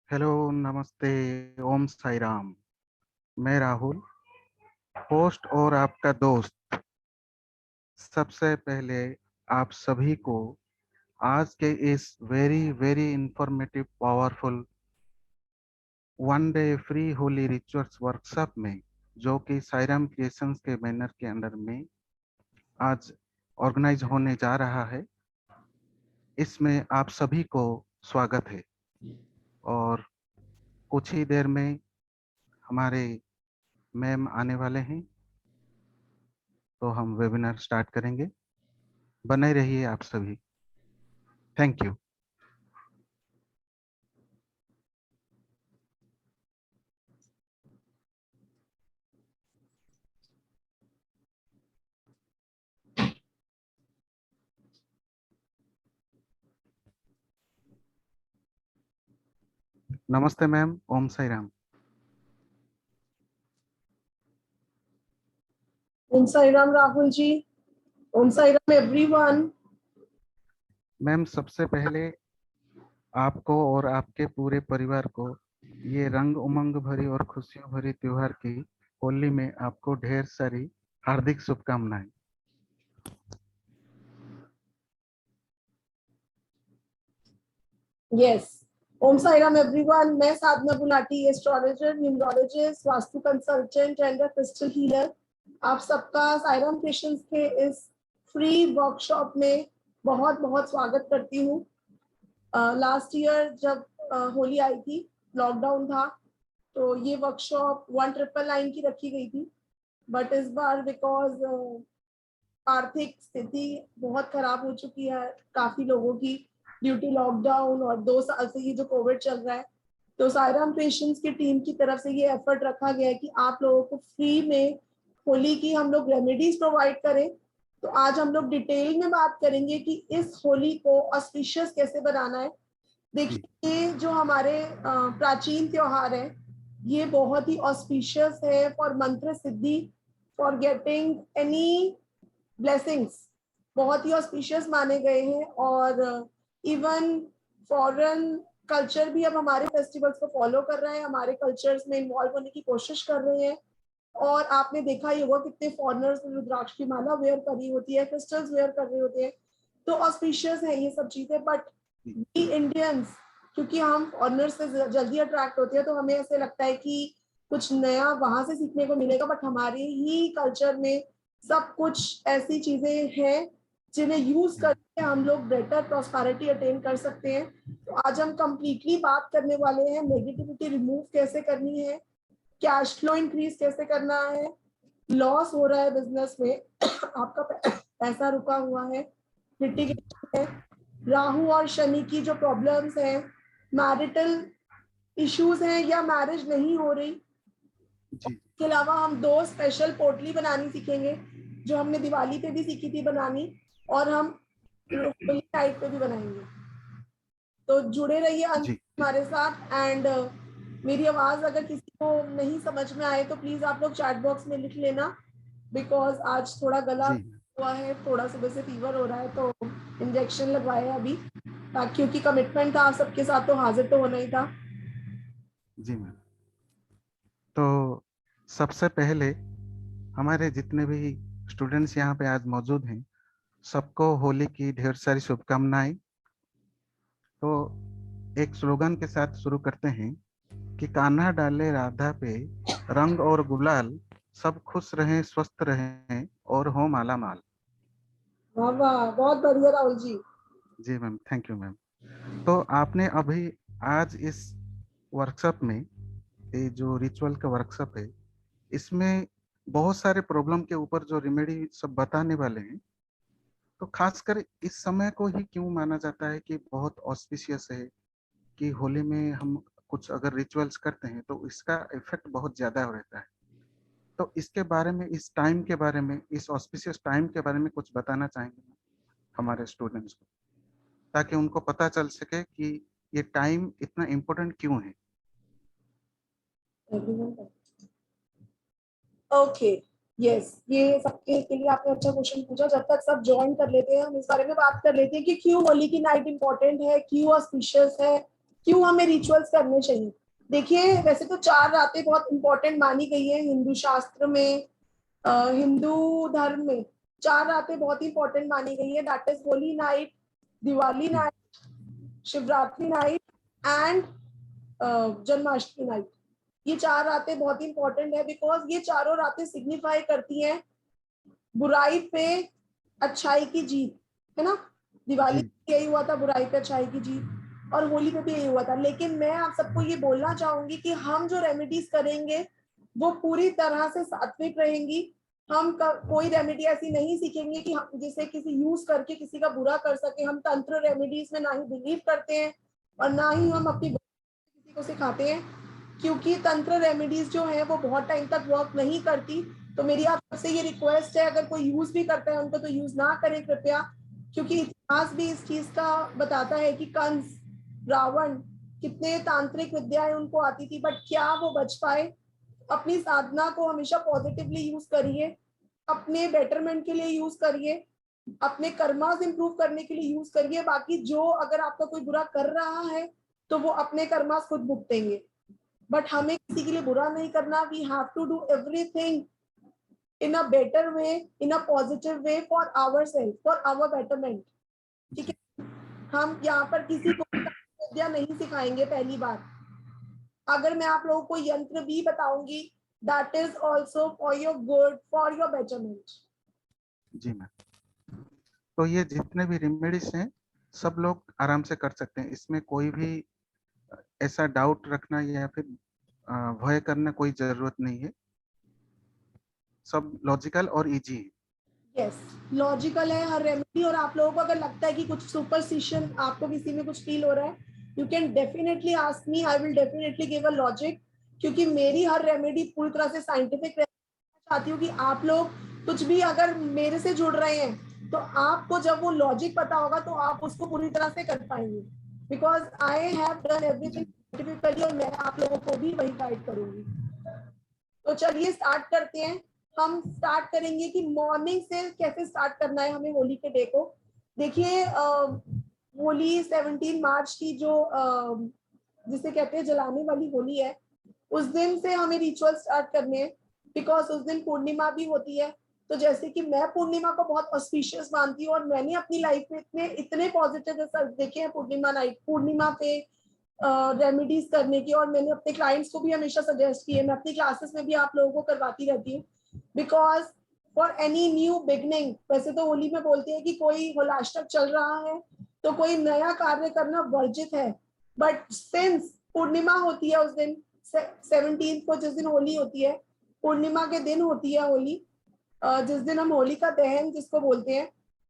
Hello, नमस्ते, ओम साई राम। मैं Rahul, host और आपका दोस्त। सबसे पहले आप सभी को आज के इस very very informative powerful one day free Holi rituals workshop में, जो कि साईराम क्रिएशंस के बैनर के अंडर में आज ऑर्गेनाइज होने जा रहा है, इसमें आप सभी को स्वागत है। और कुछ ही देर में हमारे मैम आने वाले हैं, तो हम वेबिनार स्टार्ट करेंगे। बने रहिए आप सभी। Thank you. नमस्ते मैम, ओम साई राम। ओम साई राम राहुल जी। ओम साई राम एवरीवन। मैम, सबसे पहले आपको और आपके पूरे परिवार को ये रंग उमंग भरी और खुशियों भरी त्योहार की होली में आपको ढेर सारी हार्दिक शुभकामनाएं। Yes, Om Sai Ram everyone. मैं Sadhana Gulati, astrologer, numerologist, vastu consultant and crystal healer. आप सबका साईराम क्रिएशंस के इस फ्री वर्कशॉप में बहुत बहुत स्वागत करती हूँ। लास्ट ईयर जब होली आई थी, लॉकडाउन था, तो ये वर्कशॉप 1999 की रखी गई थी। बट इस बार बिकॉज आर्थिक स्थिति बहुत खराब हो चुकी है काफी लोगों की, ड्यू टू लॉकडाउन, और 2 साल से ये जो कोविड चल रहा है, तो साईराम क्रिएशंस की टीम की तरफ से ये एफर्ट रखा गया है कि आप लोगों को फ्री में होली की हम लोग रेमेडीज प्रोवाइड करें। तो आज हम लोग डिटेल में बात करेंगे कि इस होली को ऑस्पिशियस कैसे बनाना है। देखिए, ये जो हमारे प्राचीन त्योहार है, ये बहुत ही ऑस्पिशियस है फॉर मंत्र सिद्धि, फॉर गेटिंग एनी ब्लेसिंग्स। बहुत ही ऑस्पिशियस माने गए हैं। और इवन फॉरेन कल्चर भी अब हमारे फेस्टिवल्स को फॉलो कर रहा है, हमारे कल्चर्स में इन्वॉल्व होने की कोशिश कर रहे हैं। और आपने देखा ही होगा कितने फॉरेनर्स रुद्राक्ष की माला वेयर करी होती है, क्रिस्टल्स वेयर कर रहे होते हैं। तो ऑस्पिशियस है ये सब चीजें। बट वी इंडियंस, क्योंकि हम फॉरेनर्स से जल्दी अट्रैक्ट होते हैं, तो हमें ऐसे लगता है कि कुछ नया वहां से सीखने को मिलेगा। बट हमारे ही कल्चर में सब कुछ ऐसी चीजें हैं जिन्हें यूज करके हम लोग बेटर प्रॉस्पेरिटी अटेन कर सकते हैं। तो आज हम कंप्लीटली बात करने वाले हैं नेगेटिविटी रिमूव कैसे करनी है, कैश फ्लो इंक्रीज कैसे करना है, लॉस हो रहा है बिजनेस में, आपका पैसा रुका हुआ है, लिटिगेशन है, राहु और शनि की जो प्रॉब्लम्स हैं, मैरिटल इश्यूज हैं या मैरिज नहीं हो रही। इसके अलावा हम 2 स्पेशल पोटली बनानी सीखेंगे, जो हमने दिवाली पे भी सीखी थी बनानी, और हम होली नाइट पे भी बनाएंगे। तो जुड़े रहिए हमारे साथ। एंड मेरी आवाज अगर किसी को नहीं समझ में आए तो प्लीज आप लोग चैट बॉक्स में लिख लेना, बिकॉज आज थोड़ा गला हुआ है, थोड़ा सुबह से फीवर हो रहा है, तो इंजेक्शन लगवाया अभी, ताकि क्योंकि कमिटमेंट था सबके साथ, तो हाजिर तो होना ही था। जी मैम। तो सबसे पहले हमारे जितने भी स्टूडेंट्स यहाँ पे आज मौजूद हैं, सबको होली की ढेर सारी शुभकामनाएं। तो एक स्लोगन के साथ शुरू करते हैं कि कान्हा डाले राधा पे रंग और गुलाल, सब खुश रहें, स्वस्थ रहें और हो माला माल। वाह वाह, बहुत बढ़िया राहुल जी। जी मैम, थैंक यू मैम। तो आपने अभी आज इस वर्कशॉप में, ये जो रिचुअल का वर्कशॉप है, इसमें बहुत सारे प्रॉब्लम के ऊपर जो रेमेडी सब बताने वाले हैं। तो खासकर इस समय को ही क्यों माना जाता है कि बहुत ऑस्पिशियस है, कि होली में हम कुछ अगर रिचुअल्स करते हैं तो इसका इफेक्ट बहुत ज्यादा रहता है। तो इसके बारे में, इस टाइम के बारे में, इस ऑस्पिशियस टाइम के बारे में कुछ बताना चाहेंगे हमारे स्टूडेंट्स को, ताकि उनको पता चल सके कि ये टाइम इतना इम्पोर्टेंट क्यों है। ओके, यस, ये सबके के लिए आपने अच्छा क्वेश्चन पूछा। जब तक सब ज्वाइन कर लेते हैं, हम इस बारे में बात कर लेते हैं कि क्यों होली की नाइट इंपॉर्टेंट है, क्यों ऑस्पिशियस है, क्यों हमें रिचुअल्स करने चाहिए? देखिए, वैसे तो 4 रातें बहुत इंपॉर्टेंट मानी गई है हिंदू शास्त्र में, हिंदू धर्म में 4 रातें बहुत इंपॉर्टेंट मानी गई है, that is Holi night, Diwali जी night, Shivratri night and Janmashtami night. ये 4 रातें बहुत इंपॉर्टेंट है बिकॉज ये चारों रातें सिग्निफाई करती हैं बुराई पे अच्छाई की जीत, है ना? दिवाली जी पे यही हुआ था, बुराई पे अच्छाई की जीत, और होली पे भी यही हुआ था। लेकिन मैं आप सबको ये बोलना चाहूंगी कि हम जो रेमेडीज करेंगे वो पूरी तरह से सात्विक रहेंगी। हम कोई रेमेडी ऐसी नहीं सीखेंगे कि हम जिसे किसी यूज करके किसी का बुरा कर सके। हम तंत्र रेमेडीज में ना ही बिलीव करते हैं और ना ही हम अपनी किसी को सिखाते हैं, क्योंकि तंत्र रेमेडीज जो है वो बहुत टाइम तक वर्क नहीं करती। तो मेरी आप सबसे ये रिक्वेस्ट है, अगर कोई यूज भी करता है उनको तो यूज ना करें कृपया, क्योंकि इतिहास भी इस चीज का बताता है कि कंस, रावण, कितने तांत्रिक विद्याएं उनको आती थी, बट क्या वो बच पाए? अपनी साधना को हमेशा पॉजिटिवली यूज करिए, अपने बेटरमेंट के लिए यूज करिए, अपने कर्मास इंप्रूव करने के लिए यूज करिए। बाकी जो अगर आपका कोई बुरा कर रहा है तो वो अपने कर्मास खुद भुगतेंगे, बट हमें किसी के लिए बुरा नहीं करना। We have to do everything in a better way, in a positive way for ourselves, for our betterment। ठीक जी है? हम यहाँ पर किसी को विद्या नहीं सिखाएंगे पहली बार। अगर मैं आप लोगों को यंत्र भी बताऊंगी, that is also for your good, for your betterment। जी मैम। तो ये जितने भी रेमेडीज हैं सब लोग आराम से कर सकते हैं, इसमें कोई भी ऐसा डाउट रखना या फिर भय करना कोई जरूरत नहीं है, सब लॉजिकल और इजी है। यस, लॉजिकल है हर रेमेडी। और आप लोगों को अगर लगता है कि कुछ सुपरस्टिशन आपको किसी में कुछ फील हो रहा है, you can definitely ask me, I will definitely give a logic, क्योंकि मेरी हर रेमेडी पूरी तरह से साइंटिफिक। चाहती हूँ कि आप लोग कुछ भी अगर मेरे से जुड़ रहे हैं तो आपको जब वो लॉजिक पता होगा तो आप उसको पूरी तरह से कर पाएंगे, because I have done everything जी साइंटिफिकली, और मैं आप लोगों को भी वही गाइड करूंगी। तो चलिए स्टार्ट करते हैं। हम स्टार्ट करेंगे कि मॉर्निंग से कैसे स्टार्ट करना है हमें होली के डे को। देखिए, होली 17 मार्च की जो जिसे कहते हैं जलाने वाली होली है, उस दिन से हमें रिचुअल स्टार्ट करने हैं, बिकॉज उस दिन पूर्णिमा भी होती है। तो जैसे कि मैं पूर्णिमा को बहुत ऑस्पिशियस मानती हूँ और मैंने अपनी लाइफ में इतने इतने पॉजिटिव रिजल्ट देखे हैं पूर्णिमा नाइट, पूर्णिमा पे रेमेडीज करने की, और मैंने अपने क्लाइंट्स को भी हमेशा सजेस्ट किए। मैं अपनी क्लासेस में भी आप लोगों को करवाती रहती हूँ, because for any new beginning, वैसे तो होली में बोलते हैं कि कोई होलाष्टक चल रहा है तो कोई नया कार्य करना वर्जित है, बट सिंस पूर्णिमा होती है उस दिन 17 को, जिस दिन होली होती है, पूर्णिमा के दिन होती है होली, जिस दिन हम होली का दहन जिसको बोलते हैं,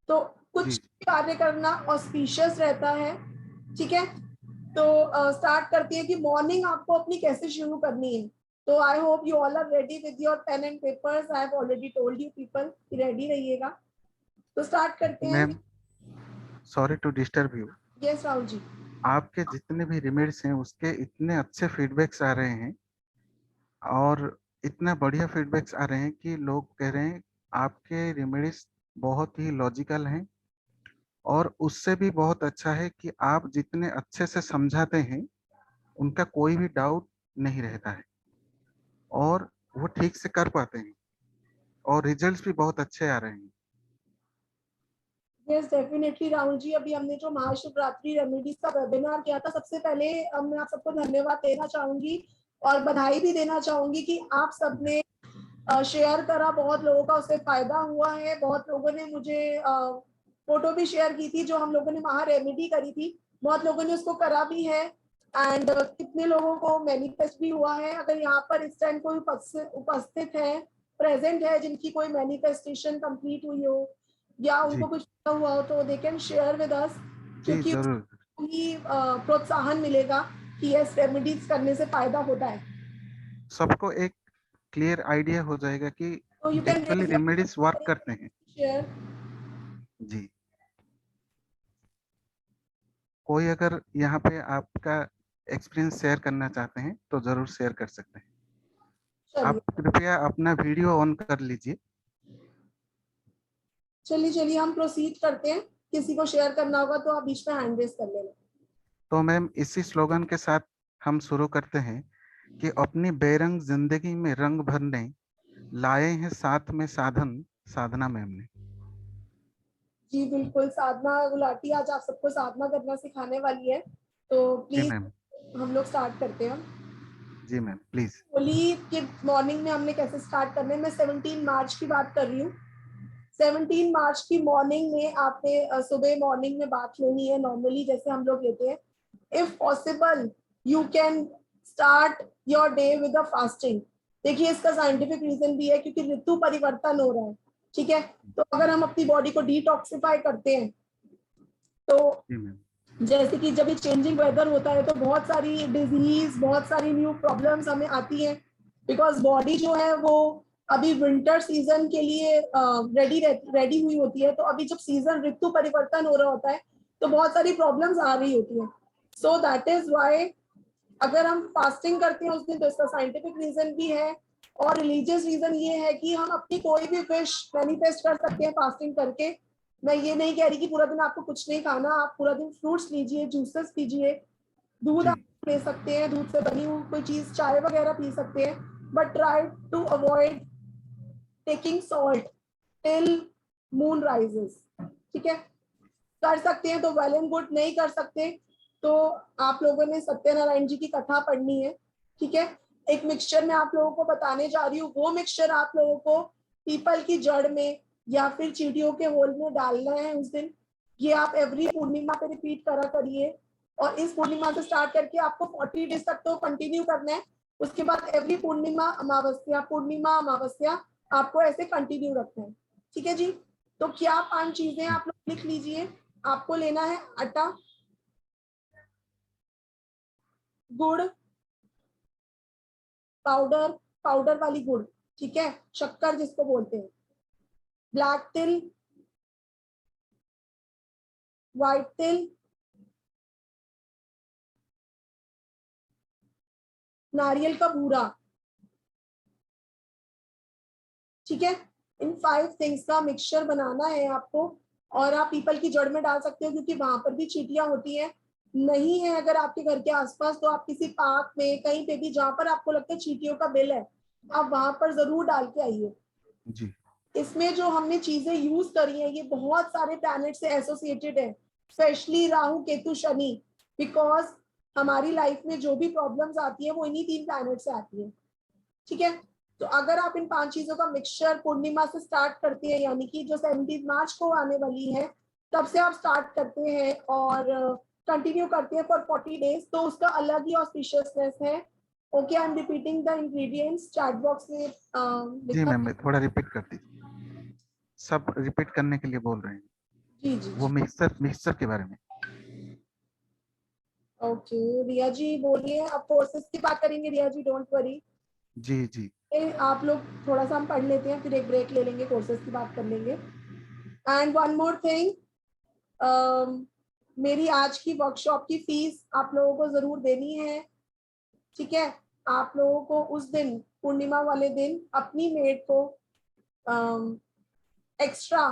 तो जी कुछ कार्य करना ऑस्पिशियस रहता है। ठीक है, तो स्टार्ट करती है कि मॉर्निंग आपको अपनी कैसे शुरू करनी है। तो I hope you all are ready with your pen and papers. I have already told you people कि रेडी रहिएगा। तो स्टार्ट करते हैं। Ma'am, sorry to disturb you. Yes Rahul ji. आपके जितने भी रेमेडीज हैं उसके इतने अच्छे फीडबैक्स आ रहे हैं और इतना बढ़िया फीडबैक्स आ रहे हैं कि लोग कह रहे हैं आपके रेमेडीज बहुत ही लॉजिकल हैं, और उससे भी बहुत अच्छा है कि आप जितने अच्छे से समझाते हैं उनका कोई भी डाउट नहीं रहता है और वो ठीक से कर पाते हैं और रिजल्ट्स भी बहुत अच्छे आ रहे हैं। यस डेफिनेटली राहुल जी, अभी हमने जो महाशिवरात्रि रेमेडीज का वेबिनार किया था, सबसे पहले मैं आप सबको धन्यवाद देना चाहूंगी और बधाई भी देना चाहूंगी कि आप सबने शेयर करा, बहुत लोगों का उससे फायदा हुआ है। बहुत लोगों ने मुझे फोटो भी शेयर की थी जो हम लोगों ने वहां रेमेडी करी थी, बहुत लोगों ने उसको करा भी है, एंड कितने लोगों को मैनिफेस्ट भी हुआ है। अगर यहाँ पर इस टाइम कोई उपस्थित है, प्रेजेंट है, जिनकी कोई मैनिफेस्टेशन कंप्लीट हुई हो या जी उनको कुछ हुआ हो, तो they can share with us, जी क्योंकि जरूर। ही प्रोत्साहन मिलेगा कि यस रेमेडीज करने से फायदा होता है। सबको एक क्लियर आइडिया हो जाएगा कि तो you can actually raise remedies work करते हैं। शेयर। जी, कोई अगर यहाँ पे आपका एक्सपीरियंस शेयर करना चाहते हैं तो जरूर शेयर कर सकते हैं। चलिए आप कृपया अपना वीडियो ऑन कर लीजिए। चलिए चलिए हम प्रोसीड करते हैं। किसी को शेयर करना होगा तो आप बीच में हैंड रेस कर लेना। तो मैम इसी स्लोगन के साथ हम शुरू करते हैं कि अपनी बेरंग जिंदगी में रंग भरने लाए हैं साथ में साधन, साधना मैम ने। जी बिल्कुल, साधना गुलाटी आज आप सबको साधना करना सिखाने वाली है, तो जी प्लीज मैम। हम लोग स्टार्ट करते हैं। जी मैम प्लीज। होली के मॉर्निंग में हमने कैसे स्टार्ट करना है, मैं 17 मार्च की बात कर रही हूँ। 17 मार्च की मॉर्निंग में आपने सुबह मॉर्निंग में बात लेनी है नॉर्मली जैसे हम लोग लेते हैं। If possible you can start your day with a fasting. देखिए इसका साइंटिफिक रीजन भी है क्योंकि ऋतु परिवर्तन हो रहा है, ठीक है। तो अगर हम अपनी बॉडी को डिटॉक्सिफाई करते हैं तो जी मैम। जैसे कि जब भी चेंजिंग वेदर होता है तो बहुत सारी डिजीज, बहुत सारी न्यू प्रॉब्लम्स हमें आती हैं, बिकॉज बॉडी जो है वो अभी विंटर सीजन के लिए रेडी हुई होती है। तो अभी जब सीजन ऋतु परिवर्तन हो रहा होता है तो बहुत सारी प्रॉब्लम्स आ रही होती है। सो दैट इज वाई अगर हम फास्टिंग करते हैं उस दिन तो इसका साइंटिफिक रीजन भी है, और रिलीजियस रीजन ये है कि हम अपनी कोई भी विश मैनिफेस्ट कर सकते हैं फास्टिंग करके। मैं ये नहीं कह रही कि पूरा दिन आपको कुछ नहीं खाना, आप पूरा दिन फ्रूट्स लीजिए, जूसेस पीजिए, दूध जी आप ले सकते हैं, दूध से बनी हुई कोई चीज, चाय वगैरह पी सकते हैं, but try to avoid taking salt till moon rises, ठीक है। कर सकते हैं तो वेल एंड गुड, नहीं कर सकते तो आप लोगों ने सत्यनारायण जी की कथा पढ़नी है, ठीक है। एक मिक्सचर मैं आप लोगों को बताने जा रही हूँ, वो मिक्सचर आप लोगों को पीपल की जड़ में या फिर चींटियों के होल में डालना है उस दिन। ये आप एवरी पूर्णिमा पे रिपीट करा करिए, और इस पूर्णिमा से स्टार्ट करके आपको 40 डेज तक तो कंटिन्यू करना है। उसके बाद एवरी पूर्णिमा अमावस्या आपको ऐसे कंटिन्यू रखना है, ठीक है जी। तो क्या 5 चीजें जी। आप लोग लिख लीजिए। आपको लेना है आटा, गुड़, पाउडर, पाउडर वाली गुड़, ठीक है, शक्कर जिसको बोलते हैं, ब्लैक तिल, व्हाइट तिल, नारियल का बूरा, ठीक है। इन 5 थिंग्स का मिक्सचर बनाना है आपको, और आप पीपल की जड़ में डाल सकते हो क्योंकि वहां पर भी चींटियां होती हैं। नहीं है अगर आपके घर के आसपास तो आप किसी पार्क में कहीं पे भी जहां पर आपको लगता है चींटियों का बिल है, आप वहां पर जरूर डाल के आइए। जी। इसमें जो हमने चीजें यूज करी है ये बहुत सारे प्लैनेट से एसोसिएटेड है, स्पेशली राहु केतु शनि, बिकॉज हमारी लाइफ में जो भी प्रॉब्लम्स आती है वो इन्हीं 3 प्लैनेट से आती है, ठीक है। तो अगर आप इन 5 चीजों का मिक्सचर पूर्णिमा से स्टार्ट करते हैं, यानी कि जो 17 मार्च को आने वाली है तब से आप स्टार्ट करते हैं और कंटिन्यू करते हैं फॉर 40 डेज, तो उसका अलग ही ऑस्पिशियसनेस है। Okay, I am repeating the ingredients, chat box में जी लिखा मैम है। थोड़ा रिपीट कर दीजिए। सब रिपीट करने के लिए बोल रहे हैं। जी जी वो जी। मिक्सर मिक्सर के बारे में। ओके, रिया जी बोलिए, आप कोर्सेज की बात करेंगे रिया जी, डोंट वरी। जी जी। आप लोग थोड़ा सा हम पढ़ लेते हैं फिर एक ब्रेक ले लेंगे, कोर्सेज की बात कर लेंगे। एंड वन मोर थिंग, मेरी आज की वर्कशॉप की फीस आप लोगों को जरूर देनी है, ठीक है। आप लोगों को उस दिन पूर्णिमा वाले दिन अपनी मेड को एक्स्ट्रा,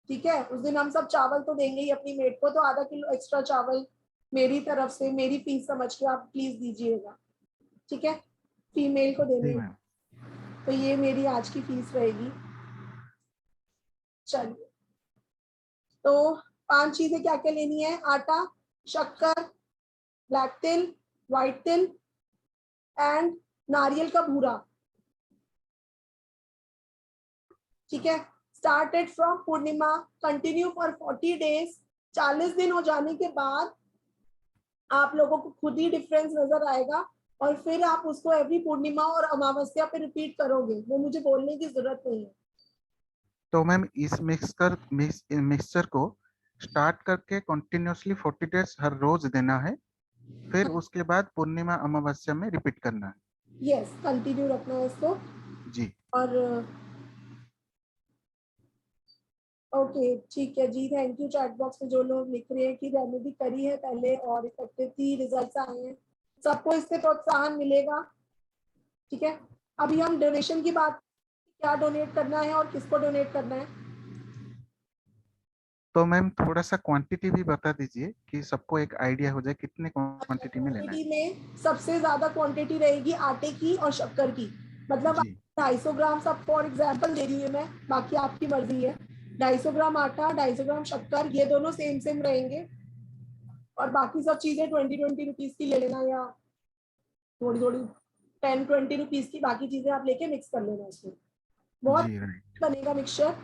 ठीक है, उस दिन हम सब चावल तो देंगे ही अपनी मेड को, तो आधा किलो एक्स्ट्रा चावल मेरी तरफ से, मेरी फीस समझ के आप प्लीज दीजिएगा, ठीक है, फीमेल को जी देने। मैम। तो ये मेरी आज की फीस रहेगी। चलिए, तो 5 चीजें क्या क्या लेनी है, आटा, शक्कर, ब्लैक तिल, व्हाइट तिल एंड नारियल का भूरा, ठीक है। Started from Purnima, continue for 40 days. 40 दिन हो जाने के बाद आप लोगों को खुद ही डिफरेंस नजर आएगा, और फिर आप उसको एवरी पूर्णिमा और अमावस्या पे रिपीट करोगे, वो मुझे बोलने की जरूरत नहीं है। तो मैम इस मिक्सचर को स्टार्ट करके कंटिन्यूअसली 40 डेज हर रोज देना है, फिर उसके बाद पूर्णिमा अमावस्या में रिपीट करना है। यस, कंटिन्यू रखना है इसको। जी। और ओके, ठीक है जी, थैंक यू। चैट बॉक्स में जो लोग लिख रहे हैं कि रेमेडी करी है पहले और इफेक्टिव थी, रिजल्ट्स आए हैं, सबको इससे प्रोत्साहन मिलेगा, ठीक है। अभी हम डोनेशन की बात, क्या डोनेट करना है और किसको डोनेट करना है। तो मैम थोड़ा सा क्वांटिटी भी बता दीजिए कि सबको एक आइडिया हो जाए कितने क्वांटिटी में लेना है। क्वांटिटी में सबसे ज्यादा क्वांटिटी रहेगी आटे की और शक्कर की। मतलब जी 250 ग्राम, सब फॉर एग्जांपल दे रही हूँ मैं, बाकी आपकी मर्जी है। 250 ग्राम आटा, 250 ग्राम शक्कर, ये दोनों सेम सेम रहेंगे। और बाकी सब चीजें 20-20 रुपीज की ले लेना, या थोड़ी थोड़ी 10-20 रुपीज की बाकी चीजें आप लेके मिक्स कर लेना इसमें। बहुत जी राइट। बनेगा मिक्सचर।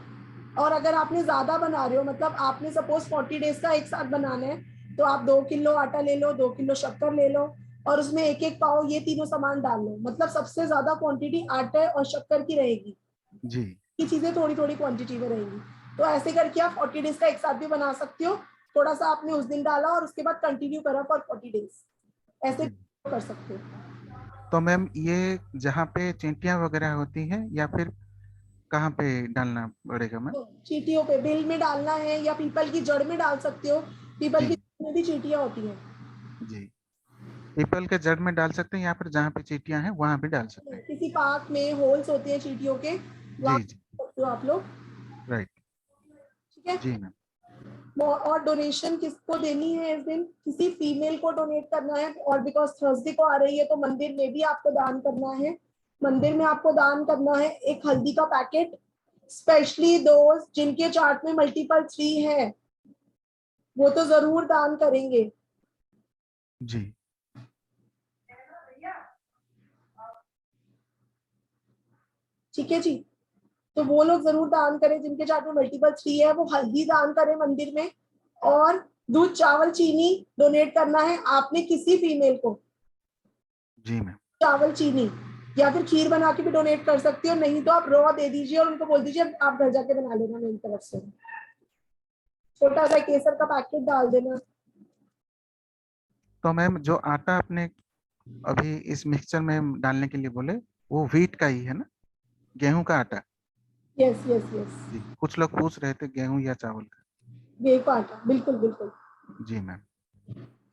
और अगर आपने ज्यादा बना रहे हो, मतलब आपने सपोज 40 डेज का एक साथ बनाना है, तो आप 2 किलो आटा ले लो, 2 किलो शक्कर ले लो, और उसमें एक एक पाव ये तीनों सामान डाल लो। मतलब सबसे ज्यादा क्वांटिटी आटे और शक्कर की रहेगी, जी ये चीजें थोड़ी थोड़ी क्वांटिटी में रहेंगी। तो ऐसे करके आप 40 डेज का एक साथ भी बना सकते हो। थोड़ा सा आपने उस दिन डाला और उसके बाद कंटिन्यू करा फॉर 40 डेज, ऐसे जी। कर सकते हो। तो मैम ये जहाँ पे चींटियाँ वगैरह होती हैं या फिर कहाँ पे डालना पड़ेगा मैम? तो चींटियों पे बिल में डालना है या पीपल की जड़ में डाल सकते हो। पीपल की जी जड़ में भी चींटियां होती हैं। जी। पीपल के जड़ में डाल सकते हैं या फिर जहाँ पे चींटियाँ हैं वहां भी डाल सकते हैं। किसी पार्क में होल्स होते हैं चींटियों के, वहां जी जी सकते हो आप लोग। राइट। ठीक है। जी मैम। और डोनेशन किसको देनी है इस दिन? किसी फीमेल को डोनेट करना है, और बिकॉज थर्सडे को आ रही है तो मंदिर में भी आपको दान करना है। मंदिर में आपको दान करना है एक हल्दी का पैकेट। स्पेशली दोस्त जिनके चार्ट में मल्टीपल 3 है, वो तो जरूर दान करेंगे। जी ठीक है जी। तो वो लोग जरूर दान करें जिनके चार्ट में मल्टीपल 3 है, वो हल्दी दान करें मंदिर में। और दूध चावल चीनी डोनेट करना है आपने किसी फीमेल को। जी मैम। चावल चीनी, या फिर खीर बना के भी डोनेट कर सकते हो, नहीं तो आप रॉ दे दीजिए और उनको बोल दीजिए आप घर जाके बना लेना मेरी तरफ से। छोटा सा केसर का पैकेट डाल देना। तो मैम जो आटा आपने अभी इस मिक्सचर में डालने के लिए बोले वो व्हीट का ही है ना, गेहूं का आटा? Yes yes yes. जी कुछ लोग पूछ रहे थे गेहूं या चावल का। गेहूं का आटा, बिल्कुल बिल्कुल। जी मैम।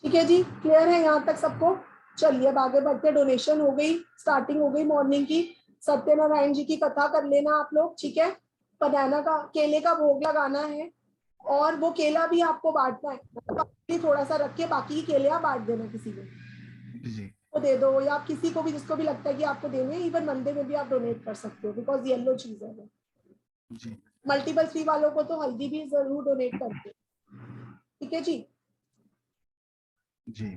ठीक है जी, क्लियर है यहाँ तक सबको? चलिए अब आगे बढ़ते। डोनेशन हो गई, स्टार्टिंग हो गई मॉर्निंग की। सत्यनारायण जी की कथा कर लेना आप लोग, ठीक है। बनाना का, केले का भोग लगाना है। और वो केला भी आपको बांटना है, मतलब थोड़ा सा रख के बाकी की केले आप बांट देना किसी को। जी को दे दो, या आप किसी को भी जिसको भी लगता है कि आपको देने, इवन मंदिर में भी आप डोनेट कर सकते हो, बिकॉज येलो चीज है वो। जी मल्टीपल 3 वालों को तो हल्दी भी जरूर डोनेट करते हैं। ठीक है जी। जी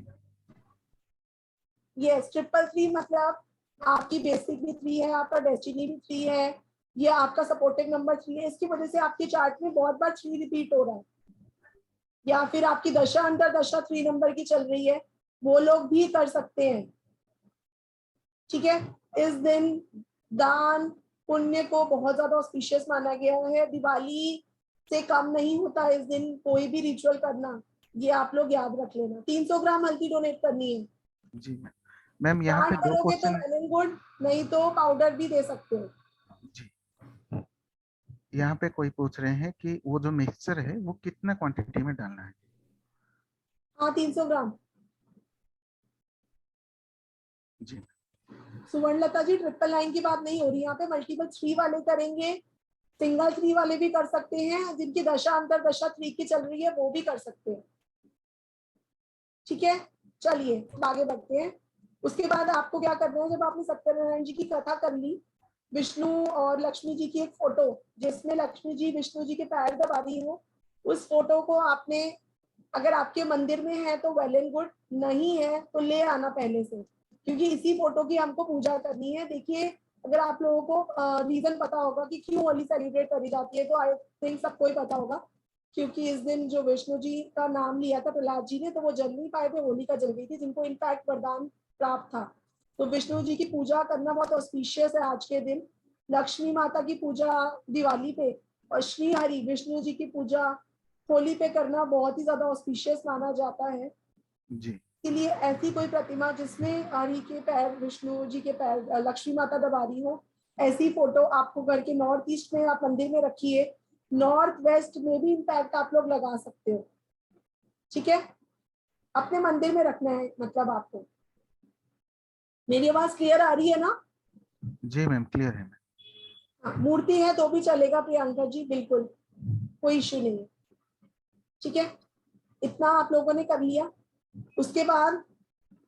यस, ट्रिपल 3 मतलब आपकी बेसिक भी 3 है, आपका डेस्टिनी भी 3 है, ये आपका सपोर्टिंग नंबर 3 है। इसकी वजह से आपके चार्ट में बहुत बार 3 रिपीट हो रहा है। या फिर आपकी दशा अंतर दशा 3 नंबर की चल रही है, वो लोग भी कर सकते हैं। ठीक है। इस दिन दान पुण्य को बहुत ज्यादा ऑस्पिशियस माना गया है। दिवाली से कम नहीं होता इस दिन कोई भी रिचुअल करना, ये आप लोग याद रख लेना। 300 ग्राम हल्दी डोनेट करनी है। जी मैम। मैम यहाँ दान पे दो करोगे तो क्वेश्चन। वेल एंड गुड, नहीं तो पाउडर भी दे सकते हो। जी यहाँ पे कोई पूछ रहे हैं कि वो जो मिक्सचर है वो कितना क्वांटिटी में डालना है? हाँ, 300 ग्राम। जी सुवर्णलता जी, 999 की बात नहीं हो रही यहाँ पे, मल्टीपल 3 वाले करेंगे। सिंगल 3 वाले भी कर सकते हैं, जिनकी दशा अंतर दशा 3 की चल रही है वो भी कर सकते हैं। ठीक है। चलिए अब आगे बढ़ते हैं। उसके बाद आपको क्या करना है, जब आपने सत्यनारायण जी की कथा कर ली, विष्णु और लक्ष्मी जी की एक फोटो जिसमें लक्ष्मी जी विष्णु जी के पैर दबा रही हो, उस फोटो को आपने, अगर आपके मंदिर में है तो वेल एंड गुड, नहीं है तो ले आना पहले से, क्योंकि इसी फोटो की हमको पूजा करनी है। देखिए, अगर आप लोगों को रीजन पता होगा कि क्यों होली सेलिब्रेट करी जाती है, तो आई थिंक सबको ही पता होगा। क्योंकि इस दिन जो विष्णु जी का नाम लिया था प्रहलाद जी ने, तो वो जल नहीं पाए थे, होलिका जल गई थी, जिनको इनफैक्ट वरदान प्राप्त था। तो विष्णु जी की पूजा करना बहुत ऑस्पिशियस है आज के दिन। लक्ष्मी माता की पूजा दिवाली पे, और श्री हरि विष्णु जी की पूजा होली पे करना बहुत ही ज्यादा ऑस्पिशियस माना जाता है। जी इसलिए ऐसी कोई प्रतिमा जिसमें हरि के पैर, विष्णु जी के पैर, लक्ष्मी माता दबा रही हो, ऐसी फोटो आपको घर के नॉर्थ ईस्ट में आप मंदिर में रखिए। नॉर्थ वेस्ट में भी इनफैक्ट आप लोग लगा सकते हो। ठीक है। अपने मंदिर में रखना है, मतलब आपको। मेरी आवाज क्लियर आ रही है ना? जी मैम क्लियर है मैम। हाँ, मूर्ति है तो भी चलेगा प्रियंका जी, बिल्कुल कोई इश्यू नहीं है। ठीक है, इतना आप लोगों ने कर लिया। उसके बाद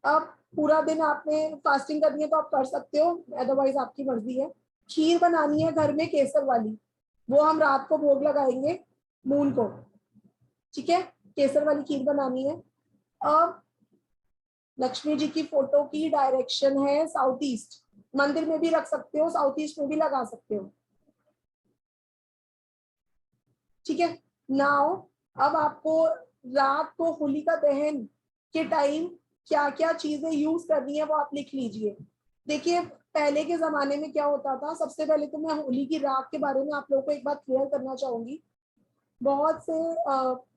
अब पूरा दिन आपने फास्टिंग करनी है तो आप कर सकते हो, अदरवाइज आपकी मर्जी है। खीर बनानी है घर में केसर वाली, वो हम रात को भोग लगाएंगे मून को। ठीक है, केसर वाली खीर बनानी है। अब लक्ष्मी जी की फोटो की डायरेक्शन है साउथ ईस्ट, मंदिर में भी रख सकते हो, साउथ ईस्ट में भी लगा सकते हो। ठीक है, नाउ अब आपको रात को होलिका दहन के टाइम क्या क्या चीजें यूज करनी है वो आप लिख लीजिए। देखिए पहले के जमाने में क्या होता था, सबसे पहले तो मैं होली की रात के बारे में आप लोगों को एक बात क्लियर करना चाहूंगी। बहुत से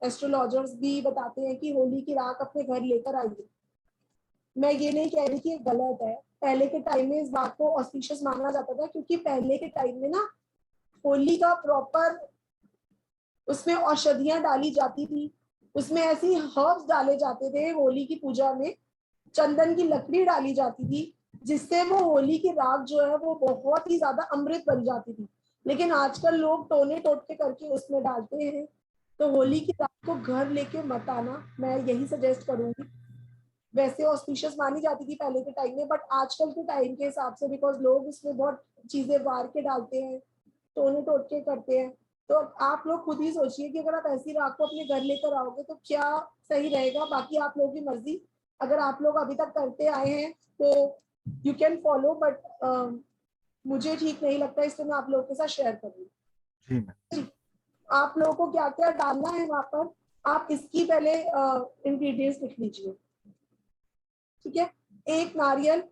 एस्ट्रोलॉजर्स भी बताते हैं कि होली की राख अपने घर लेकर आइए। मैं ये नहीं कह रही कि ये गलत है, पहले के टाइम में इस बात को ऑस्पिशियस माना जाता था, क्योंकि पहले के टाइम में ना होली का प्रॉपर उसमें औषधियां डाली जाती थी, उसमें ऐसी हर्ब्स डाले जाते थे होली की पूजा में, चंदन की लकड़ी डाली जाती थी, जिससे वो होली की राख जो है वो बहुत ही ज्यादा अमृत बन जाती थी। लेकिन आजकल लोग टोने टोटके करके उसमें डालते हैं, तो होली की राख को घर लेके मत आना, मैं यही सजेस्ट करूंगी। वैसे ऑस्पिशियस मानी जाती थी पहले के टाइम में, बट आजकल के टाइम के हिसाब से बिकॉज लोग उसमें बहुत चीजें वार के डालते हैं, टोने टोटके करते हैं, तो आप लोग खुद ही सोचिए कि अगर आप ऐसी राख को अपने घर लेकर आओगे तो क्या सही रहेगा। बाकी आप लोगों की मर्जी, अगर आप लोग अभी तक करते आए हैं तो यू कैन फॉलो, बट मुझे ठीक नहीं लगता, इसलिए मैं आप लोगों के साथ शेयर करूंगी। जी मैम। आप लोगों को क्या क्या डालना है वहां पर, आप इसकी पहले इंग्रेडिएंट्स लिख लीजिए। ठीक है, एक नारियल,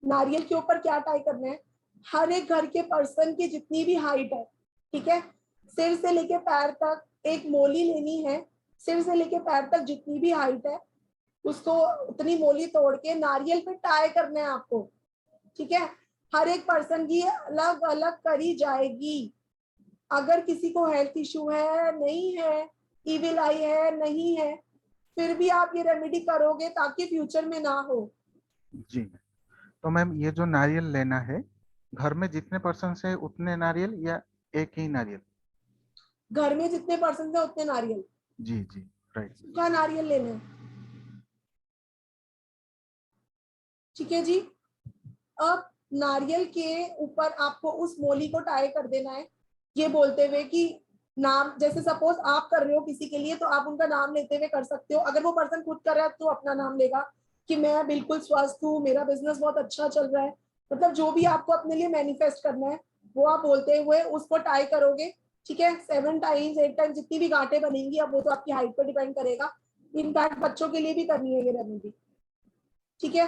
नारियल के ऊपर क्या टाई करना है, हर एक घर के पर्सन की जितनी भी हाइट है, ठीक है, सिर से लेके पैर तक एक मोली लेनी है, सिर से लेके पैर तक जितनी भी हाइट है उसको उतनी मोली तोड़ के नारियल पे टाई करना है आपको। ठीक है, हर एक पर्सन की अलग अलग करी जाएगी। अगर किसी को हेल्थ इश्यू है, नहीं है, इविल आई है, नहीं है, फिर भी आप ये रेमेडी करोगे ताकि फ्यूचर में ना हो। जी मैम। तो मैम ये जो नारियल लेना है, घर में जितने पर्सन है उतने नारियल या एक ही नारियल? घर में जितने पर्सन है उतने नारियल, जी जी, राइट। सूखा नारियल लेना है। ठीक है जी, अब नारियल के ऊपर आपको उस मोली को टाई कर देना है, ये बोलते हुए कि नाम, जैसे सपोज आप कर रहे हो किसी के लिए तो आप उनका नाम लेते हुए कर सकते हो। अगर वो पर्सन खुद कर रहा है तो अपना नाम लेगा कि मैं बिल्कुल स्वस्थ हूँ, मेरा बिजनेस बहुत अच्छा चल रहा है, मतलब जो भी आपको अपने लिए मैनिफेस्ट करना है वो आप बोलते हुए उसको टाई करोगे। ठीक है, 7 टाइम्स 8 टाइम्स जितनी भी गांठें बनेंगी, अब वो तो आपकी हाइट पर डिपेंड करेगा। इनफैक्ट बच्चों के लिए भी करनी है ये रेमेडी। ठीक है,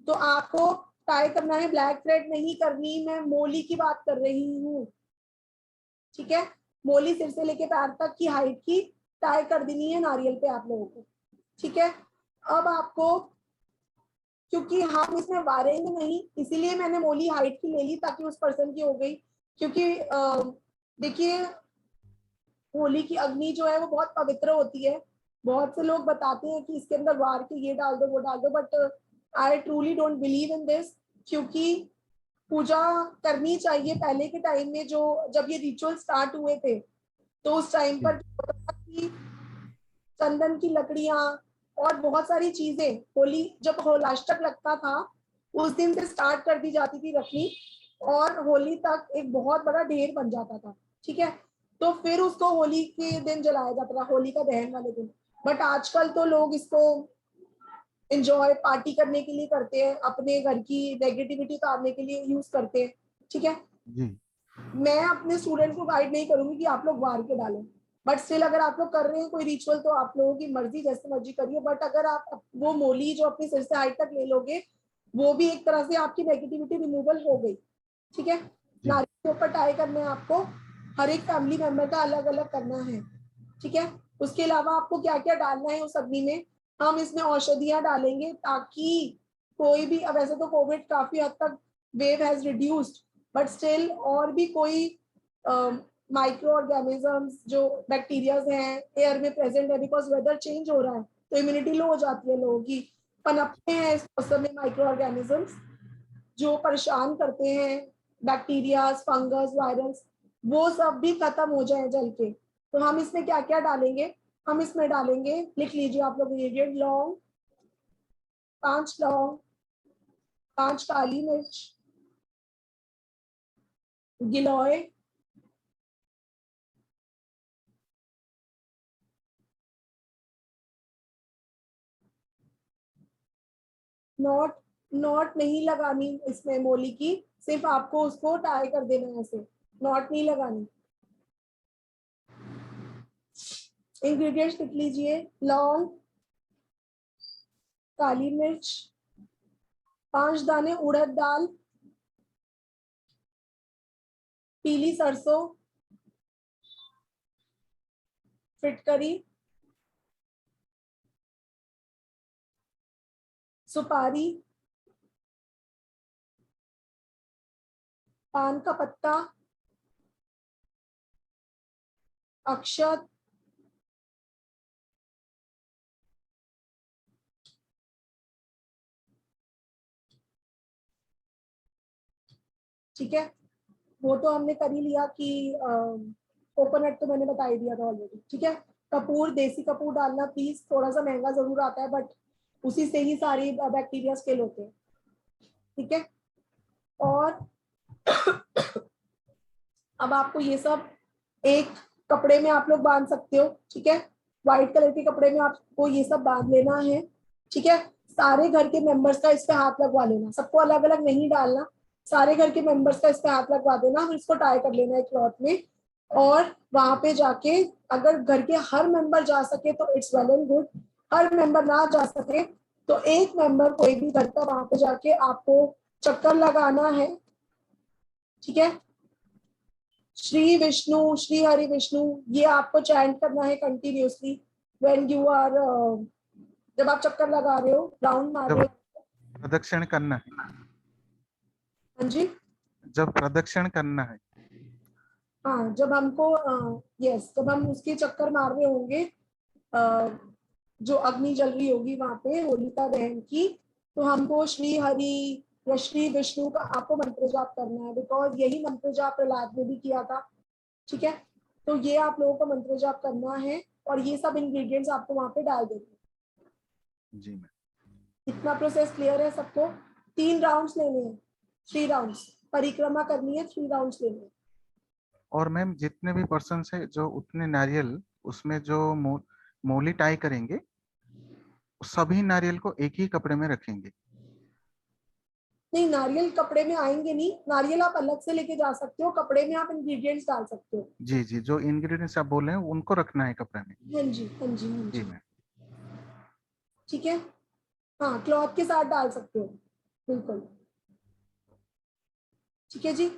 तो आपको टाई करना है, ब्लैक थ्रेड नहीं करनी, मैं मोली की बात कर रही हूँ। ठीक है, मोली सिर से लेके पैर तक की हाइट की टाई कर देनी है नारियल पे आप लोगों को। ठीक है, अब आपको, क्योंकि हम इसमें वारेंगे नहीं इसीलिए मैंने मोली हाइट की ले ली ताकि उस पर्सन की हो गई, क्योंकि देखिए होली की अग्नि जो है वो बहुत पवित्र होती है। बहुत से लोग बताते हैं कि इसके अंदर वार के ये डाल दो वो डाल दो, but I truly don't believe in this, क्योंकि पूजा करनी चाहिए। पहले के टाइम में जो जब ये रिचुअल स्टार्ट हुए थे तो उस टाइम जी पर कि चंदन की लकड़ियां और बहुत सारी चीजें, होली जब होलाष्टक लगता था उस दिन से स्टार्ट कर दी जाती थी रखनी, और होली तक एक बहुत बड़ा ढेर बन जाता था। ठीक है, तो फिर उसको होली के दिन जलाया जाता था, होली का दहन वाले दिन। बट आजकल तो लोग इसको एंजॉय पार्टी करने के लिए करते हैं, अपने घर की नेगेटिविटी उतारने के लिए यूज करते हैं। ठीक है, जी। मैं अपने स्टूडेंट को गाइड नहीं करूंगी कि आप लोग वार के डालें, बट स्टिल अगर आप लोग कर रहे हैं कोई रिचुअल तो आप लोगों की मर्जी, जैसे मर्जी करिए। बट अगर आप वो मोली जो अपने सिर से हाइट तक ले लोगे, वो भी एक तरह से आपकी नेगेटिविटी रिमूवल हो गई। ठीक है, जी नारियल के ऊपर टाई करने आपको हर एक फैमिली मेंबर का अलग अलग करना है। ठीक है, उसके अलावा आपको क्या क्या डालना है उस अग्नि में, हम इसमें औषधियां डालेंगे ताकि कोई भी, अब वैसे तो कोविड काफी हद तक wave has reduced, but still और भी कोई माइक्रो ऑर्गेनिजम्स जो बैक्टीरियाज हैं एयर में प्रेजेंट है, बिकॉज वेदर चेंज हो रहा है तो इम्यूनिटी लो हो जाती है लोगों की, पनपते हैं इस मौसम में माइक्रो ऑर्गेनिजम्स जो परेशान करते हैं, बैक्टीरिया, फंगस, वायरस, वो सब भी खत्म हो जाए जल के। तो हम इसमें क्या क्या डालेंगे, हम इसमें डालेंगे, लिख लीजिए आप लोग इंग्रेडिएंट, लौंग 5 लौंग, 5 काली मिर्च, गिलोय, नोट, नोट नहीं लगानी इसमें मोली की, सिर्फ आपको उसको टाई कर देना है ऐसे, नोट नहीं लगानी। इंग्रेडिएंट्स लिख लीजिए, लौंग, काली मिर्च, 5 दाने उड़द दाल, पीली सरसों, फिटकरी, सुपारी, पान का पत्ता, अक्षत, ठीक है, वो तो हमने कर ही लिया कि कोकोनट तो मैंने बता ही दिया था ऑलरेडी, ठीक है। कपूर, देसी कपूर डालना प्लीज, थोड़ा सा महंगा जरूर आता है बट उसी से ही सारी बैक्टीरिया किल होते हैं, ठीक है। और अब आपको ये सब एक कपड़े में आप लोग बांध सकते हो, ठीक है, व्हाइट कलर के कपड़े में आपको ये सब बांध लेना है, ठीक है। सारे घर के मेंबर्स का इस पे हाथ लगवा लेना, सबको अलग अलग नहीं डालना, सारे घर के मेंबर्स का इस पे हाथ लगवा देना, फिर इसको टाई कर लेना एक क्लॉथ में। और वहां पे जाके अगर घर के हर मेंबर जा सके तो it's well and good, her member ना जा सके तो एक मेंबर कोई भी घर का वहां पे जाके आपको चक्कर लगाना है, ठीक है। श्री विष्णु, श्री हरि विष्णु, ये आपको चैंट करना है कंटिन्यूसली व्हेन यू आर, जब आप चक्कर लगा रहे हो, राउंड मार रहे जब हो। प्रदक्षिण करना है, हाँ जी, जब प्रदक्षिण करना है। हाँ जब हमको यस, जब हम उसके चक्कर मार रहे होंगे, अ, जो अग्नि जल रही होगी वहां पे होलिका दहन की, तो हमको श्री हरि या श्री विष्णु का आपको मंत्र जाप करना है, बिकॉज यही मंत्र जाप प्रहलाद ने भी किया था, ठीक है। तो ये आप लोगों को मंत्र जाप करना है और ये सब इंग्रेडिएंट्स आपको वहां पे डाल देंगे। जी मैम। इतना प्रोसेस क्लियर है सबको? 3 राउंड्स लेने हैं, 3 राउंड्स परिक्रमा करनी है, 3 राउंड्स लेने हैं। और मैम जितने भी पर्सन है जो उतने नारियल उसमें जो मोली टाई करेंगे, सभी नारियल को एक ही कपड़े में रखेंगे। नहीं, नारियल कपड़े में आएंगे नहीं, नारियल आप अलग से लेके जा सकते हो, कपड़े में आप इंग्रेडिएंट्स डाल सकते हो। जी जी, जो इंग्रेडिएंट्स आप बोले हैं उनको रखना है कपड़े में। हाँ जी, हाँ जी, हाँ जी जी, मैम। ठीक है। हाँ, क्लॉथ के साथ डाल सकते हो, बिल्कुल, ठीक है जी।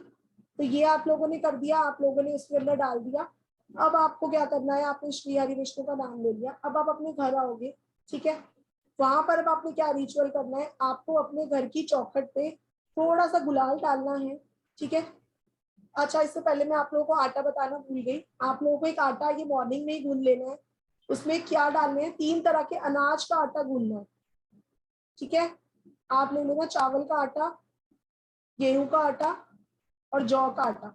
तो ये आप लोगों ने कर दिया, आप लोगों ने इसके अंदर डाल दिया। अब आपको क्या करना है, आपने श्री हरि विष्णु का नाम ले लिया, अब आप अपने घर आओगे, ठीक है। वहां पर अब आपने क्या रिचुअल करना है, आपको अपने घर की चौखट पे थोड़ा सा गुलाल डालना है, ठीक है। अच्छा, इससे पहले मैं आप लोगों को आटा बताना भूल गई, आप लोगों को एक आटा ये मॉर्निंग में ही गूंद लेना है। उसमें क्या डालने हैं, 3 तरह के अनाज का आटा गूंदना है, ठीक है। आप ले लेना चावल का आटा, गेहूं का आटा और जौ का आटा,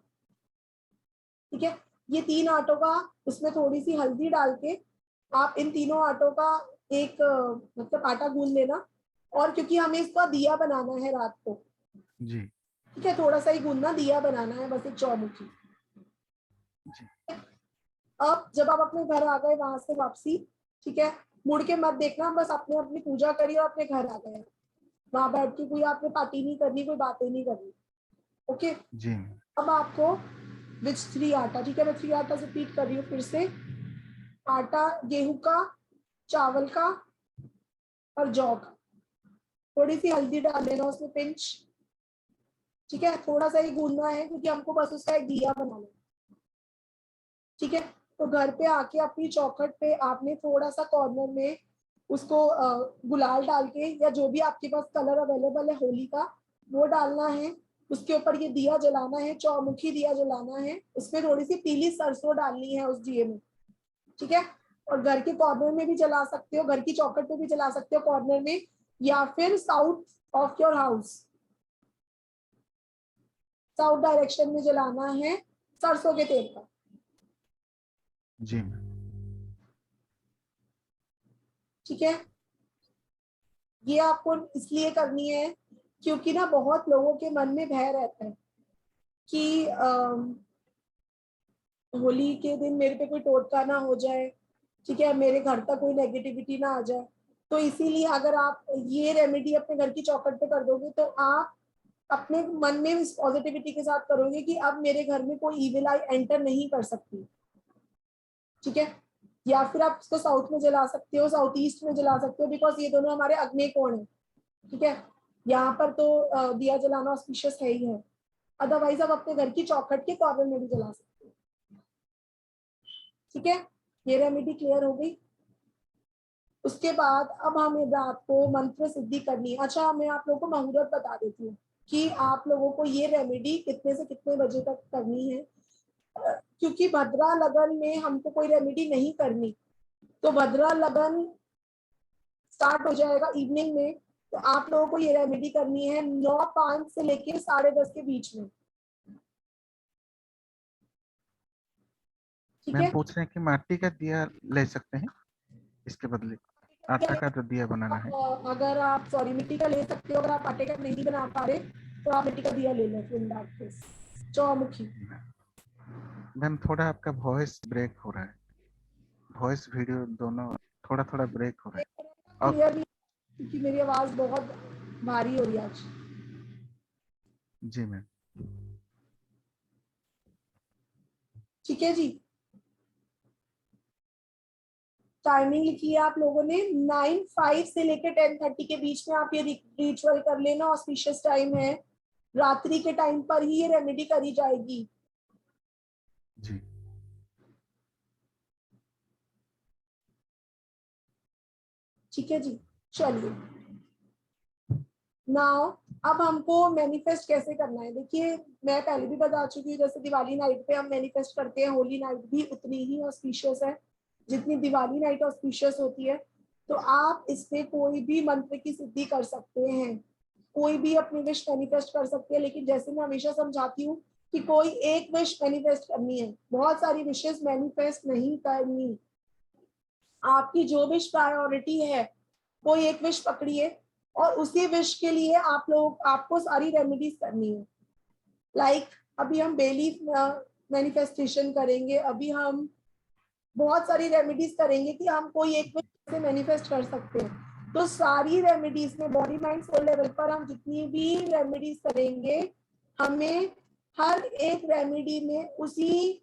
ठीक है। ये 3 आटों का, उसमें थोड़ी सी हल्दी डाल के आप इन तीनों आटों का एक मतलब आटा गूंद लेना। और क्योंकि हमें इसका दिया बनाना है रात को, जी ठीक है, थोड़ा सा ही गूंदना, दिया बनाना है बस एक चौमुखी। जी। अब जब आप अपने घर आ गए वहां से वापसी, ठीक है, मुड़ के मत देखना, बस आपने अपनी पूजा करी और अपने घर आ गए, वहां बैठ के कोई आपने पार्टी नहीं करनी, कोई बातें नहीं करनी, ओके। जी मैम। अब आपको विच 3 आटा, ठीक है, मैं 3 आटा से रिपीट कर रही हूँ फिर से, आटा गेहूं का, चावल का और जौ का, थोड़ी सी हल्दी डाल देना उसमें पिंच, ठीक है, थोड़ा सा ही गूंदना है क्योंकि हमको बस उसका एक दिया बनाना है, ठीक है। तो घर पे आके अपनी चौखट पे आपने थोड़ा सा कॉर्नर में उसको गुलाल डाल के या जो भी आपके पास कलर अवेलेबल है होली का वो डालना है, उसके ऊपर ये दिया जलाना है, चौमुखी दिया जलाना है, उसमें थोड़ी सी पीली सरसों डालनी है उस दिए में, ठीक है। और घर के कॉर्नर में भी जला सकते हो, घर की चौखट पे भी जला सकते हो कॉर्नर में, या फिर south of your house, south direction में जलाना है सरसों के तेल का, जी मैम। ठीक है, ये आपको इसलिए करनी है क्योंकि ना बहुत लोगों के मन में भय रहता है कि होली के दिन मेरे पे कोई टोटका ना हो जाए, ठीक है, मेरे घर तक कोई नेगेटिविटी ना आ जाए। तो इसीलिए अगर आप ये रेमेडी अपने घर की चौखट पे कर दोगे तो आप अपने मन में इस पॉजिटिविटी के साथ करोगे कि अब मेरे घर में कोई इविल आई एंटर नहीं कर सकती। ठीक है, या फिर आप इसको साउथ में जला सकते हो, साउथ ईस्ट में जला सकते हो, बिकॉज ये दोनों हमारे अग्नि कोण है। ठीक है, यहाँ पर तो दिया जलाना ऑस्पिशियस है ही है। अदरवाइज आप अपने घर की चौखट के कॉर्नर में भी जला सकते हो। ठीक है, ये रेमेडी क्लियर हो गई। उसके बाद अब हमें रात को मंत्र सिद्धि करनी है। अच्छा, मैं आप लोगों को मुहूर्त बता देती हूँ कि आप लोगों को ये रेमेडी कितने से कितने बजे तक करनी है, क्योंकि भद्रा लगन में हमको कोई रेमेडी नहीं करनी। तो भद्रा लगन स्टार्ट हो जाएगा इवनिंग में, तो आप लोगों को ये रेमेडी करनी है 9:05 से लेके 10:30 के बीच में। ठीक मैम है, पूछ रहे हैं कि माटी का दिया ले सकते हैं इसके बदले, आटा का जो दिया बनाना है। अगर आप सॉरी मिट्टी का ले सकते हो, अगर आप आटे का नहीं बना पा रहे तो आप मिट्टी का दिया ले लो। इन दैट केस चौमुखी। मैम थोड़ा आपका वॉइस ब्रेक हो रहा है, वॉइस वीडियो दोनों थोड़ा थोड़ा ब्रेक हो रहा है। और क्लियर नहीं, क्योंकि मेरी आवाज बहुत भारी हो रही है आज। जी मैम। ठीक है जी, टाइमिंग लिखी है आप लोगों ने 9:05 से लेकर 10:30 के बीच में आप ये रिचुअल कर लेना। ऑस्पिशियस टाइम है, रात्रि के टाइम पर ही ये रेमेडी करी जाएगी। जी ठीक है जी, चलिए नाउ अब हमको मैनिफेस्ट कैसे करना है। देखिए, मैं पहले भी बता चुकी हूँ, जैसे दिवाली नाइट पे हम मैनिफेस्ट करते हैं, होली नाइट भी उतनी ही ऑस्पिशियस है जितनी दिवाली नाइट ऑस्पिशियस होती है। तो आप इस पे कोई भी मंत्र की सिद्धि कर सकते हैं, कोई भी अपनी विश मैनिफेस्ट कर सकते हैं। लेकिन जैसे मैं हमेशा समझाती हूँ कि कोई एक विश मैनिफेस्ट करनी है, बहुत सारी विशेष मैनिफेस्ट नहीं करनी। आपकी जो विश प्रायोरिटी है, कोई एक विश पकड़िए और उसी विश के लिए आपको सारी रेमेडीज करनी है। लाइक अभी हम बेली मैनिफेस्टेशन करेंगे, अभी हम बहुत सारी रेमेडीज करेंगे कि हम कोई एक विश से मैनिफेस्ट कर सकते हैं। तो सारी रेमेडीज में बॉडी माइंड सोल लेवल पर हम जितनी भी रेमेडीज करेंगे, हमें हर एक रेमेडी में उसी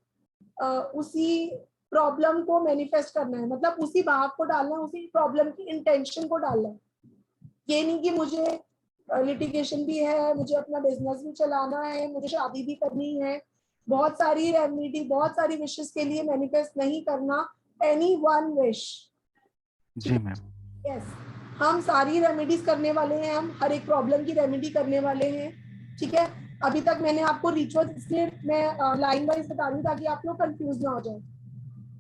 प्रॉब्लम को मैनिफेस्ट करना है, मतलब उसी भाव को डालना है, उसी प्रॉब्लम की इंटेंशन को डालना है। ये नहीं कि मुझे लिटिगेशन भी है, मुझे अपना बिजनेस भी चलाना है, मुझे शादी भी करनी है। बहुत सारी रेमेडी, बहुत सारी विशेष के लिए मैनिफेस्ट नहीं करना एनी वन विश। ठीक जी है, मैम। यस, हम सारी रेमेडीज करने वाले हैं, हम हर एक प्रॉब्लम की रेमेडी करने वाले हैं। ठीक है, अभी तक मैंने आपको रिचुअल इसलिए मैं लाइन वाइज बता रही हूँ ताकि आप लोग कंफ्यूज ना हो जाए।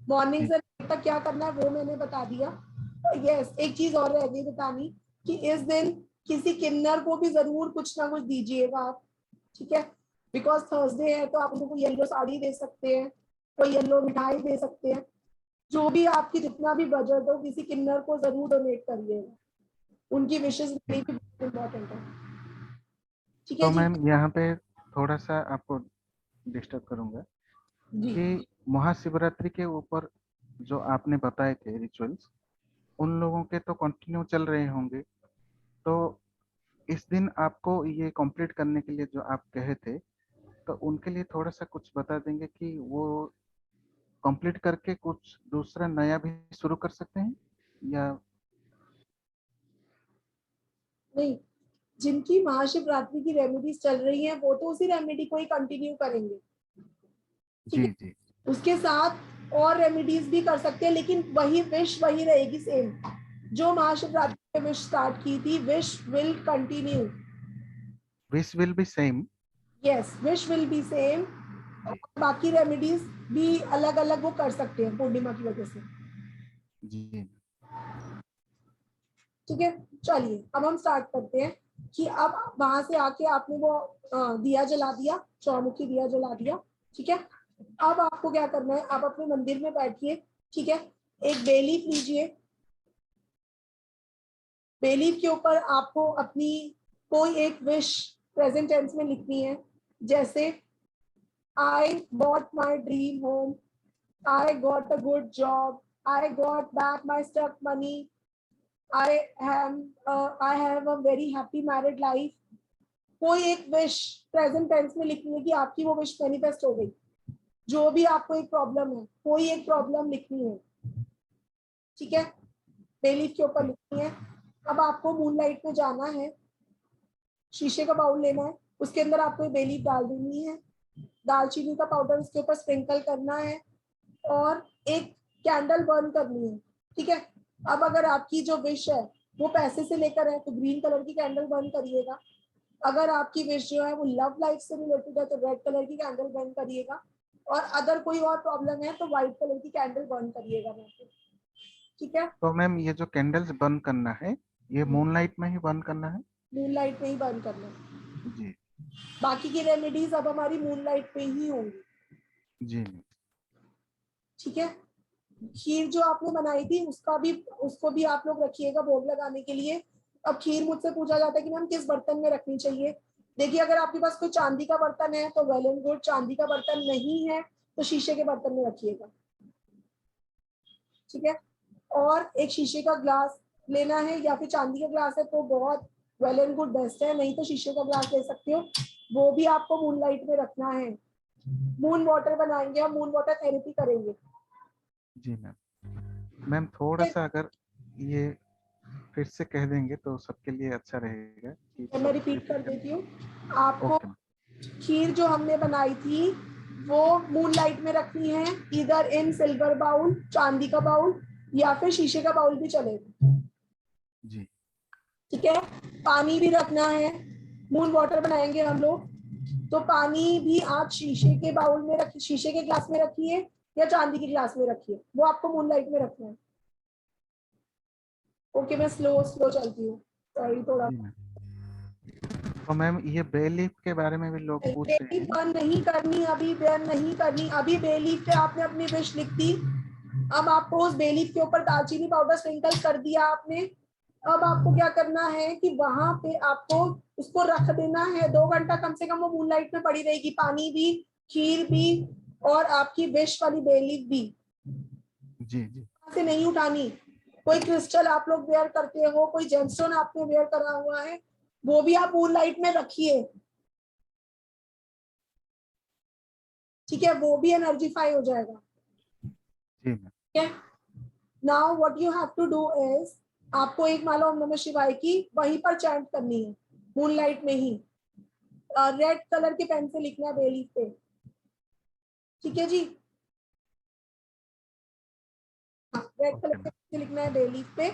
मॉर्निंग जी से नाइट तक क्या करना है वो मैंने बता दिया। यस, एक चीज और रह गई बतानी कि इस दिन किसी किन्नर को भी जरूर कुछ ना कुछ दीजिएगा आप। ठीक है, बिकॉज थर्सडे है तो आप उनको येलो साड़ी दे सकते हैं, कोई येलो मिठाई दे सकते हैं। जो भी आपकी जितना भी बजट हो, किसी किन्नर को जरूर डोनेट करिएगा, उनकी विशेष जी भी मैम। बहुत इम्पोर्टेंट है। ठीक है तो जी। मैम यहाँ पे थोड़ा सा आपको डिस्टर्ब करूंगा जी कि महाशिवरात्रि के ऊपर जो आपने बताए थे रिचुअल्स, उन लोगों के तो कंटिन्यू चल रहे होंगे। तो इस दिन आपको ये कंप्लीट करने के लिए जो आप कहे थे, तो उनके लिए थोड़ा सा कुछ बता देंगे कि वो कंप्लीट करके कुछ दूसरा नया भी शुरू कर सकते हैं या। नहीं, जिनकी महाशिवरात्रि की रेमेडीज चल रही हैं वो तो उसी रेमेडी को ही कंटिन्यू करेंगे। ठीक जी है, जी। उसके साथ और रेमेडीज भी कर सकते हैं, लेकिन वही विश वही रहेगी सेम। जो जी महाशिवरात्रि में विश स्टार्ट की थी, wish will continue. Wish will be same. Yes, wish will be same. जी बाकी रेमेडीज भी अलग अलग वो कर सकते हैं पूर्णिमा की वजह से। जी। ठीक है, चलिए अब हम स्टार्ट करते हैं कि अब वहां से आके आपने वो दिया जला दिया, चौमुखी दिया जला दिया। ठीक है, अब आपको क्या करना है, आप अपने मंदिर में बैठिए, ठीक है, एक बे लीफ लीजिए। बे लीफ के ऊपर आपको अपनी कोई एक विश प्रेजेंट टेंस में लिखनी है, जैसे I got my dream home, I got a good job, I got back my stuck money, I I have a very happy married life. कोई एक विश प्रेजेंट टेंस में लिखनी है कि आपकी वो विश मैनिफेस्ट हो गई। जो भी आपको एक प्रॉब्लम है, कोई एक प्रॉब्लम लिखनी है, ठीक है, बे लीफ के ऊपर लिखनी है। अब आपको मूनलाइट में जाना है, शीशे का बाउल लेना है, उसके अंदर आपको बे लीफ डाल देनी है, दालचीनी का पाउडर उसके ऊपर स्प्रिंकल करना है और एक कैंडल बर्न करनी है, ठीक है। अब अगर आपकी जो विश है वो पैसे से लेकर है तो ग्रीन कलर की कैंडल बर्न करिएगा। अगर आपकी विश जो है वो लव लाइफ से रिलेटेड है तो रेड कलर की कैंडल बर्न करिएगा, और अगर कोई और प्रॉब्लम है तो व्हाइट कलर की कैंडल बर्न करिएगा, ठीक है। तो मैम ये जो कैंडल्स बंद करना है, ये मूनलाइट में ही बंद करना है? मूनलाइट में ही बर्न करना है। जी बाकी की रेमेडीज अब हमारी मूनलाइट पे ही होंगी, जी ठीक है। खीर जो आपने बनाई थी उसको भी आप लोग रखिएगा भोग लगाने के लिए। अब खीर मुझसे पूछा जाता है कि मैम किस बर्तन में रखनी चाहिए। देखिए, अगर आपके पास कोई चांदी का बर्तन है तो वेल एंड गुड, चांदी का बर्तन नहीं है तो शीशे के बर्तन में रखिएगा, ठीक है। और एक शीशे का ग्लास लेना है, या फिर चांदी का ग्लास है तो बहुत वेल एंड गुड बेस्ट है, नहीं तो शीशे का ग्लास ले सकते हो। वो भी आपको मूनलाइट में रखना है। मून वाटर बनाएंगे, हम मून वाटर थेरेपी करेंगे। जी मैम। मैम थोड़ा सा अगर ये फिर से कह देंगे तो सबके लिए अच्छा रहेगा कि मैं सब रिपीट रिपीट कर करें। देती हूँ आपको। Okay ma'am. खीर जो हमने बनाई थी वो मूनलाइट में रखनी है, इधर इन सिल्वर बाउल, चांदी का बाउल, या फिर शीशे का बाउल भी चलेगा, जी ठीक है। पानी भी रखना है, मून वाटर बनाएंगे हम लोग, तो पानी भी आप शीशे के बाउल में रखिए, शीशे के ग्लास में रखिए या चांदी के ग्लास में रखिए, वो आपको मूनलाइट में रखना है। ओके, मैं स्लो स्लो चलती हूँ, सॉरी थोड़ा। जी मैम। तो मैम ये बे लीफ के बारे में भी लोग पूछ रहे बेली हैं। बर्न नहीं करनी, अभी बर्न नहीं करनी, अभी बेली पे आपने अपनी विश लिख दी। अब आपको उस बेलीफ के ऊपर दालचीनी पाउडर स्प्रिंकल कर दिया आपने। अब आपको क्या करना है कि वहां पे आपको उसको रख देना है 2 घंटा कम से कम, वो मूनलाइट में पड़ी रहेगी, पानी भी, खीर भी, और आपकी विश वाली बेलीफ भी जी जी से नहीं उठानी। कोई क्रिस्टल आप लोग वेयर करते हो, कोई जेमस्टोन आपने वेयर करा हुआ है, वो भी आप मूनलाइट में रखिए, ठीक है, वो भी एनर्जीफाई हो जाएगा, जी मैम। ठीक है। Now what you have to do is, आपको एक माला ओम नमः शिवाय की वहीं पर चैंट करनी है, मूनलाइट में ही। रेड कलर के पेन से लिखना है बेलीफ पे, ठीक है जी। रेड कलर ओके के मैम। पेन से लिखना है बेलीफ पे।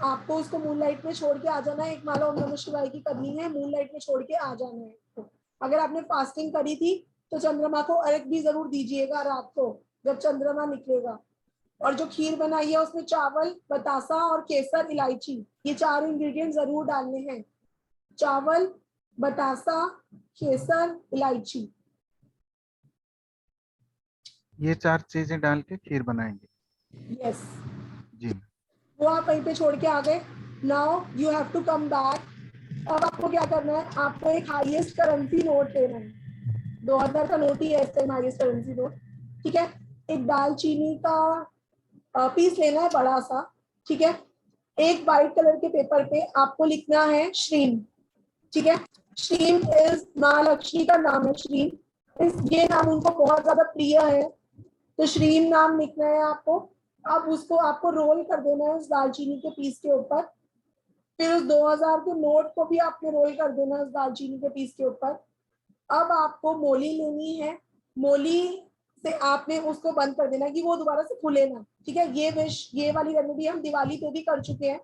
आपको उसको मूनलाइट में छोड़ के आ जाना है, एक माला ओम नमः शिवाय की करनी है, मूनलाइट में छोड़ के आ जाना है। तो अगर आपने फास्टिंग करी थी तो चंद्रमा को अर्घ भी जरूर दीजिएगा रात को जब चंद्रमा निकलेगा। और जो खीर बनाई है उसमें चावल, बतासा और केसर, इलायची, ये 4 इंग्रेडिएंट जरूर डालने हैं। चावल, बतासा, केसर, इलायची। ये 4 चीजें डाल के खीर बनाएंगे। यस, जी मैम। वो आप वहीं पे छोड़ के आ गए। Now you have to come back. अब आपको क्या करना है, आपको एक हाईएस्ट करेंसी नोट लेना है, 2000 का नोट ही है इस टाइम हाईएस्ट करेंसी नोट, ठीक है। एक दालचीनी का पीस लेना है बड़ा सा, ठीक है। एक व्हाइट कलर के पेपर पे आपको लिखना है श्रीम, ठीक है। श्रीम इज माँ लक्ष्मी का नाम है, श्रीम इस, ये नाम उनको बहुत ज्यादा प्रिय है, तो श्रीम नाम लिखना है आपको। अब उसको आपको रोल कर देना है उस दालचीनी के पीस के ऊपर, फिर उस 2000 के नोट को भी आपने रोल कर देना है उस दालचीनी के पीस के ऊपर। अब आपको मोली लेनी है, मोली से आपने उसको बंद कर देना कि वो दोबारा से खुले ना, ठीक है। ये विश, ये वाली रेमेडी हम दिवाली पे भी कर चुके हैं,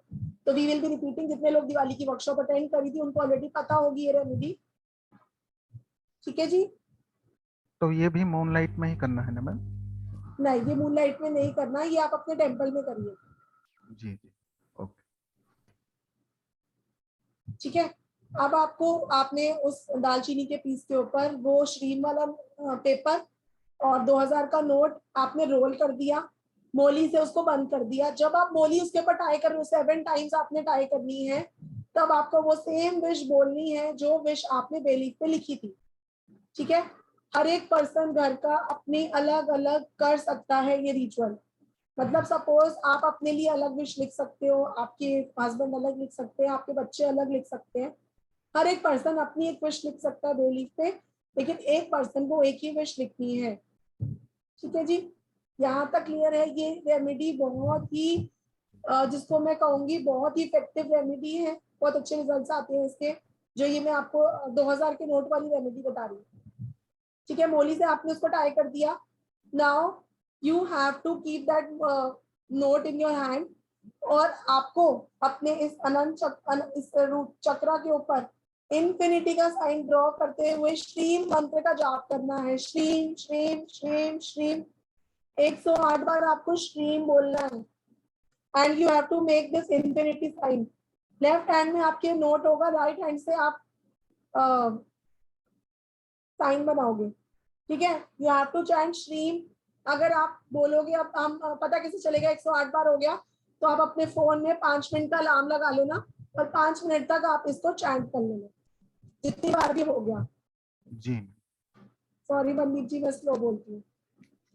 तो वी विल बी रिपीटिंग। जितने लोग दिवाली की वर्कशॉप अटेंड करी थी उनको ऑलरेडी पता होगी ये रेमेडी, ठीक है जी। तो ये भी मूनलाइट में ही करना है ना मैम? नहीं, ये मूनलाइट में नहीं करना, ये आप अपने टेम्पल में करिए, जी जी ओके। ठीक है। अब आपको, आपने उस दालचीनी के पीस के ऊपर वो श्रीम वाला पेपर और 2000 का नोट आपने रोल कर दिया, मोली से उसको बंद कर दिया। जब आप मोली उसके ऊपर टाई कर रहे हो, 7 टाइम्स आपने टाई करनी है, तब आपको वो सेम विश बोलनी है जो विश आपने बेलीफ पे लिखी थी। ठीक है, हर एक पर्सन घर का अपनी अलग अलग कर सकता है ये रिचुअल। मतलब सपोज आप अपने लिए अलग विश लिख सकते हो, आपके हस्बैंड अलग लिख सकते हैं, आपके बच्चे अलग लिख सकते हैं, हर एक पर्सन अपनी एक विश लिख सकता है बेलीफ पे, लेकिन एक पर्सन को एक ही विश लिखनी है। ठीक है जी, यहाँ तक क्लियर है। ये रेमेडी बहुत ही जिसको मैं कहूंगी बहुत ही इफेक्टिव रेमेडी है, बहुत अच्छे रिजल्ट्स आते हैं इसके, जो ये मैं आपको 2000 के नोट वाली रेमेडी बता रही हूँ। ठीक है, मोली से आपने उसको टाई कर दिया। Now you have to keep that note in your hand, और आपको अपने इस इस रूट चक्रा के ऊपर इन्फिनिटी का साइन ड्रॉ करते हुए श्रीम मंत्र का जाप करना है। श्रीम श्रीम श्रीम श्रीम 108 बार आपको श्रीम बोलना है। And you have to make this infinity sign. Left hand में आपके नोट होगा, राइट हैंड से आप साइन बनाओगे। ठीक है, यू हैव टू चैंट श्रीम। अगर आप बोलोगे, अब हम पता कैसे चलेगा 108 बार हो गया, तो आप अपने फोन में 5 मिनट का अलार्म लगा लेना और 5 मिनट तक आप इसको चैंट कर लेना, जितनी बार भी हो गया। जी सॉरी मनदीप जी, मैं स्लो बोलती हूँ।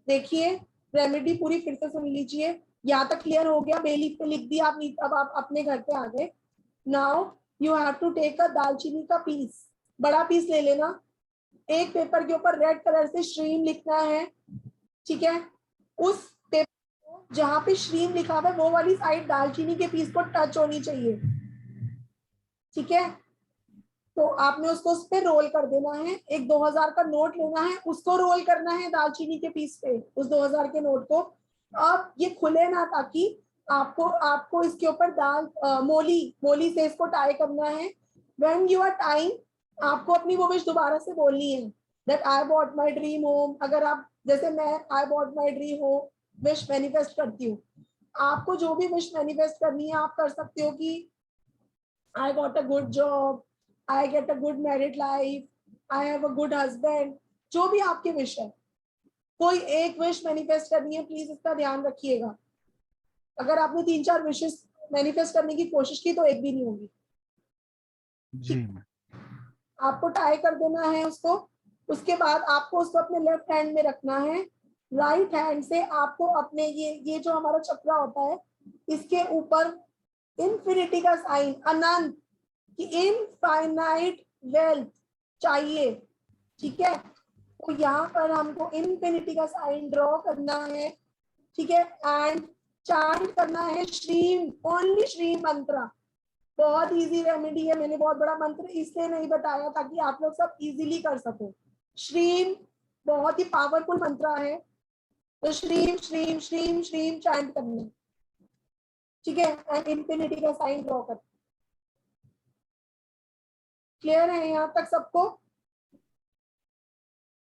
देखिए रेमेडी पूरी फिर से सुन लीजिए। यहाँ तक क्लियर हो गया, बेलीफ पे लिख दिया आप, अब आप अपने घर पे आ गए। Now you have to take a दालचीनी का पीस, बड़ा पीस ले लेना। एक पेपर के ऊपर रेड कलर से श्रीम लिखना है। ठीक है, उस पेपर को जहां पे श्रीम लिखा हुआ है वो वाली साइड दालचीनी के पीस को टच होनी चाहिए। ठीक है, तो आपने उसको उस पे रोल कर देना है। एक 2000 का नोट लेना है, उसको रोल करना है दालचीनी के पीस पे, उस 2000 के नोट को। अब ये खुले ना, ताकि आपको आपको इसके ऊपर मोली से इसको टाई करना है। व्हेन यू आर टाइम, आपको अपनी वो विश दोबारा से बोलनी है, that I bought my dream home. अगर आप जैसे मैं I bought my dream home wish manifest करती हूँ, आपको जो भी विश मैनिफेस्ट करनी है आप कर सकते हो कि I got a good job, I get a good married life, I have a good husband। जो भी आपकी विश है, कोई एक विश मैनिफेस्ट करनी है, प्लीज इसका ध्यान रखिएगा। अगर आपने 3-4 विशेस मैनिफेस्ट करने की कोशिश की तो एक भी नहीं होगी। जी आपको टाई कर देना है उसको। उसके बाद आपको उसको अपने लेफ्ट हैंड में रखना है। राइट हैंड से आपको अपने ये जो हमारा चक्रा होता है, इसके ऊपर इन्फिनिटी का साइन, अनंत की इनफाइनाइट वेल्थ चाहिए। ठीक है, तो यहाँ पर हमको इन्फिनिटी का साइन ड्रॉ करना है। ठीक है, एंड चांट करना है श्रीम, ओनली श्रीम मंत्र। बहुत इजी रेमेडी है, मैंने बहुत बड़ा मंत्र इसलिए नहीं बताया ताकि आप लोग सब इजीली कर सको। श्रीम बहुत ही पावरफुल मंत्र है, तो श्रीम श्रीम श्रीम श्रीम चांट करना। ठीक है, एंड इन्फिनिटी का साइन ड्रॉ कर। क्लियर है यहाँ तक सबको?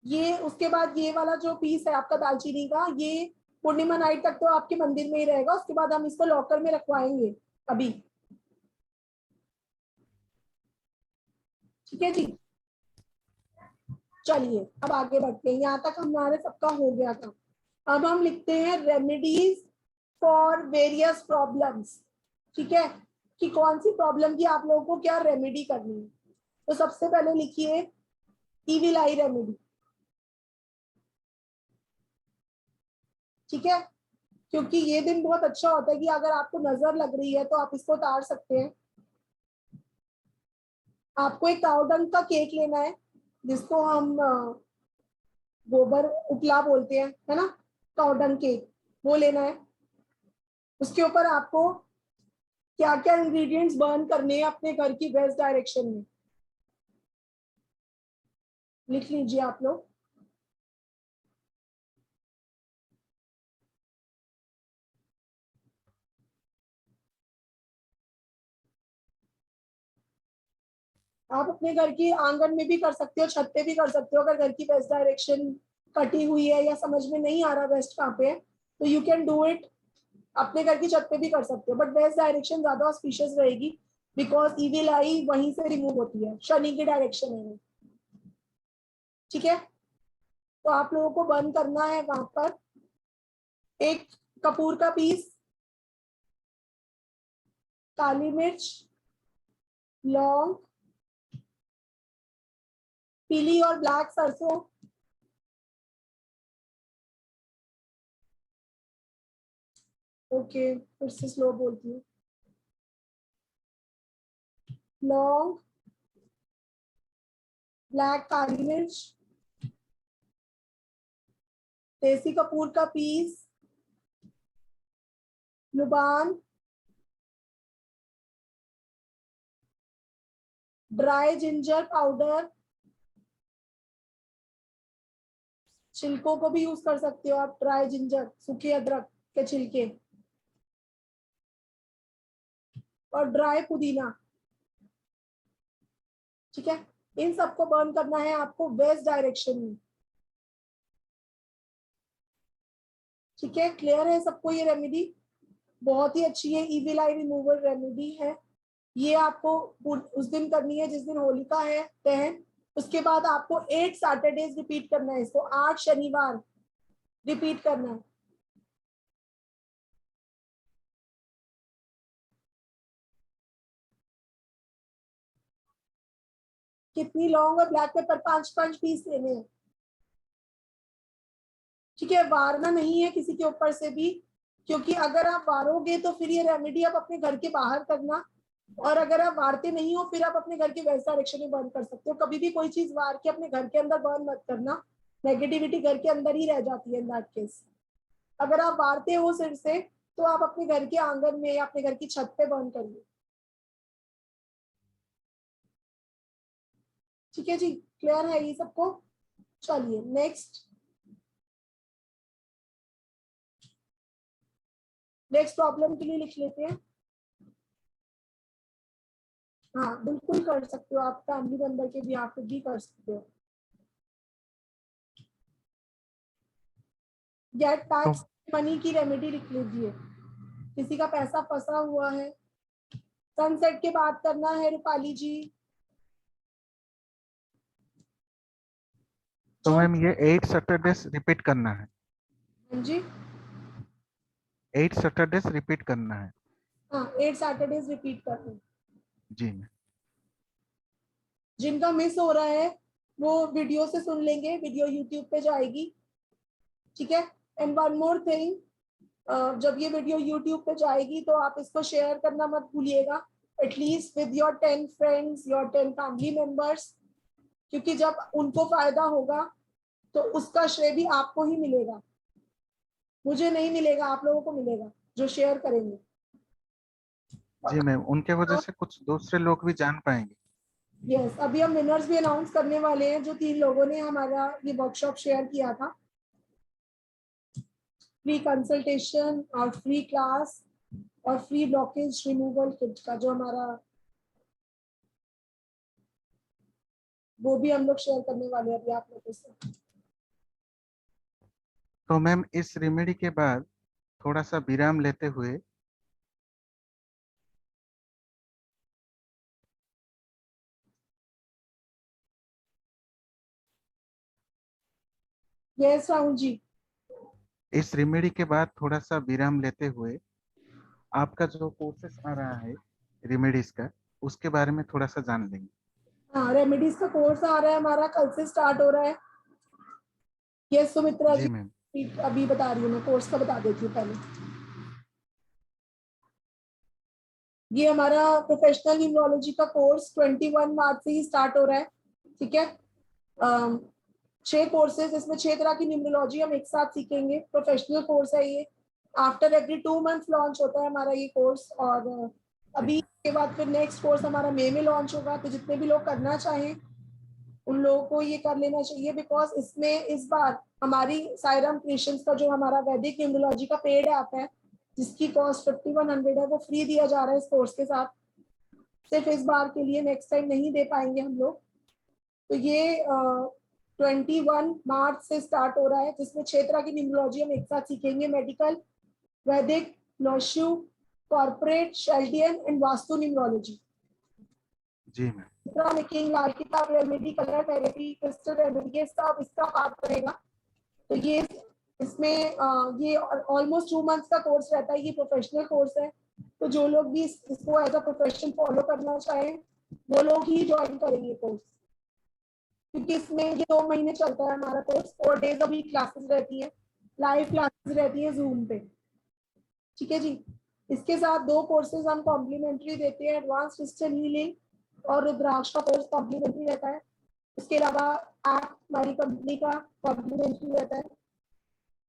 ये उसके बाद ये वाला जो पीस है आपका दालचीनी का, ये पूर्णिमा नाइट तक तो आपके मंदिर में ही रहेगा, उसके बाद हम इसको लॉकर में रखवाएंगे अभी। ठीक है जी, चलिए अब आगे बढ़ते हैं। यहाँ तक हमारे सबका हो गया था। अब हम लिखते हैं रेमेडीज फॉर वेरियस प्रॉब्लम्स। ठीक है, कि कौन सी प्रॉब्लम की आप लोगों को क्या रेमेडी करनी है। तो सबसे पहले लिखिए इविल आई रेमेडी। ठीक है, क्योंकि ये दिन बहुत अच्छा होता है कि अगर आपको नजर लग रही है तो आप इसको उतार सकते हैं। आपको एक काउडंग का केक लेना है, जिसको हम गोबर उपला बोलते हैं, है ना, काउडंग केक, वो लेना है। उसके ऊपर आपको क्या क्या इंग्रेडिएंट्स बर्न करने हैं अपने घर की वेस्ट डायरेक्शन में, लिख लीजिए आप लोग। आप अपने घर की आंगन में भी कर सकते हो, छत पे भी कर सकते हो। अगर घर की वेस्ट डायरेक्शन कटी हुई है या समझ में नहीं आ रहा वेस्ट कहाँ पे है, तो यू कैन डू इट अपने घर की छत पे भी कर सकते हो, बट वेस्ट डायरेक्शन ज्यादा ऑस्पिशियस रहेगी, बिकॉज इविल आई वहीं से रिमूव होती है, शनि की डायरेक्शन है वो। ठीक है, तो आप लोगों को बर्न करना है वहां पर एक कपूर का पीस, काली मिर्च, लौंग, पीली और ब्लैक सरसों, ओके फिर से स्लो बोलती हूँ, लौंग, ब्लैक काली मिर्च, देसी कपूर का पीस, लुबान, ड्राई जिंजर पाउडर, छिलकों को भी यूज कर सकते हो आप, ड्राई जिंजर, सूखे अदरक के छिलके, और ड्राई पुदीना। ठीक है, इन सबको बर्न करना है आपको वेस्ट डायरेक्शन में। ठीक है, क्लियर है सबको? ये रेमेडी बहुत ही अच्छी है, इविल आई रिमूवल रेमेडी है। ये आपको उस दिन करनी है जिस दिन होलिका है दहन। उसके बाद आपको 8 सैटरडेज रिपीट करना है इसको, 8 शनिवार रिपीट करना है। कितनी लौंग और ब्लैक पेपर? 5-5 पीस लेने हैं। ठीक है, वारना नहीं है किसी के ऊपर से भी, क्योंकि अगर आप वारोगे तो फिर ये रेमेडी आप अपने घर के बाहर करना, और अगर आप वारते नहीं हो फिर आप अपने घर के वैसा डायरेक्शन में बर्न कर सकते हो। कभी भी कोई चीज वार के अपने घर के अंदर बर्न मत करना, नेगेटिविटी घर के अंदर ही रह जाती है इन दैट केस। अगर आप वारते हो सिर से तो आप अपने घर के आंगन में या अपने घर की छत पे बर्न करिए। ठीक है जी, क्लियर है ये सबको? चलिए नेक्स्ट प्रॉब्लम के लिए लिख लेते हैं। हाँ बिल्कुल कर सकते हो, आप फैमिली मेंबर के भी आप भी कर सकते हो। गेट तो टैक्स मनी की रेमेडी लिख लीजिए। किसी का पैसा फंसा हुआ है, सनसेट के बाद करना है रूपाली जी। तो जो मैम ये 8 सैटरडेज रिपीट करना है, हाँ जी, 8 सैटरडेज रिपीट करना है। हाँ 8 सैटरडेज रिपीट करना है। जी मैम। जिनका मिस हो रहा है वो वीडियो से सुन लेंगे, वीडियो यूट्यूब पे जाएगी। ठीक है, एंड वन मोर थिंग, जब ये वीडियो यूट्यूब पे जाएगी तो आप इसको शेयर करना मत भूलिएगा, at least with your 10 friends, your 10 family members, क्योंकि जब उनको फायदा होगा तो उसका श्रेय भी आपको ही मिलेगा, मुझे नहीं मिलेगा, आप लोगों को मिलेगा जो शेयर करेंगे। जी मैम, उनके वजह से कुछ दूसरे लोग भी जान पाएंगे। यस, अभी हम विनर्स भी अनाउंस करने वाले हैं, जो 3 लोगों ने हमारा ये वर्कशॉप शेयर किया था, फ्री कंसल्टेशन और फ्री क्लास और फ्री ब्लॉकेज रिमूवल किट का जो हमारा, वो भी हम लोग शेयर करने वाले हैं अभी आप लोगों से। तो मैम इस रेमेडी के बाद थोड़ा सा विराम लेते हुए यस राहुल जी। इस रेमेडी के बाद थोड़ा सा विराम लेते हुए आपका जो कोर्सेस आ रहा है रेमेडीज का, उसके बारे में थोड़ा सा जान लेंगे। हाँ, रेमेडीज का कोर्स आ रहा है हमारा, कल से स्टार्ट हो रहा है। यस सुमित्रा जी जी, मैम। अभी बता रही हूँ, मैं कोर्स का बता देती हूँ पहले। ये हमारा प्रोफेशनल न्यूमरोलॉजी का कोर्स 21 मार्च से ही स्टार्ट हो रहा है। ठीक है, 6 कोर्सेज, इसमें 6 तरह की न्यूमरोलॉजी हम एक साथ सीखेंगे। प्रोफेशनल कोर्स है ये, आफ्टर एवरी 2 मंथ लॉन्च होता है हमारा ये कोर्स, और जी अभी के बाद फिर नेक्स्ट कोर्स हमारा मई में लॉन्च होगा। तो जितने भी लोग करना चाहें उन लोगों को ये कर लेना चाहिए, बिकॉज इसमें इस बार हमारी सायरम क्रिएशंस का जो हमारा वैदिक न्यूमरोलॉजी का पेड ऐप है, जिसकी कॉस्ट 5100 है, वो फ्री दिया जा रहा है इस कोर्स के साथ, सिर्फ इस बार के लिए, नेक्स्ट टाइम नहीं दे पाएंगे हम लोग। तो ये 21 मार्च से स्टार्ट हो रहा है, जिसमें 6 तरह की न्यूमरोलॉजी हम एक साथ सीखेंगे, मेडिकल, वैदिक, नोशु, corporate, Chaldean and vastu numerology. जी ma'am. Making, Lal Kitab remedy, colour therapy, crystal remedy, ये सब इसका पार्ट रहेगा। तो ये इसमें ये ऑलमोस्ट 2 मंथ्स का कोर्स रहता है, ये प्रोफेशनल कोर्स है। तो जो लोग भी इसको एज अ प्रोफेशन फॉलो करना चाहें वो लोग ही ज्वाइन करेंगे कोर्स, क्योंकि इसमें ये 2 महीने चलता है हमारा कोर्स। 4 डेज अभी क्लासेस रहती है, लाइव क्लासेस रहती है जूम पे। ठीक है जी। इसके साथ 2 कोर्सेज हम कॉम्प्लीमेंट्री देते हैं, एडवांस क्रिस्टल हीलिंग और रुद्राक्ष का कोर्स कॉम्प्लीमेंट्री रहता है। इसके अलावा ऐप हमारी कंपनी का कॉम्प्लीमेंट्री रहता है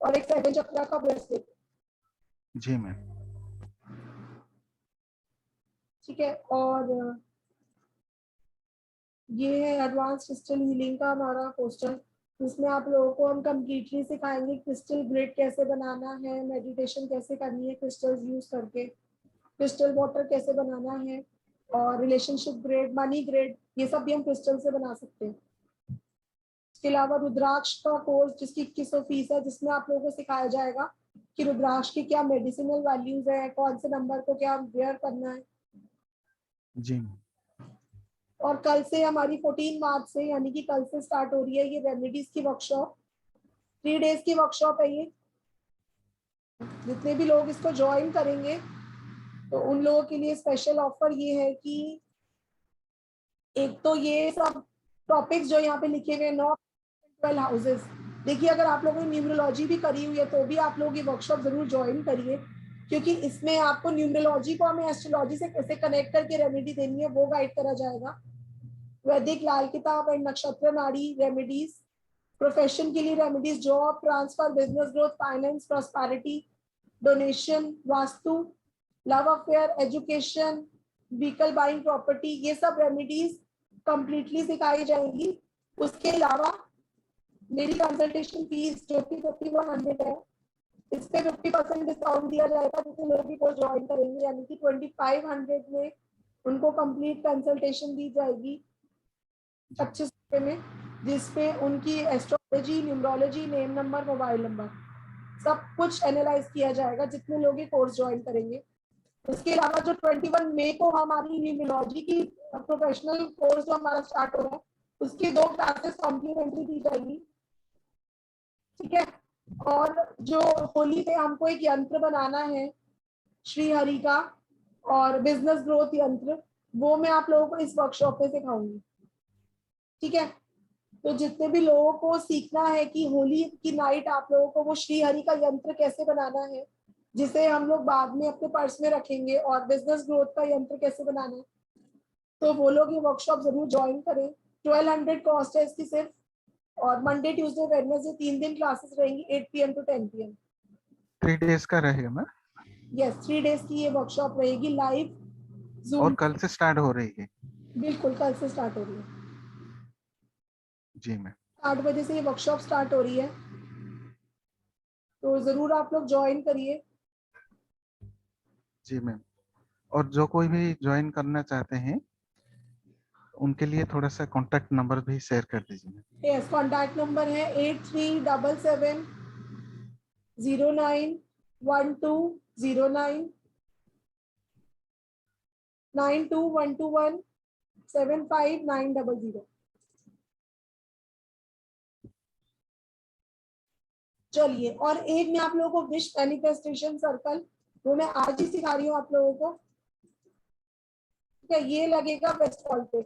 और एक 7 चक्रा का ब्रेसलेट। जी मैम। ठीक है। और ये है एडवांस क्रिस्टल हीलिंग का हमारा पोस्टर, जिसमें आप लोगों को हम कंप्लीटली सिखाएंगे क्रिस्टल ग्रिड कैसे बनाना है, मेडिटेशन कैसे करनी है क्रिस्टल्स यूज करके, क्रिस्टल वाटर कैसे बनाना है, और रिलेशनशिप ग्रिड, मनी ग्रिड, ये सब भी हम क्रिस्टल से बना सकते हैं। इसके अलावा रुद्राक्ष का कोर्स जिसकी 2100 फीस है, जिसमें आप लोगों को सिखाया जाएगा कि रुद्राक्ष की क्या मेडिसिनल वैल्यूज है, कौन से नंबर को क्या वेयर करना है। जी। और कल से हमारी 14 मार्च से, यानी कि कल से स्टार्ट हो रही है ये रेमेडीज की वर्कशॉप। 3 डेज की वर्कशॉप है ये। जितने भी लोग इसको ज्वाइन करेंगे तो उन लोगों के लिए स्पेशल ऑफर ये है कि एक तो ये सब टॉपिक्स जो यहाँ पे लिखे हुए हैं, 12 हाउसेस, देखिए अगर आप लोगों ने न्यूमरोलॉजी भी करी हुई है तो भी आप लोग ये वर्कशॉप जरूर ज्वाइन करिए, क्योंकि इसमें आपको न्यूमरोलॉजी को हमें एस्ट्रोलॉजी से कैसे कनेक्ट करके रेमेडी देनी है वो गाइड करा जाएगा। वैदिक लाल किताब एंड नक्षत्र नाड़ी रेमेडीज, प्रोफेशन के लिए remedies, job transfer, business growth, finance, prosperity, donation, vastu, love affair, education, vehicle buying, property, ये सब रेमेडीज कंप्लीटली सिखाई जाएंगी। उसके अलावा मेरी कंसल्टेशन फीस जो कि 5100 है, इस पे 50% डिस्काउंट दिया जाएगा जितने लोग भी कोर्स ज्वाइन करेंगे, यानी कि 2500 में उनको कंप्लीट कंसल्टेशन दी जाएगी 25 रुपए में, जिसपे उनकी astrology, numerology, name number, mobile number सब कुछ एनालाइज किया जाएगा जितने लोग ये कोर्स ज्वाइन करेंगे। इसके अलावा जो 21 मई को हमारी न्यूमरोलॉजी की प्रोफेशनल कोर्स जो हमारा स्टार्ट हो रहा है, उसकी 2 क्लासेस कॉम्प्लीमेंट्री दी जाएगी। ठीक है। और जो होली पे हमको एक यंत्र बनाना है श्री हरि का और बिजनेस ग्रोथ यंत्र, वो मैं आप लोगों को इस वर्कशॉप में सिखाऊंगी। ठीक है। तो जितने भी लोगों को सीखना है कि होली की नाइट आप लोगों को वो श्री हरि का यंत्र कैसे बनाना है, जिसे हम लोग बाद में अपने पर्स में रखेंगे, और बिजनेस ग्रोथ का यंत्र कैसे बनाना है, तो वो लोग ये वर्कशॉप जरूर ज्वाइन करें। 1200 कॉस्ट है इसकी सिर्फ, और मंडे ट्यूसडे वेडनेसडे 3 दिन क्लासेस रहेंगी 8 PM to 10 PM। 3 डेज का रहेगा मैम? यस, 3 डेज की ये वर्कशॉप रहेगी लाइव और जूम। कल से स्टार्ट हो रही है? बिल्कुल कल से स्टार्ट हो रही है। जी मैम। 8 बजे से ये वर्कशॉप स्टार्ट हो रही है, तो जरूर आप लोग ज्वाइन करिए। जी मैम। और जो कोई भी ज्वाइन करना चाहते हैं उनके लिए थोड़ा सा कॉन्टैक्ट नंबर भी शेयर कर दीजिए मैम। यस, कॉन्टैक्ट नंबर है 8377091209, 9212175900। चलिए, और एक मैं आप लोगों को विश मैनिफेस्टेशन सर्कल, वो मैं आज ही सिखा रही हूँ आप लोगों को। ठीक है, ये लगेगा वेस्ट वॉल पे।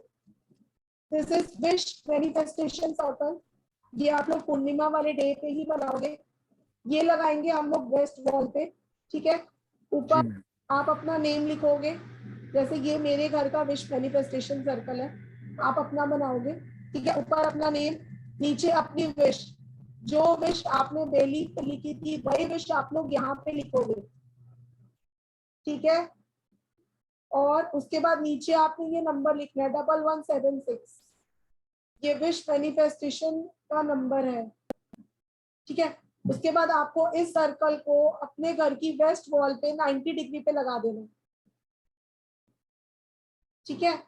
This is wish manifestation circle. ये आप लोग पूर्णिमा वाले डे पे ही बनाओगे। ये लगाएंगे हम लोग वेस्ट वॉल पे। ठीक है। जी ऊपर मैम। आप अपना नेम लिखोगे, जैसे ये मेरे घर का विश मैनिफेस्टेशन सर्कल है, आप अपना बनाओगे। ठीक है। ऊपर अपना नेम, नीचे अपनी विश, जो विश आपने डेली पे लिखी थी वही विश आप लोग यहाँ पे लिखोगे। ठीक है। और उसके बाद नीचे आपने ये नंबर लिखना है 1176, ये विश मैनिफेस्टेशन का नंबर है। ठीक है। उसके बाद आपको इस सर्कल को अपने घर की वेस्ट वॉल पे 90 डिग्री पे लगा देना। ठीक है।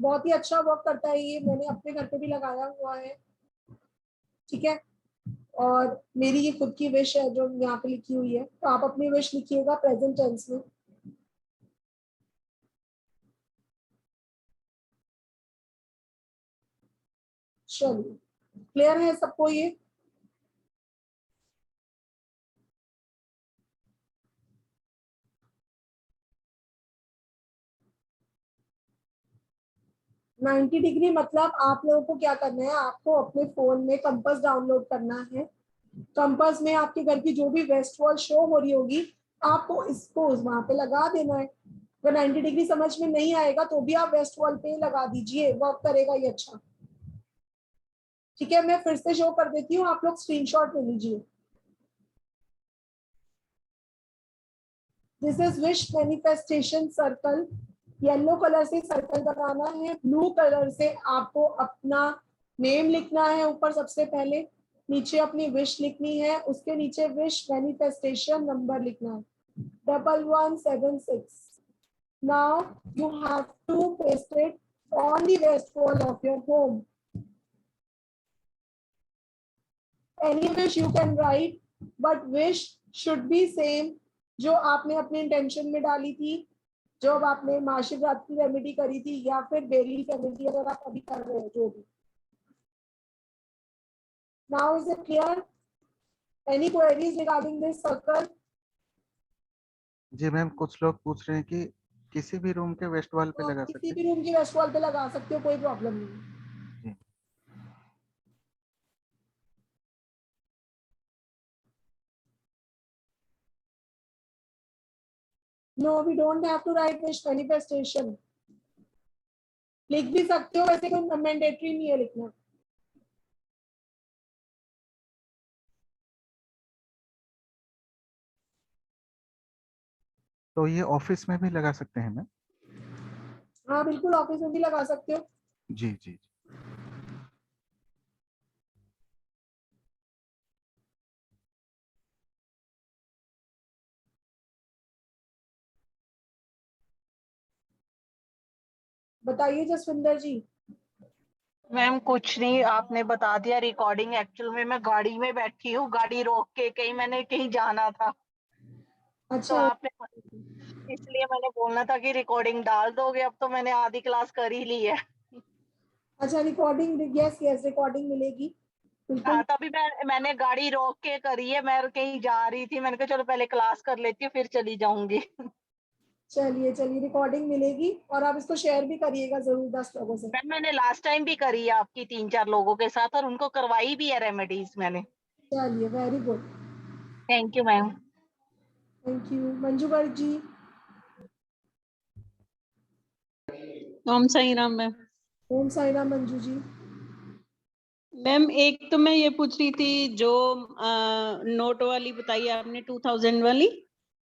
बहुत ही अच्छा वर्क करता है ये, मैंने अपने घर पे भी लगाया हुआ है। ठीक है। और मेरी ये खुद की विश है जो यहाँ पे लिखी हुई है, तो आप अपनी विश लिखिएगा प्रेजेंट टेंस में। चलिए। क्लियर है सबको ये? नाइन्टी डिग्री मतलब आप लोगों को क्या करना है, आपको अपने फोन में कंपास डाउनलोड करना है। कंपास में आपके घर की जो भी वेस्ट वॉल शो हो रही होगी, आपको इसको वहां पे लगा देना है। अगर 90 डिग्री समझ में नहीं आएगा तो भी आप वेस्ट वॉल पे लगा दीजिए, वर्क करेगा ये अच्छा। ठीक है, मैं फिर से शो कर देती हूँ, आप लोग स्क्रीनशॉट ले लीजिए। This is wish manifestation circle. Yellow colour से सर्कल बनाना है, ब्लू कलर से आपको अपना नेम लिखना है ऊपर सबसे पहले, नीचे अपनी विश लिखनी है, उसके नीचे विश मैनिफेस्टेशन नंबर लिखना है 1176। Now you have to paste it on the west wall of your home. Any wish you can write, but wish should be same जो आपने अपने इंटेंशन में डाली थी, जब आपने महाशिवरात्रि रेमेडी करी थी, या फिर डेली रेमेडी अगर आप अभी कर रहे हो जो भी। Now is it clear? Any queries regarding this circle? जी मैम, कुछ लोग पूछ रहे हैं कि किसी भी रूम के वेस्ट वॉल पे लगा सकते किसी भी रूम की वेस्ट वॉल पे लगा सकते हो, कोई प्रॉब्लम नहीं। हैं? No, we don't have to write wish manifestation. लिख भी सकते हो, वैसे कोई मैंडेटरी नहीं है लिखना। तो ये ऑफिस में भी लगा सकते हैं मैम? हाँ बिल्कुल, ऑफिस में भी लगा सकते हो। जी जी। बताइए जसविंदर जी। मैम कुछ नहीं, आपने बता दिया रिकॉर्डिंग। एक्चुअल में मैं गाड़ी में बैठी हूँ, गाड़ी रोक के मैंने कहीं जाना था, तो अच्छा आपने इसलिए मैंने बोलना था कि रिकॉर्डिंग डाल दोगे। अब तो मैंने आधी क्लास कर ही ली है। अच्छा, रिकॉर्डिंग, यस यस, रिकॉर्डिंग मिलेगी बिल्कुल। हाँ, तभी मैंने गाड़ी रोक के करी है। मैं कहीं जा रही थी, मैंने कहा चलो पहले क्लास कर लेती हूँ फिर चली जाऊंगी। चलिए चलिए, रिकॉर्डिंग मिलेगी और आप इसको शेयर भी करिएगा जरूर 10 लोगों से। मैम मैंने लास्ट टाइम भी करी है आपकी 3-4 लोगों के साथ, और उनको करवाई भी है रेमेडीज मैंने। चलिए, very good, thank you ma'am. Thank you. Manju Garg ji. Om Sai Ram ma'am. Om Sai Ram Manju ji. Ma'am एक तो मैं ये पूछ रही थी, जो नोट वाली बताई आपने 2000 वाली,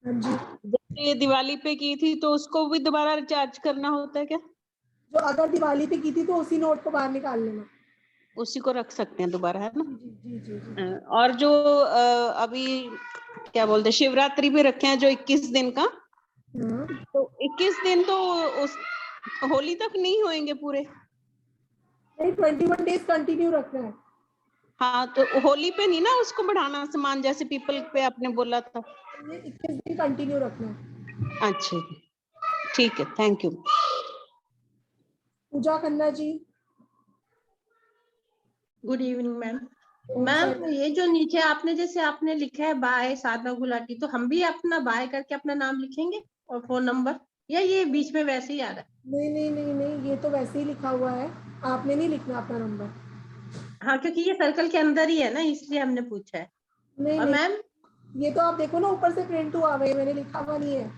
हाँ जी, जैसे ये दिवाली पे की थी तो उसको भी दोबारा रिचार्ज करना होता है क्या? जो अगर दिवाली पे की थी तो उसी नोट को बाहर निकाल लेना। उसी को रख सकते हैं दोबारा, है ना? जी जी जी जी। और जो अभी क्या बोलते हैं, शिवरात्रि पे रखे हैं जो 21 दिन का, हाँ, तो 21 दिन तो उस होली तक नहीं होंगे पूरे? नहीं, 21 डेज कंटिन्यू रखना है। हाँ, तो होली पे नहीं ना उसको बढ़ाना सामान, जैसे पीपल पे आपने बोला था? ये 21 दिन कंटिन्यू रखना है। अच्छा ठीक है, thank you. Pooja Khanna ji. Good evening ma'am. Om Sai ma'am ये जो नीचे आपने जैसे आपने लिखा है बाय साधना गुलाटी, तो हम भी अपना बाय करके अपना नाम लिखेंगे और फोन नंबर, या ये बीच में वैसे ही आ रहा है? नहीं नहीं नहीं नहीं, ये तो वैसे ही लिखा हुआ है, आपने नहीं लिखना अपना नंबर। हाँ, क्योंकि ये सर्कल के अंदर ही है ना, इसलिए हमने पूछा है। नहीं और नहीं, मैम ये तो आप देखो ना, ऊपर से प्रिंट हुआ हुआ है, मैंने लिखा हुआ नहीं है।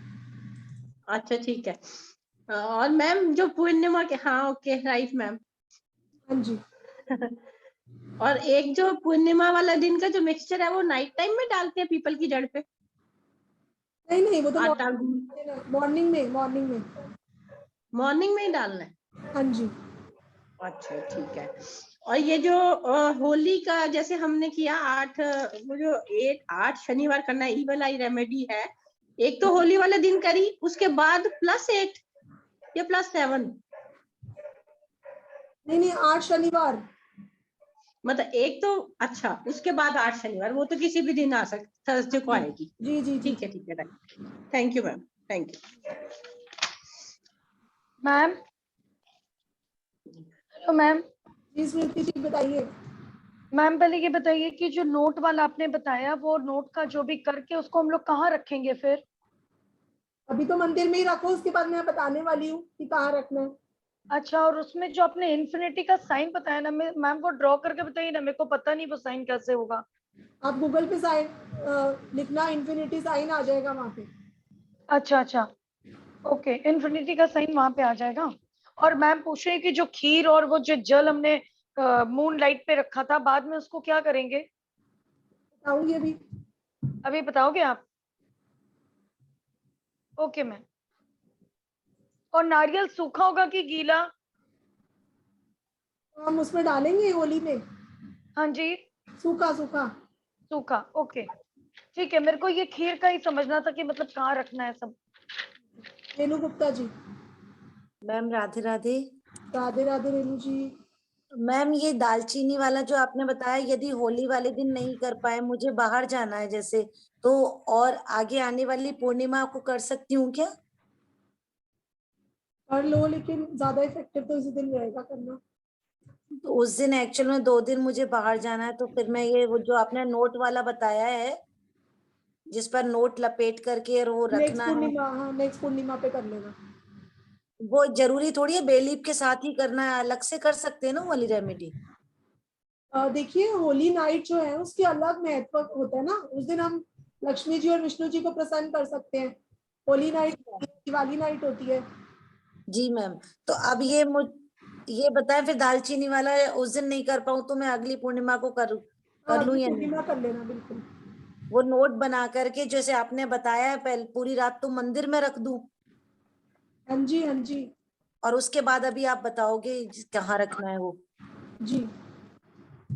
अच्छा ठीक है। और मैम जो पूर्णिमा के, हाँ ओके राइट मैम। हाँ जी, और एक जो पूर्णिमा वाला दिन का जो मिक्सचर है वो नाइट टाइम में डालते हैं पीपल की जड़ पे? नहीं नहीं, वो तो आटा मॉर्निंग में, मॉर्निंग में। मॉर्निंग में ही डालना है? हाँ जी। अच्छा ठीक है। और ये जो होली का जैसे हमने किया 8, वो जो 8 शनिवार करना है, इवल आई रेमेडी है, एक तो होली वाले दिन करी, उसके बाद +8 या +7? नहीं नहीं, 8 शनिवार। मतलब एक तो, अच्छा उसके बाद 8 शनिवार, वो तो किसी भी दिन आ सकती, थर्सडे को आएगी। जी जी जी। ठीक है thank you ma'am, thank you. Ma'am, hello ma'am. जी स्मृति जी बताइए। मैम पहले ये बताइए कि जो नोट वाला आपने बताया, वो नोट का जो भी करके उसको हम लोग कहाँ रखेंगे फिर? अभी तो मंदिर में ही रखो, उसके बाद मैं बताने वाली हूँ कि कहाँ रखना है। अच्छा, और उसमें जो आपने इन्फिनिटी का साइन बताया ना मैम, वो ड्रॉ करके बताइए ना, मेरे को पता नहीं वो साइन कैसे होगा। आप गूगल पे साइन लिखना, इन्फिनिटी साइन आ जाएगा वहां पे। अच्छा अच्छा, ओके, इन्फिनिटी का साइन वहां पे आ जाएगा। और मैम पूछ रही है कि जो खीर और वो जो जल हमने मून लाइट पे रखा था, बाद में उसको क्या करेंगे? बताऊंगी अभी। अभी बताओगे आप? Okay ma'am. और नारियल सूखा होगा कि गीला? हम उसमें डालेंगे होली में। हाँ जी, सूखा सूखा। सूखा, ओके ठीक है। मेरे को ये खीर का ही समझना था कि मतलब कहाँ रखना है सब। रेणु गुप्ता जी। मैम राधे राधे। राधे राधे रेणु जी। मैम ये दालचीनी वाला जो आपने बताया, यदि होली वाले दिन नहीं कर पाए, मुझे बाहर जाना है जैसे, तो और आगे आने वाली पूर्णिमा को कर सकती हूँ क्या? कर लो, लेकिन ज्यादा इफेक्टिव तो इसी दिन रहेगा करना। तो उस दिन एक्चुअल में 2 दिन मुझे बाहर जाना है, तो फिर मैं ये वो जो आपने नोट वाला बताया है, जिस पर नोट लपेट करके और वो नेक्स्ट रखना है, पूर्णिमा, हाँ नेक्स्ट पूर्णिमा पे कर लेना। वो जरूरी थोड़ी है बेलीफ के साथ ही करना है, अलग से कर सकते हैं ना वो वाली रेमेडी? देखिए, होली नाइट जो है उसकी अलग महत्व होता है ना। उस दिन हम लक्ष्मी जी और विष्णु जी को प्रसन्न कर सकते हैं। होली नाइट दिवाली नाइट होती है। जी मैम। तो अब ये बताएं फिर दालचीनी वाला उस दिन नहीं कर पाऊँ तो मैं अगली पूर्णिमा को कर हाँ, लूं अगली या पूर्णिमा नहीं? कर लेना बिल्कुल। वो नोट बना करके जैसे आपने बताया है, पहले पूरी रात तो मंदिर में रख दूं, हाँ जी हाँ जी। और उसके बाद अभी आप बताओगे कहाँ रखना है वो। जी।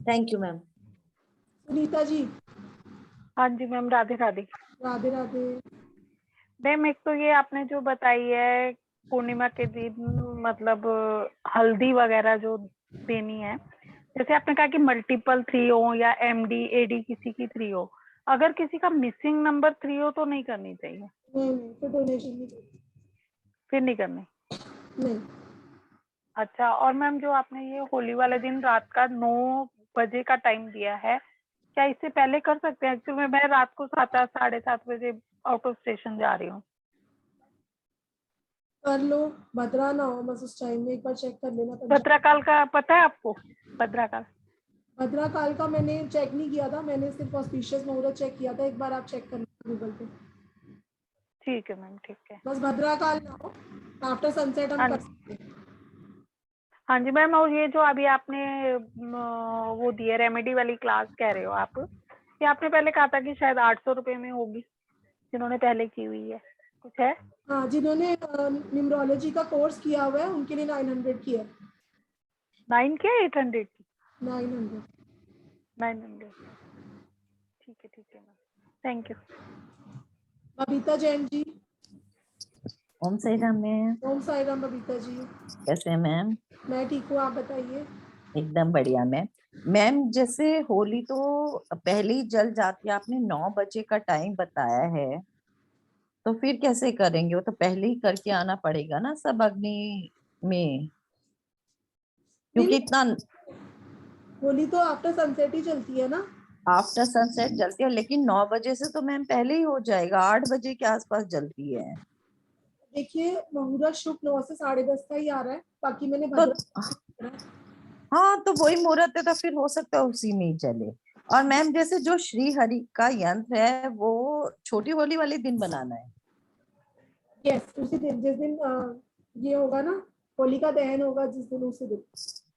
Thank you ma'am. Sunita ji. हाँ जी मैम, राधे राधे। राधे राधे। मैम एक तो ये आपने जो बताई है पूर्णिमा के दिन, मतलब हल्दी वगैरह जो देनी है, जैसे आपने कहा कि मल्टीपल 3 हो या एमडी एडी किसी की 3 हो, अगर किसी का मिसिंग नंबर 3 हो तो नहीं करनी चाहिए? नहीं, फिर डोनेशन नहीं करनी। फिर नहीं करनी? नहीं। अच्छा, और मैम जो आपने ये होली वाले दिन रात का 9 बजे का टाइम दिया है, क्या इससे पहले कर सकते हैं? एक्चुअली मैं रात को 7 साढ़े 7 बजे आउट ऑफ स्टेशन जा रही हूँ। कर लो, भद्रा ना हो बस उस टाइम में, एक बार चेक कर लेना। पंचांग। भद्राकाल का पता है आपको? भद्राकाल भद्रा काल का मैंने चेक नहीं किया था, मैंने सिर्फ ऑस्पिशियस मुहूर्त चेक किया था। एक बार आप चेक करना गूगल पे। ठीक है मैम, ठीक है। बस भद्रा काल ना हो, आफ्टर सनसेट हम हाँ कर सकते हैं। हाँ जी मैम, और ये जो अभी आपने वो दिए रेमेडी वाली क्लास कह रहे हो आप, ये आपने पहले कहा था कि शायद 800 रुपए में होगी, जिन्होंने पहले की हुई है, कुछ है? हाँ, जिन्होंने न्यूमरोलॉजी का कोर्स किया हुआ है उनके लिए 900 की है। 9 की 800 की? 900। 900। ठीक है ma'am, thank you. Babita Jain ji. Om Sai Ram ma'am. Om Sai Ram Babita ji. कैसे हैं मैम? मैं ठीक हूँ, आप बताइए। एकदम बढ़िया मैम। मैम जैसे होली तो पहली जल जाती है, आपने 9 बजे का टाइम बताया है, तो फिर कैसे करेंगे? वो तो पहले ही करके आना पड़ेगा ना सब अग्नि में, नहीं क्योंकि नहीं, इतना होली तो आफ्टर सनसेट ही चलती है ना। आफ्टर सनसेट जलती है, लेकिन 9 बजे से तो मैम पहले ही हो जाएगा, 8 बजे के आसपास जलती है। देखिए, मुहूर्त शुभ 9 से 10:30 का ही आ रहा है, बाकी मैंने तो भद्रा। हाँ, तो वही मुहूर्त है, तो फिर हो सकता है उसी में ही चले। और मैम जैसे जो श्री हरि का यंत्र है वो छोटी होली वाले दिन बनाना है? यस, उसी दिन जिस दिन ये होगा ना, होली का दहन होगा जिस दिन, उसी दिन।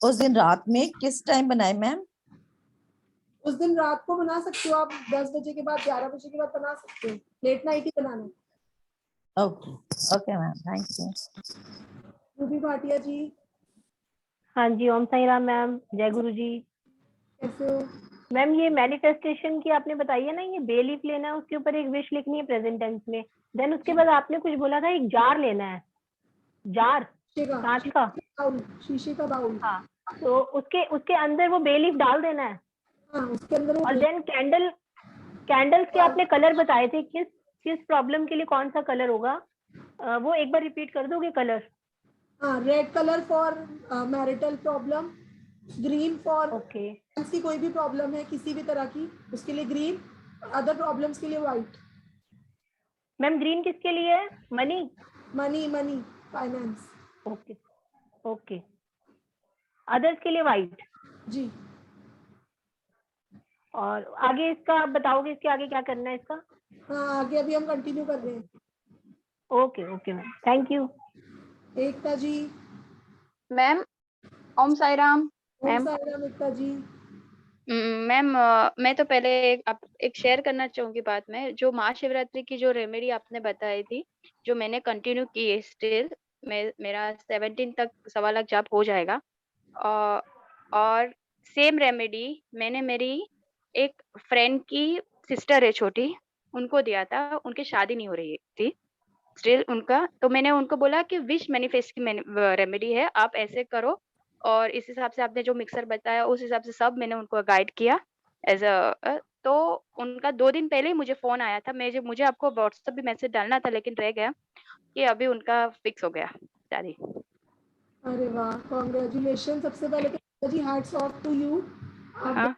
उस दिन रात में किस टाइम बनाए मैम? उस दिन रात को बना सकते हो आप, 10 बजे के बाद, 11 बजे के बाद बना सकते हो। लेट नाइट ही बनाना है। Okay okay ma'am, thank you. Ruby Bhatia ji. हाँ जी, ओम साई राम मैम, जय गुरु जी। कैसे हो? मैम ये मैनिफेस्टेशन की आपने बताई है ना, ये बे लीफ लेना है, उसके ऊपर एक विश लिखनी है प्रेजेंट टेंस में, देन उसके बाद आपने कुछ बोला था एक जार लेना है, जार कांच का। बाउल, शीशे का बाउल। हाँ, तो उसके अंदर वो बे लीफ डाल देना है। हाँ, उसके अंदर वो और देन कैंडल्स के आपने कलर बताए थे, किस प्रॉब्लम के लिए कौन सा कलर होगा, वो एक बार रिपीट कर दोगे कलर? हाँ, red colour for marital problem, green for okay की कोई भी प्रॉब्लम है किसी भी तरह की, उसके लिए ग्रीन, अदर प्रॉब्लम्स के लिए व्हाइट। मैम ग्रीन किसके लिए है? Money. Money, money, finance. Okay okay, others के लिए व्हाइट। जी। और आगे इसका आप बताओगे, इसके आगे क्या करना है इसका? हाँ, आगे अभी हम कंटिन्यू कर रहे हैं। Okay okay ma'am, thank you. Ekta ji. Ma'am Om Sai Ram. Om ma'am Sai Ram Ekta ji. Ma'am मैं तो पहले एक शेयर करना चाहूंगी बात में, जो महाशिवरात्रि की जो रेमेडी आपने बताई थी, जो मैंने कंटिन्यू की है स्टिल, मेरा 17 तक 1.25 जाप हो जाएगा। और सेम रेमेडी मैंने मेरी एक फ्रेंड की सिस्टर है छोटी, उनको दिया था, उनकी शादी नहीं हो रही थी स्टिल उनका, तो मैंने उनको बोला कि विश मैनिफेस्ट की रेमेडी है, आप ऐसे करो, और इस हिसाब से आपने जो मिक्सर बताया उस हिसाब से सब मैंने उनको गाइड किया एज अ। तो उनका 2 दिन पहले ही मुझे फोन आया था, मुझे आपको व्हाट्सएप भी मैसेज डालना था लेकिन रह गया, कि अभी उनका फिक्स हो गया शादी। अरे वाह, कॉन्ग्रेचुलेशन। सबसे पहले तो जी हैट्स ऑफ टू यू। आप हाँ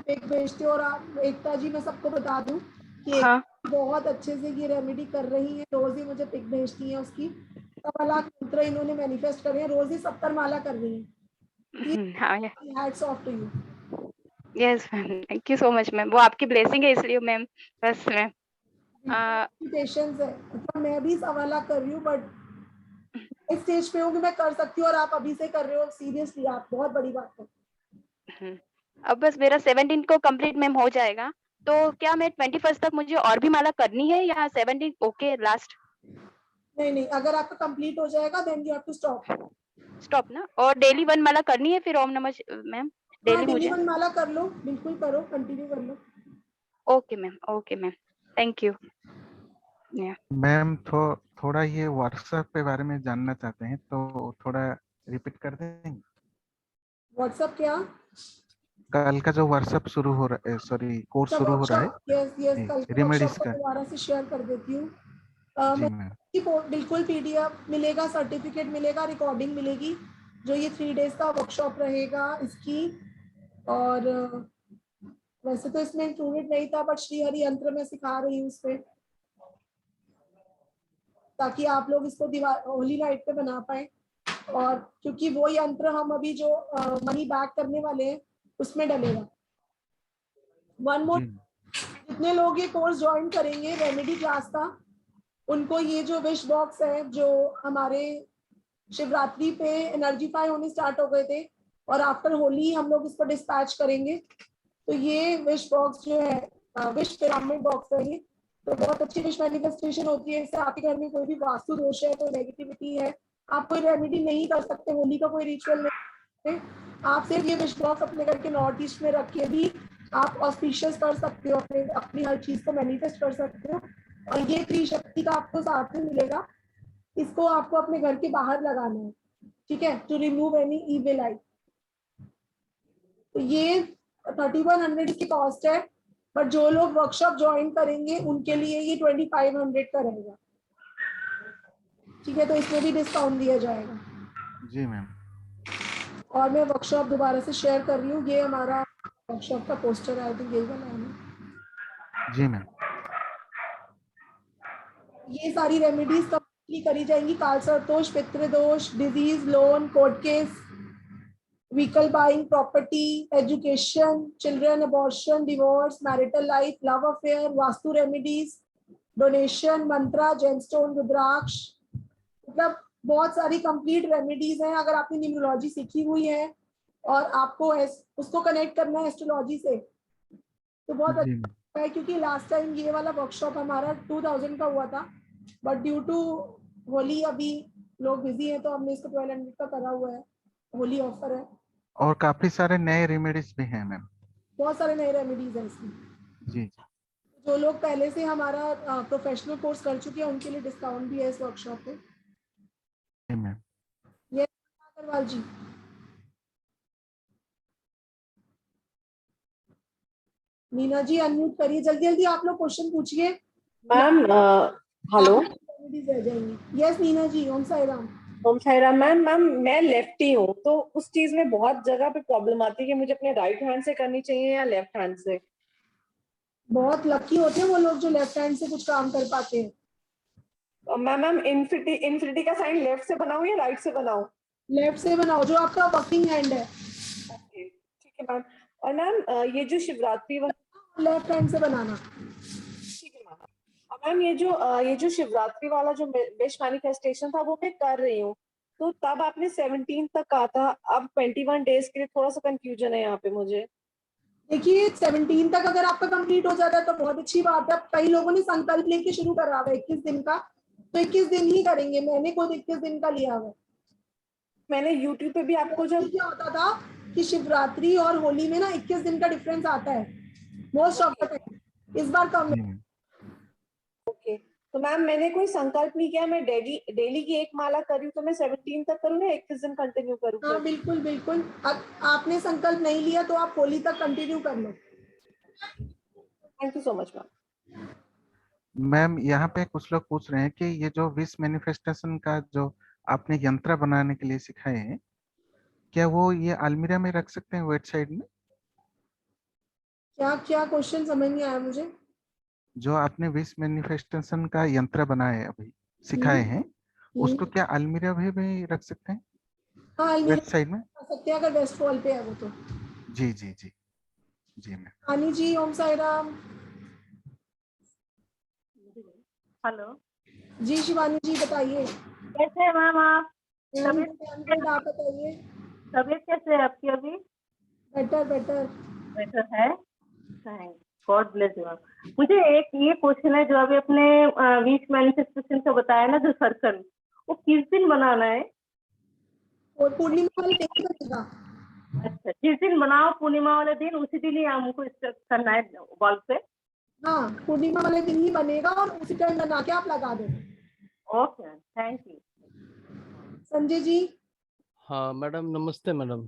एक भेजते हो, और आप एकता जी, मैं सबको बता दूं कि हाँ बहुत अच्छे से ये रेमेडी कर रही है, रोज ही मुझे पिक भेजती है उसकी। 1.25 लाख मंत्र इन्होंने मैनिफेस्ट करे हैं, रोज ही 70 माला कर रही है। हाँ hats off to you. Yes ma'am, thank you so much ma'am, वो आपकी ब्लेसिंग है इसलिए मैम, बस मैम पेशेंस है, मतलब मैं भी 1.25 लाख कर रही हूँ, बट इस स्टेज पे हूँ कि मैं कर सकती हूँ, और आप अभी से कर रहे हो, सीरियसली आप बहुत बड़ी बात है। अब बस मेरा 17 को कंप्लीट मैम हो जाएगा, तो क्या मैं 21 तक मुझे और भी माला करनी है या 17 ओके लास्ट? नहीं नहीं, अगर आपका कंप्लीट हो जाएगा then you have to stop ना, और डेली 1 माला करनी है फिर ओम नमः मैम डेली डेली मुझे? 1 माला कर लो, बिल्कुल करो, कंटिन्यू कर लो। Okay ma'am, thank you. Ma'am थोड़ा ये व्हाट्सएप के बारे में जानना चाहते हैं, तो थोड़ा रिपीट कर देंगे? व्हाट्सएप क्या? कल का जो व्हाट्सएप शुरू हो रहा है, सॉरी कोर्स शुरू हो रहा है, यस यस, कल के रेमेडीज वर्कशॉप को का। दोबारा से शेयर कर देती हूँ। जी मैम। बिल्कुल पीडीएफ मिलेगा, सर्टिफिकेट मिलेगा, रिकॉर्डिंग मिलेगी, जो ये 3 डेज का वर्कशॉप रहेगा इसकी। और वैसे तो इसमें इंक्लूडेड नहीं था, बट श्री हरि यंत्र में सिखा रही हूँ इसमें, ताकि आप लोग इसको होली नाइट पे बना पाए। और क्योंकि वो यंत्र हम अभी जो मनी बैक करने वाले हैं उसमें डलेगा। वन मोर, जितने लोग ये कोर्स ज्वाइन करेंगे रेमेडी क्लास का, उनको ये जो विश बॉक्स है, जो हमारे शिवरात्रि पे एनर्जीफाई होने स्टार्ट हो गए थे, और आफ्टर होली हम लोग इसको डिस्पैच करेंगे, तो ये विश बॉक्स जो है विश पिरामिड बॉक्स है ये, तो बहुत अच्छी विश मैनिफेस्टेशन होती है इससे। आपके घर में कोई भी वास्तु दोष है, कोई नेगेटिविटी है, आप कोई रेमेडी नहीं कर सकते, होली का कोई रिचुअल नहीं, आप सिर्फ ये विश बॉक्स अपने घर के नॉर्थ ईस्ट में रख के भी आप ऑस्पिशियस कर सकते हो, अपनी हर चीज को मैनिफेस्ट कर सकते हो। और ये त्रिशक्ति का आपको साथ में मिलेगा, इसको आपको अपने घर के बाहर लगाना है, ठीक है, टू रिमूव एनी इविल आई। तो ये 3100 की कॉस्ट है, बट जो लोग वर्कशॉप ज्वाइन करेंगे उनके लिए ये 2500 का रहेगा, ठीक है, तो इसमें भी डिस्काउंट दिया जाएगा। जी मैम। और मैं वर्कशॉप दोबारा से शेयर कर रही हूँ, ये हमारा वर्कशॉप का पोस्टर है, आई थिंक यही वाला है। जी मैम। ये सारी रेमेडीज कंप्लीटली करी जाएंगी, कालसर्पदोष, पितृदोष, disease, loan, court case, vehicle buying, property, education, children, abortion, divorce, marital life, love affair, vastu remedies, donation, mantra, gemstone, rudraksha, मतलब बहुत सारी कंप्लीट रेमेडीज हैं। अगर आपने न्यूमरोलॉजी सीखी हुई है और आपको उसको कनेक्ट करना है एस्ट्रोलॉजी से, तो बहुत अच्छा है, क्योंकि लास्ट टाइम ये वाला वर्कशॉप हमारा 2000 का हुआ था, बट ड्यू टू होली अभी लोग बिजी हैं, तो हमने इसको 1200 का करा हुआ है, होली ऑफर है। और काफी सारे नए रेमेडीज भी हैं मैम। बहुत सारे नए रेमेडीज हैं इसमें। जी। जो लोग पहले से हमारा प्रोफेशनल कोर्स कर चुके हैं उनके लिए डिस्काउंट भी है इस वर्कशॉप पे। मैम ये अग्रवाल जी, मीना जी अनम्यूट करिए, जल्दी जल्दी आप लोग क्वेश्चन पूछिए। मैम हेलो, रह जाएंगी। Yes Meena ji, Om Sai Ram. Om Sairam ma'am. Ma'am मैं लेफ्टी हूँ, तो उस चीज में बहुत जगह पे प्रॉब्लम आती है कि मुझे अपने राइट हैंड से करनी चाहिए या लेफ्ट हैंड से। बहुत लकी होते हैं वो लोग जो लेफ्ट हैंड से कुछ काम कर पाते हैं। मैम इन्फिनिटी का साइन लेफ्ट से बनाऊं या राइट से बनाऊं? लेफ्ट से बनाओ, जो आपका वर्किंग हैंड है। ओके ठीक है मैम। और मैम ये जो शिवरात्रि लेफ्ट हैंड से बनाना। ठीक है मैम। और मैम ये जो शिवरात्रि वाला जो विश मैनिफेस्टेशन था वो मैं कर रही हूँ, तो तब आपने 17 तक कहा था, अब 21 डेज के लिए थोड़ा सा कंफ्यूजन है यहाँ पे मुझे। देखिए 17 तक अगर आपका कंप्लीट हो जाता है तो बहुत अच्छी बात है। कई लोगों ने संकल्प लेके शुरू करा हुआ है 21 दिन का, तो 21 दिन ही करेंगे। मैंने खुद 21 दिन का लिया हुआ है। मैंने YouTube पे भी आपको जब क्या होता था कि शिवरात्रि और होली में ना 21 दिन का डिफरेंस आता है मोस्ट ऑफ द टाइम। इस बार कम है। ओके, तो मैम मैंने कोई संकल्प नहीं किया, मैं डेली की एक माला कर रही हूँ, तो मैं 17 तक करूँ या 21 दिन कंटिन्यू करूँ? हाँ बिल्कुल बिल्कुल। आपने संकल्प नहीं लिया तो आप होली तक कंटिन्यू कर लो। Thank you so much ma'am. Ma'am यहाँ पे कुछ लोग पूछ रहे हैं कि ये जो विश मैनिफेस्टेशन का जो आपने यंत्र बनाने के लिए सिखाए हैं, क्या वो ये अलमीरा में रख सकते हैं वेट साइड में? क्या क्या क्वेश्चन समझ नहीं आया मुझे। जो आपने विश मैनिफेस्टेशन का यंत्र बनाए अभी सिखाए हैं, उसको क्या अलमीरा में रख सकते हैं? हाँ अलमीरा वेट साइड में रख सकते हैं अगर वेस्ट वॉल पे है वो तो। जी जी जी जी मैम। हानी जी ओम साईराम। हेलो जी शिवानी जी बताइए। कैसे हैं मैम आप? आप बताइए। तबीयत कैसे है आपकी अभी? बेटर बेटर बेटर है। God bless you. मुझे एक ये क्वेश्चन है, जो अभी अपने विश मैनिफेस्टेशन का बताया ना, जो सर्कल, वो किस दिन बनाना है? और पूर्णिमा वाले दिन बनेगा। अच्छा, जिस दिन बनाओ पूर्णिमा वाले दिन, उसी दिन ही हमको करना है वॉल पे। हाँ पूर्णिमा वाले दिन ही बनेगा और उसी टाइम बना के आप लगा दो। Okay thank you. Sanjay ji. हाँ मैडम नमस्ते। मैडम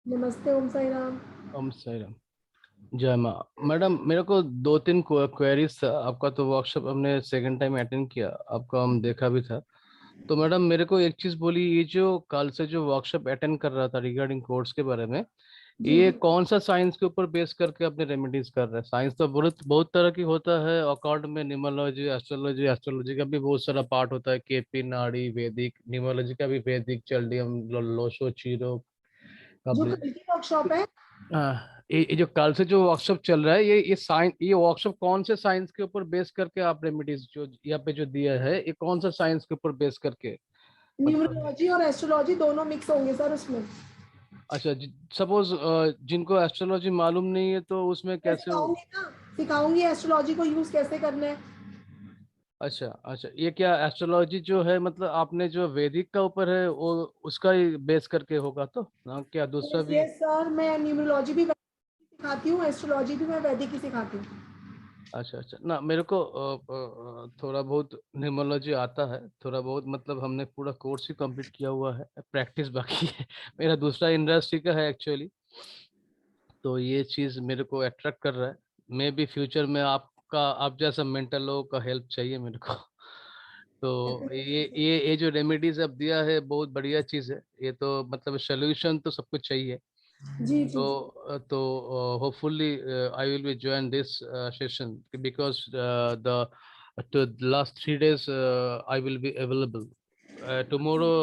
नमस्ते ओम साईराम। ओम साईराम। जय माँ। मैडम मेरे को 2-3 क्वेरीज था। आपका तो वर्कशॉप हमने सेकंड टाइम अटेंड किया, आपका हम देखा भी था। तो मैडम मेरे को एक चीज बोली, ये जो कल से जो वर्कशॉप अटेंड कर रहा था रिगार्डिंग कोर्स के बारे में, ये कौन सा साइंस के ऊपर बेस करके अपने रेमेडीज कर रहे हैं? साइंस तो बहुत तरह की होता है, अकॉर्ड में न्यूमरोलॉजी, एस्ट्रोलॉजी का भी बहुत सारा पार्ट होता है, केपी नाड़ी, वैदिक न्यूमरोलॉजी का भी, वैदिक चल्डियम, लोशो, चीरो, जो कल की वर्कशॉप है, ये जो कल से जो वर्कशॉप चल रहा है, ये वर्कशॉप कौन से साइंस के ऊपर बेस करके आप रेमेडीज जो यहाँ पे जो दिया है, ये कौन सा साइंस के ऊपर बेस करके? न्यूमरोलॉजी और एस्ट्रोलॉजी दोनों मिक्स होंगे सर उसमें। अच्छा, सपोज जिनको एस्ट्रोलॉजी मालूम नहीं है तो उसमें कैसे सिखाऊंगी एस्ट्रोलॉजी को यूज कैसे करना है। अच्छा, ये क्या एस्ट्रोलॉजी जो है, मतलब आपने जो वैदिक का ऊपर है वो उसका ही बेस करके होगा तो ना, क्या दूसरा भी? यस सर, मैं न्यूमरोलॉजी भी सिखाती हूँ, एस्ट्रोलॉजी भी मैं वैदिक ही सिखाती हूँ। अच्छा ना, मेरे को थोड़ा बहुत न्यूमरोलॉजी आता है, थोड़ा बहुत, मतलब हमने पूरा कोर्स ही कंप्लीट किया हुआ है, प्रैक्टिस बाकी है। मेरा दूसरा इंडस्ट्री का है एक्चुअली, तो ये चीज मेरे को अट्रैक्ट कर रहा है। मे भी फ्यूचर में आप जैसा मेंटल लोगों का हेल्प चाहिए मेरे को। तो ये जो रेमेडीज अब दिया है बहुत बढ़िया चीज है। ये तो मतलब सोल्यूशन तो सब कुछ चाहिए। जी तो hopefully I will be join this session because the last 3 days I will be available. Tomorrow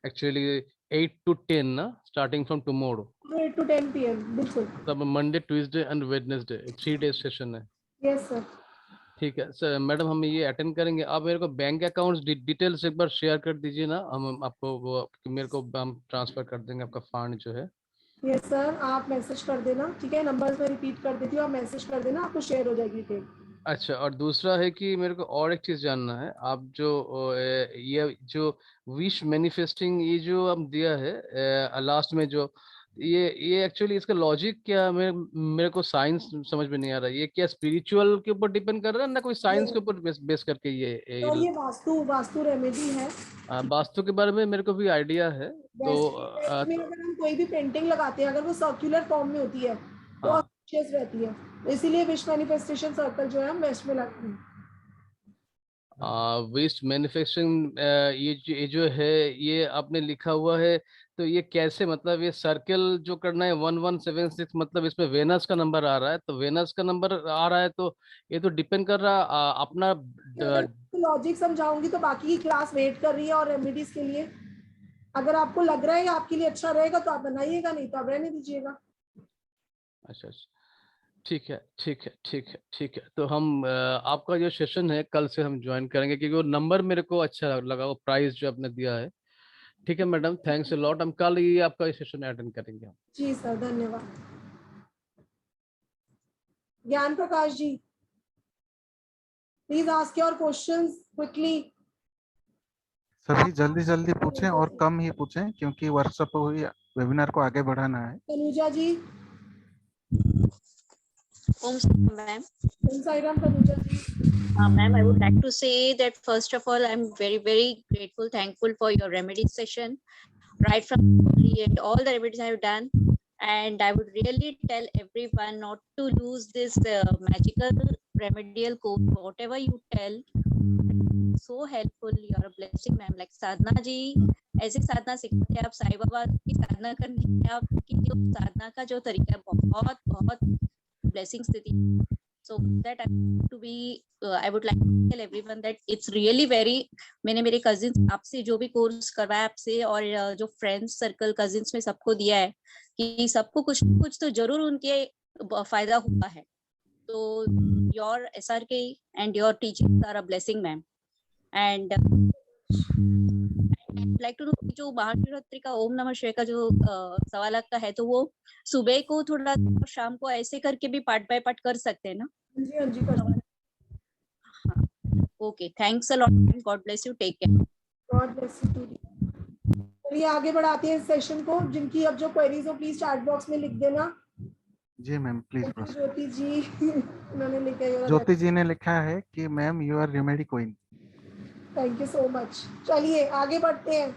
actually 8 to 10 na, starting from tomorrow 8 to 10 PM बिल्कुल। तब Monday, Tuesday and Wednesday 3 days session है। Yes sir. ठीक है sir, madam हम ये attend करेंगे। आप मेरे को बैंक अकाउंट्स डिटेल्स एक बार शेयर कर दीजिए ना, हम आपको वो मेरे को हम ट्रांसफर कर देंगे आपका फंड जो है। यस सर, आप मैसेज कर देना, ठीक है? नंबर्स में रिपीट कर देती हूँ, आप मैसेज कर देना, आपको शेयर हो जाएगी डिटेल। अच्छा, और दूसरा है कि मेरे को और एक चीज जानना है, आप जो ये जो विश मैनिफेस्टिंग ये जो हम दिया है लास्ट में, जो ये एक्चुअली इसका लॉजिक क्या? मेरे को साइंस समझ में नहीं आ रहा। ये क्या स्पिरिचुअल के ऊपर डिपेंड कर रहा है ना, कोई साइंस के ऊपर बेस करके ये वास्तु रेमेडी है। वास्तु के बारे में मेरे को भी आइडिया है। तो में अगर हम कोई भी पेंटिंग लगाते हैं, अगर वो सर्कुलर फॉर्म में होती है तो ऑस्पिशियस रहती है, इसीलिए विश मैनिफेस्टेशन सर्कल जो है हम वेस्ट में लगाते हैं। वेस्ट मैन्युफैक्चरिंग, ये जो है ये आपने लिखा हुआ है, तो ये कैसे, मतलब ये सर्कल जो करना है 1176, मतलब इसमें वेनस का नंबर आ रहा है, तो वेनस का नंबर आ रहा है, तो ये तो डिपेंड कर रहा अपना लॉजिक समझाऊंगी तो बाकी की क्लास वेट कर रही है और रेमेडीज के लिए। अगर आपको लग रहा है आपके लिए अच्छा रहेगा तो आप बनाइएगा, नहीं तो आप रहने दीजिएगा। अच्छा अच्छा, ठीक है ठीक है ठीक है ठीक है। तो हम आपका जो सेशन है कल से हम ज्वाइन करेंगे, क्योंकि वो नंबर मेरे को अच्छा लगा, वो प्राइस जो आपने दिया है। ठीक है मैडम, थैंक्स अ लॉट, हम कल ये आपका सेशन अटेंड करेंगे। जी सर, धन्यवाद। Gyan Prakash ji, please ask your questions quickly. सभी जल्दी जल्दी पूछें और कम ही पूछें, क्योंकि वर्कशॉप को ही, वेबिनार को आगे बढ़ाना है। तनुजा जी। Ma'am. Om Sai Ram. Tanuja ji. Ma'am, I would like to say that first of all, I'm very, very grateful, thankful for your remedy session. Right from all the remedies I have done, and I would really tell everyone not to lose this magical remedial code. Whatever you tell, so helpful. You're a blessing, ma'am. Like साधना जी, ऐसे साधना सीखते हैं आप, साईं बाबा की साधना करने की आपकी जो साधना का जो तरीका है, बहुत बहुत blessings देती है. So that I would like to tell everyone that it's really very, मैंने मेरे cousins आपसे जो भी कोर्स करवाया आपसे और जो फ्रेंड्स सर्कल cousins में सबको दिया है कि सबको कुछ कुछ तो जरूर उनके फायदा हुआ है. तो your SRK and your teachings are a blessing, ma'am. And I'd like to know जो महाशिवरात्रि का ओम नमः शिवाय का जो 1.25 लाख का है, तो वो सुबह को थोड़ा शाम को ऐसे करके भी पार्ट बाय पार्ट कर सकते हैं ना? जी हाँ जी, कर सकते हैं। हाँ, okay, thanks a lot, God bless you, take care. God bless you too. चलिए आगे बढ़ाते हैं इस सेशन को। जिनकी अब जो क्वेरीज हो प्लीज चैट बॉक्स में लिख देना। जी ma'am, please proceed. Jyoti ji उन्होंने लिखा है। ज्योति जी ने लिखा है कि ma'am you are remedy queen. Thank you so much. चलिए आगे बढ़ते हैं।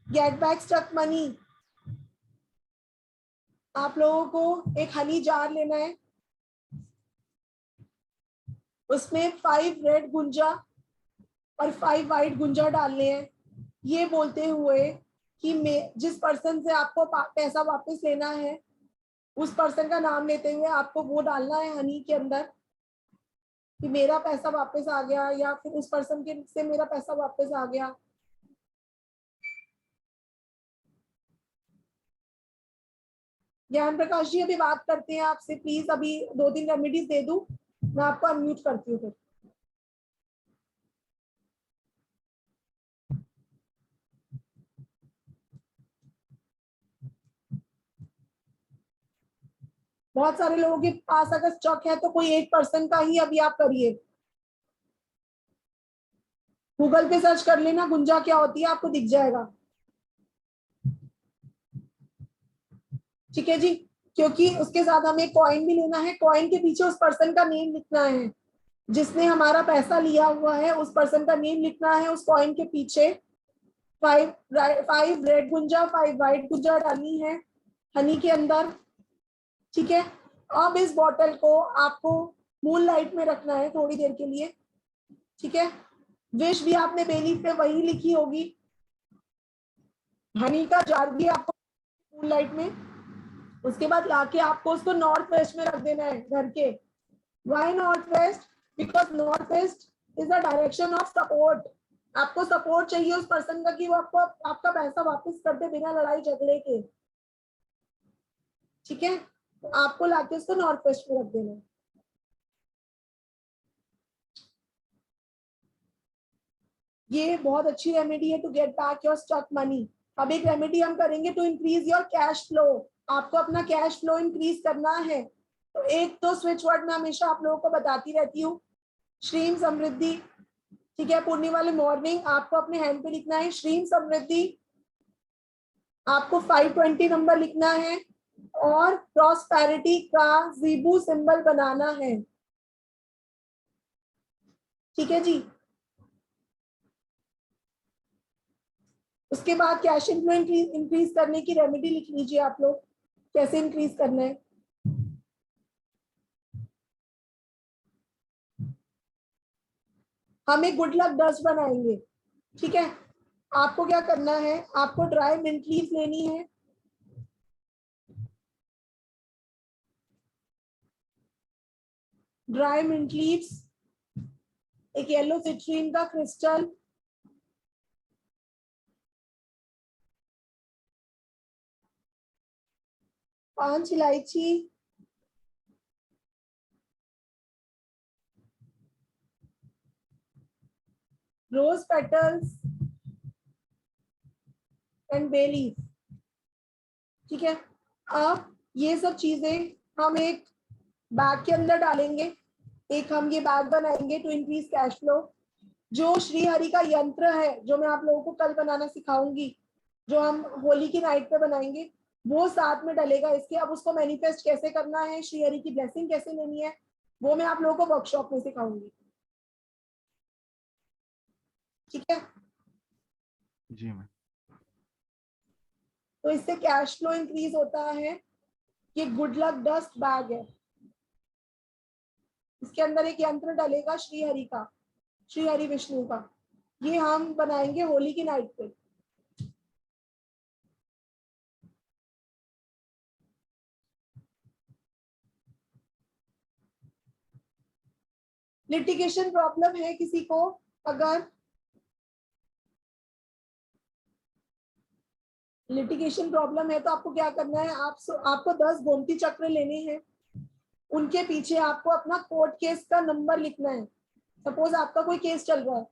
Get back stuck money. आप लोगों को एक हनी जार लेना है, उसमें 5 रेड गुंजा और 5 वाइट गुंजा डालने हैं, ये बोलते हुए कि जिस पर्सन से आपको पैसा वापस लेना है उस पर्सन का नाम लेते हुए आपको वो डालना है हनी के अंदर कि मेरा पैसा वापस आ गया, या फिर उस पर्सन के से मेरा पैसा वापस आ गया। ज्ञान प्रकाश जी अभी बात करते हैं आपसे, प्लीज अभी 2-3 रेमेडीज दे दूं, मैं आपको अनम्यूट करती हूँ फिर। बहुत सारे लोगों के पास अगर स्टॉक है तो कोई एक पर्सन का ही अभी आप करिए। गूगल पे सर्च कर लेना गुंजा क्या होती है, आपको दिख जाएगा। ठीक है जी, क्योंकि उसके साथ हमें कॉइन भी लेना है। कॉइन के पीछे उस पर्सन का नेम लिखना है जिसने हमारा पैसा लिया हुआ है, उस पर्सन का नेम लिखना है उस कॉइन के पीछे। 5 रेड गुंजा 5 वाइट गुंजा डालनी है हनी के अंदर। ठीक है, अब इस बॉटल को आपको मून लाइट में रखना है थोड़ी देर के लिए। ठीक है, विश भी आपने बेलीफ पे वही लिखी होगी, हनी का जार भी आपको मून लाइट में। उसके बाद लाके आपको उसको नॉर्थ वेस्ट में रख देना है घर के। Why north west? Because north west is the direction of support. आपको सपोर्ट चाहिए उस पर्सन का कि वो आपको आपका पैसा वापस कर दे बिना लड़ाई झगड़े के। ठीक है, तो आपको लाके उसको नॉर्थ वेस्ट में रख देना है। ये बहुत अच्छी रेमेडी है to get back your stuck money. अब एक रेमेडी हम करेंगे to increase your cash flow. आपको अपना कैश फ्लो इंक्रीज करना है तो एक तो स्विच वर्ड मैं हमेशा आप लोगों को बताती रहती हूँ, श्रीम समृद्धि। ठीक है, पूर्णिमा वाले मॉर्निंग आपको अपने हैंड पे लिखना है श्रीम समृद्धि। आपको 520 नंबर लिखना है और प्रॉस्पेरिटी का ज़ीबू सिंबल बनाना है। ठीक है जी, उसके बाद कैश इनफ्लो इंक्रीज करने की रेमेडी लिख लीजिए आप लोग, कैसे इंक्रीज करना है। हम एक गुड लक डस्ट बनाएंगे, ठीक है। आपको क्या करना है, आपको ड्राई मिंट लीफ लेनी है, ड्राई मिंट लीव्स, एक येलो सिट्रीन का क्रिस्टल, पांच इलायची, rose petals and bay leaf, ठीक है। अब ये सब चीजें हम एक बैग के अंदर डालेंगे, एक हम ये बैग बनाएंगे टू इंक्रीज कैश फ्लो। जो श्री हरि का यंत्र है जो मैं आप लोगों को कल बनाना सिखाऊंगी, जो हम होली की नाइट पे बनाएंगे, वो साथ में डलेगा इसके। अब उसको मैनिफेस्ट कैसे करना है, श्री हरि की ब्लेसिंग कैसे लेनी है, वो मैं आप लोगों को वर्कशॉप में सिखाऊंगी, ठीक है। जी मैम। तो इससे कैश फ्लो इंक्रीज होता है। ये गुड लक डस्ट बैग है, इसके अंदर एक यंत्र डलेगा श्री हरि का, श्री हरि विष्णु का। ये हम बनाएंगे होली की नाइट पे। लिटिगेशन प्रॉब्लम है किसी को, अगर लिटिगेशन प्रॉब्लम है तो आपको क्या करना है, आपको 10 गोमती चक्र लेने हैं, उनके पीछे आपको अपना कोर्ट केस का नंबर लिखना है। सपोज आपका कोई केस चल रहा है,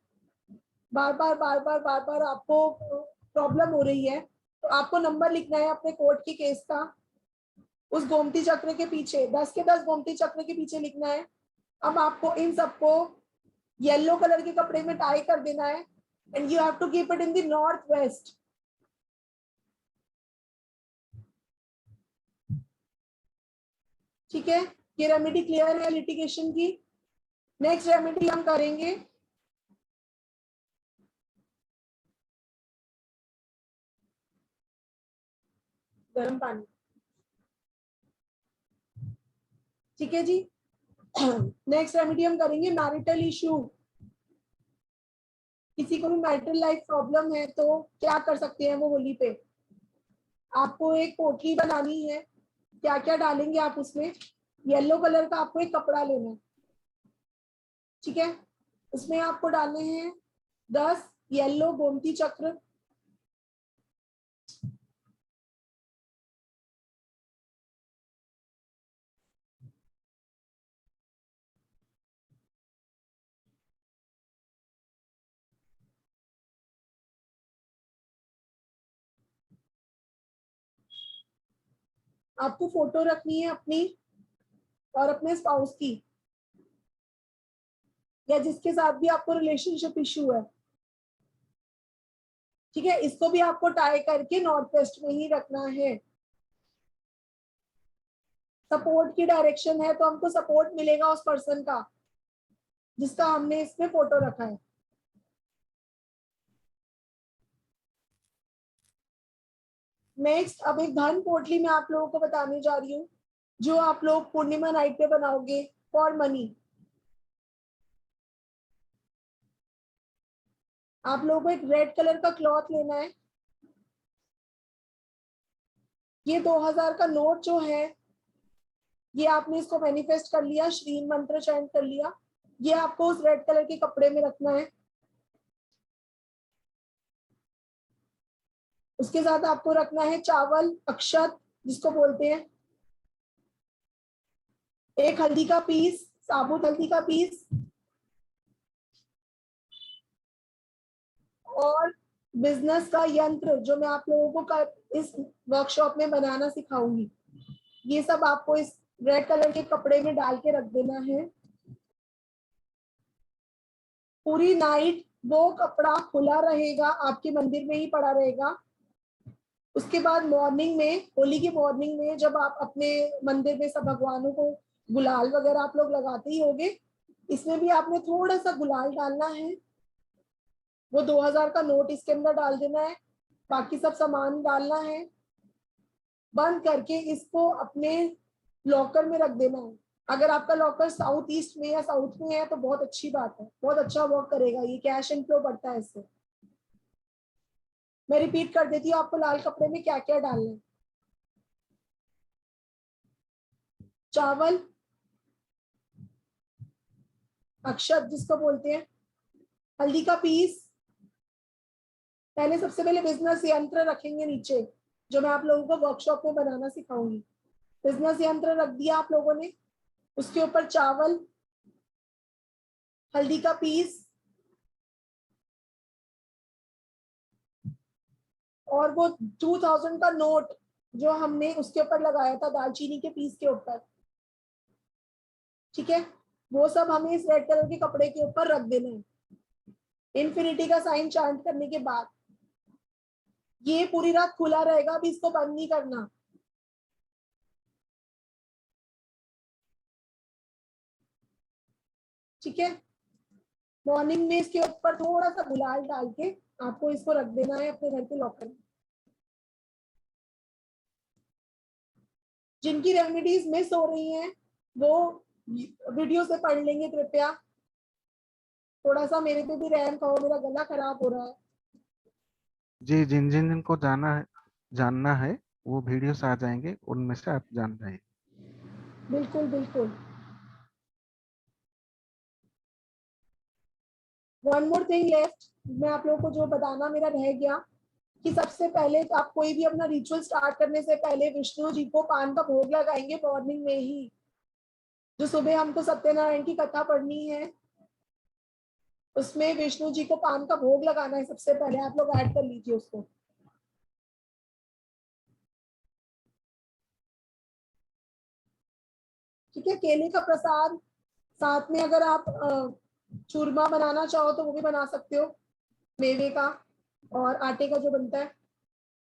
बार बार आपको प्रॉब्लम हो रही है, तो आपको नंबर लिखना है अपने कोर्ट के केस का, उस गोमती चक्र के पीछे 10 के 10 गोमती चक्र के पीछे लिखना है। अब आपको इन सबको येलो कलर के कपड़े में टाई कर देना है, and you have to keep it in the north west, ठीक है। ये रेमेडी क्लियर है लिटिगेशन की। नेक्स्ट रेमेडी हम करेंगे गर्म पानी, ठीक है जी। नेक्स्ट रेमेडी हम करेंगे मैरिटल इशू। किसी को भी मैरिटल लाइफ प्रॉब्लम है तो क्या कर सकते हैं वो होली पे, आपको एक पोटली बनानी है। क्या क्या डालेंगे आप उसमें, येलो कलर का आपको एक कपड़ा लेना है, ठीक है। उसमें आपको डालने हैं 10 येलो गोमती चक्र, आपको फोटो रखनी है अपनी और अपने स्पाउस की, या जिसके साथ भी आपको रिलेशनशिप इशू है, ठीक है। इसको भी आपको टाई करके नॉर्थ वेस्ट में ही रखना है। सपोर्ट की डायरेक्शन है तो हमको सपोर्ट मिलेगा उस पर्सन का जिसका हमने इसमें फोटो रखा है। नेक्स्ट, अब एक धन पोटली मैं आप लोगों को बताने जा रही हूँ, जो आप लोग पूर्णिमा नाइट पे बनाओगे फॉर मनी। आप लोगों को एक रेड कलर का क्लॉथ लेना है। ये 2000 का नोट जो है, ये आपने इसको मैनिफेस्ट कर लिया, श्री मंत्र चैंट कर लिया, ये आपको उस रेड कलर के कपड़े में रखना है। उसके साथ आपको रखना है चावल, अक्षत जिसको बोलते हैं, एक हल्दी का पीस, साबुत हल्दी का पीस, और बिजनेस का यंत्र जो मैं आप लोगों को इस वर्कशॉप में बनाना सिखाऊंगी। ये सब आपको इस रेड कलर के कपड़े में डाल के रख देना है। पूरी नाइट वो कपड़ा खुला रहेगा, आपके मंदिर में ही पड़ा रहेगा। उसके बाद मॉर्निंग में, होली की मॉर्निंग में, जब आप अपने मंदिर में सब भगवानों को गुलाल वगैरह आप लोग लगाते ही होगे, इसमें भी आपने थोड़ा सा गुलाल डालना है। वो 2000 का नोट इसके अंदर डाल देना है, बाकी सब सामान डालना है, बंद करके इसको अपने लॉकर में रख देना है। अगर आपका लॉकर साउथ ईस्ट में या साउथ में है तो बहुत अच्छी बात है, बहुत अच्छा वर्क करेगा, ये कैश इनफ्लो बढ़ता है इससे। मैं रिपीट कर देती हूँ आपको लाल कपड़े में क्या क्या डालना है। चावल, अक्षत जिसको बोलते हैं, हल्दी का पीस, पहले सबसे पहले बिजनेस यंत्र रखेंगे नीचे, जो मैं आप लोगों को वर्कशॉप में बनाना सिखाऊंगी। बिजनेस यंत्र रख दिया आप लोगों ने, उसके ऊपर चावल, हल्दी का पीस और वो 2000 का नोट जो हमने उसके ऊपर लगाया था दालचीनी के पीस के ऊपर, ठीक है, वो सब हमें इस रेड कलर के कपड़े के ऊपर रख देना है। इन्फिनिटी का साइन चांट करने के बाद ये पूरी रात खुला रहेगा, अभी इसको बंद नहीं करना। ठीक है, मॉर्निंग में इसके ऊपर थोड़ा सा गुलाल डाल के आपको इसको रख देना है अपने घर के लॉकर में। जिनकी रेमेडीज मिस हो रही हैं वो वीडियो से पढ़ लेंगे कृपया। थोड़ा सा मेरे पे भी रहम करो, मेरा गला खराब हो रहा है। जी, जिन जिन को जानना है वो वीडियो से आ जाएंगे, उनमें से आप जान रहे हैं। बिल्कुल बिल्कुल। वन मोर थिंग लेफ्ट, मैं आप लोगों को जो बताना मेरा रह गया कि सबसे पहले आप कोई भी अपना रिचुअल स्टार्ट करने से पहले विष्णु जी को पान का भोग लगाएंगे मॉर्निंग में ही। जो सुबह हमको सत्यनारायण की कथा पढ़नी है उसमें विष्णु जी को पान का भोग लगाना है सबसे पहले, आप लोग ऐड कर लीजिए उसको। ठीक है, केले का प्रसाद, साथ में अगर आप चूरमा बनाना चाहो तो वो भी बना सकते हो, मेवे का और आटे का जो बनता है।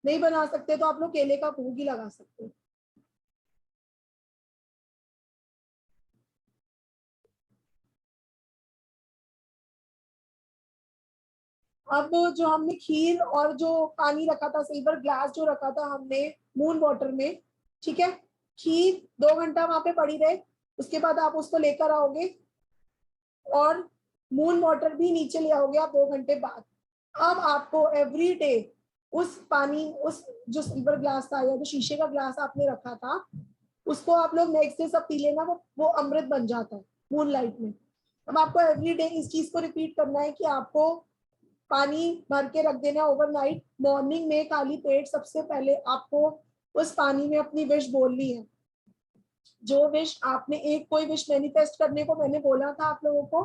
नहीं बना सकते तो आप लोग केले का भोग ही लगा सकते हो। अब जो हमने खीर और जो पानी रखा था, सिल्वर ग्लास जो रखा था हमने मून वाटर में, ठीक है, खीर 2 घंटा वहां पे पड़ी रहे, उसके बाद आप उसको लेकर आओगे और मून वाटर भी नीचे ले आओगे आप 2 घंटे बाद। अब आपको एवरी डे उस पानी, उस जो सिल्वर ग्लास था या जो शीशे का ग्लास आपने रखा था उसको आप लोग नेक्स्ट डे सब पी लेना, वो अमृत बन जाता है मून लाइट में। अब आपको एवरी डे इस चीज को रिपीट करना है कि आपको पानी भर के रख देना ओवरनाइट। मॉर्निंग में खाली पेट सबसे पहले आपको उस पानी में अपनी विश बोलनी है। जो विश आपने, एक कोई विश मैनिफेस्ट करने को मैंने बोला था आप लोगों को,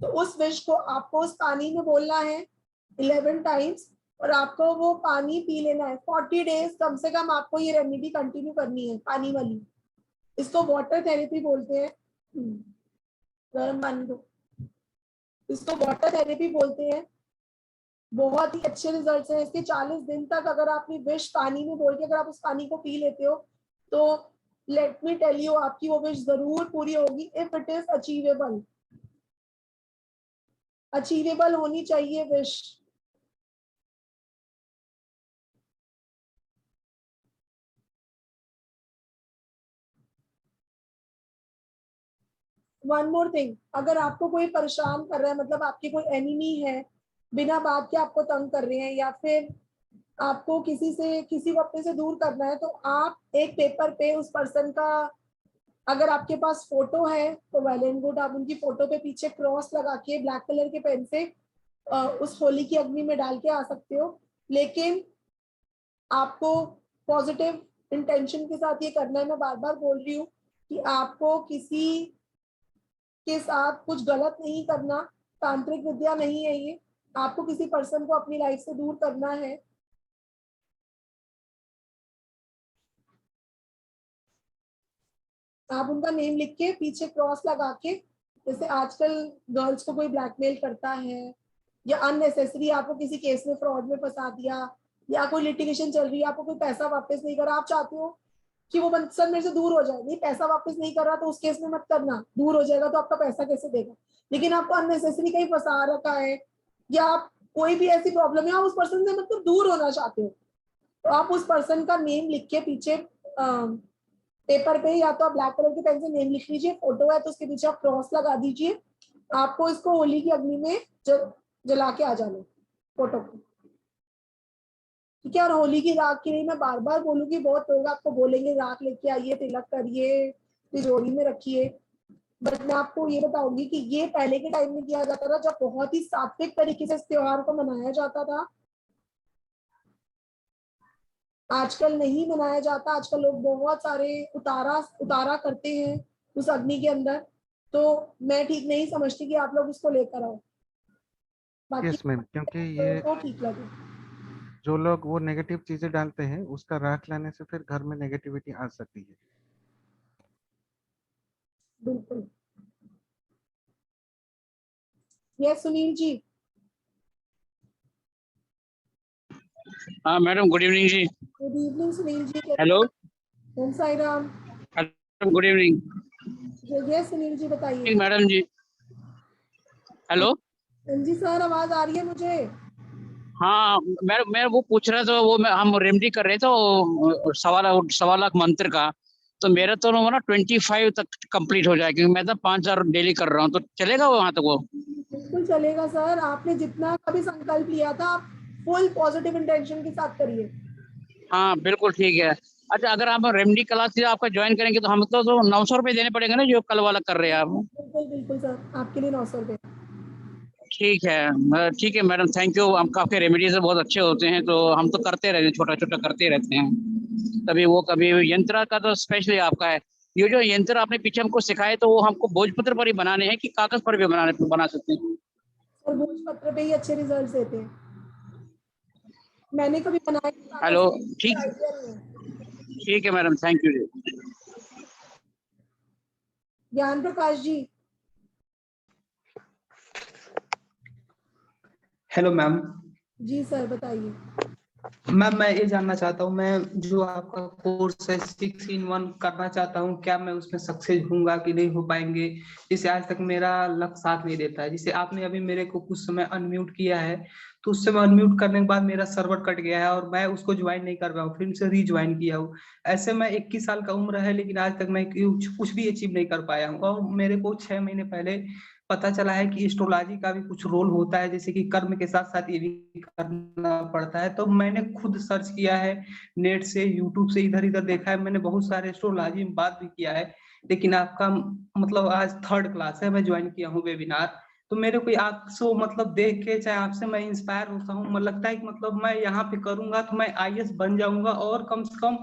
तो उस विश को आपको उस पानी में बोलना है 11 टाइम्स और आपको वो पानी पी लेना है। 40 डेज कम से कम आपको ये रेमेडी कंटिन्यू करनी है, पानी वाली। इसको वाटर थेरेपी बोलते हैं। गर्म पानी को, इसको वाटर थेरेपी बोलते हैं। बहुत ही अच्छे रिजल्ट्स हैं इसके। 40 दिन तक अगर आपने विश पानी में बोल के अगर आप उस पानी को पी लेते हो तो लेट मी टेल यू आपकी वो विश जरूर पूरी होगी, if it is achievable. Achievable होनी चाहिए विश। वन मोर थिंग, अगर आपको कोई परेशान कर रहा है, मतलब आपके कोई एनिमी है, बिना बात के आपको तंग कर रहे हैं या फिर आपको किसी को अपने से दूर करना है, तो आप एक पेपर पे उस पर्सन का, अगर आपके पास फोटो है तो वेल एंड गुड, आप उनकी फोटो पे पीछे क्रॉस लगा के ब्लैक कलर के पेन से उस होली की अग्नि में डाल के आ सकते हो। लेकिन आपको पॉजिटिव इंटेंशन के साथ ये करना है। मैं बार बार बोल रही हूँ कि आपको किसी के साथ कुछ गलत नहीं करना, तांत्रिक विद्या नहीं है ये। आपको किसी पर्सन को अपनी लाइफ से दूर करना है। आप उनका नेम लिख के पीछे क्रॉस लगा के, जैसे आजकल गर्ल्स को कोई ब्लैकमेल करता है या अननेसेसरी आपको किसी केस में फ्रॉड में फंसा दिया या कोई लिटिगेशन चल रही है, आपको कोई पैसा वापस नहीं करा, आप चाहते हो कि वो पर्सन मेरे से दूर हो जाए, नहीं पैसा वापस नहीं कर रहा तो उस केस में मत करना, दूर हो जाएगा तो आपका पैसा कैसे देगा। लेकिन आपको अननेसेसरी कहीं फंसा रखा है या आप कोई भी ऐसी प्रॉब्लम है, आप उस पर्सन से मतलब दूर होना चाहते हो, तो आप उस पर्सन का नेम लिख के पीछे पेपर पे या तो आप ब्लैक कलर के पेन से नेम लिख लीजिए, फोटो है तो उसके पीछे आप क्रॉस लगा दीजिए। आपको इसको होली की अग्नि में जला के आ जाना फोटो को, ठीक है। और होली की राख के लिए मैं बार बार बोलूंगी, बहुत लोग आपको बोलेंगे राख लेके आइए, तिलक करिए, तिजोरी में रखिए, बट मैं आपको ये बताऊंगी कि ये पहले के टाइम में किया जाता था जब बहुत ही सात्विक तरीके से इस त्योहार को मनाया जाता था। आजकल नहीं मनाया जाता, आजकल लोग बहुत सारे उतारा करते हैं उस अग्नि के अंदर, तो मैं ठीक नहीं समझती कि आप लोग इसको लेकर आओ। बाकी यस मैम, क्योंकि ये तो ठीक लगे। जो लोग वो नेगेटिव चीजें डालते हैं उसका राख लाने से फिर घर में नेगेटिविटी आ सकती है। बिल्कुल। यस सुनील जी। हाँ madam, good evening ji. Good evening Sunil ji. Hello, Om Sai Ram. Good evening. Yes Sunil ji बताइए। Madam ji, hello. जी सर, आवाज आ रही है मुझे। हाँ मैडम, मैं वो पूछ रहा था, वो हम रेमडी कर रहे थे वो 1.25 लाख मंत्र का, तो मेरा तो ना 25 तक कंप्लीट हो जाए, क्योंकि मैं तो 5,000 डेली कर रहा हूँ, तो चलेगा वहां तक वो? बिल्कुल चलेगा सर, आपने जितना कभी संकल्प लिया था आप फुल पॉजिटिव इंटेंशन के साथ करिए। हाँ बिल्कुल ठीक है। अच्छा, अगर आप रेमडी क्लास आपका ज्वाइन करेंगे तो हम तो 900 रुपये देने पड़ेंगे ना, जो कल वाला कर रहे हैं आप? बिल्कुल बिल्कुल सर, आपके लिए 900 रुपये। ठीक है, ठीक है मैडम, थैंक यू। हम आपके रेमेडीज बहुत अच्छे होते हैं, तो हम तो करते रहते हैं, छोटा छोटा करते रहते हैं। कभी वो कभी यंत्र का तो स्पेशली आपका है। ये जो यंत्र आपने पीछे हमको सिखाए, तो वो हमको भोजपत्र पर ही बनाने हैं कि कागज पर भी बना सकते हैं? और भोजपत्र पे ही अच्छे रिजल्ट देते हैं। मैंने कभी बनाया। हेलो, ठीक है madam, thank you ji. Gyan Prakash ji. Hello ma'am. जी सर बताइए। मैम मैं ये जानना चाहता हूँ, मैं जो आपका कोर्स है 6 in 1 करना चाहता हूँ, क्या मैं उसमें सक्सेस होऊंगा कि नहीं हो पाएंगे? जिसे आज तक मेरा लक साथ नहीं देता है। जिसे आपने अभी मेरे को कुछ समय अनम्यूट किया है, तो उस समय अनम्यूट करने के बाद मेरा सर्वर कट गया है और मैं उसको ज्वाइन नहीं कर पाया हूँ, फिर से रीज्वाइन किया हूँ। ऐसे में 21 साल का उम्र है, लेकिन आज तक मैं कुछ भी अचीव नहीं कर पाया हूँ। और मेरे को 6 महीने पहले पता चला है कि एस्ट्रोलॉजी का भी कुछ रोल होता है, जैसे कि कर्म के साथ साथ ये भी करना पड़ता है। तो मैंने खुद सर्च किया है नेट से, यूट्यूब से, इधर इधर देखा है, मैंने बहुत सारे एस्ट्रोलॉजी में बात भी किया है, लेकिन आपका मतलब आज 3rd क्लास है, मैं ज्वाइन किया हूँ वेबिनार। तो मेरे को आपसे मतलब देख के चाहे आपसे मैं इंस्पायर होता हूँ, मुझे लगता है कि मतलब मैं यहाँ पे करूंगा तो मैं IAS बन जाऊंगा, और कम से कम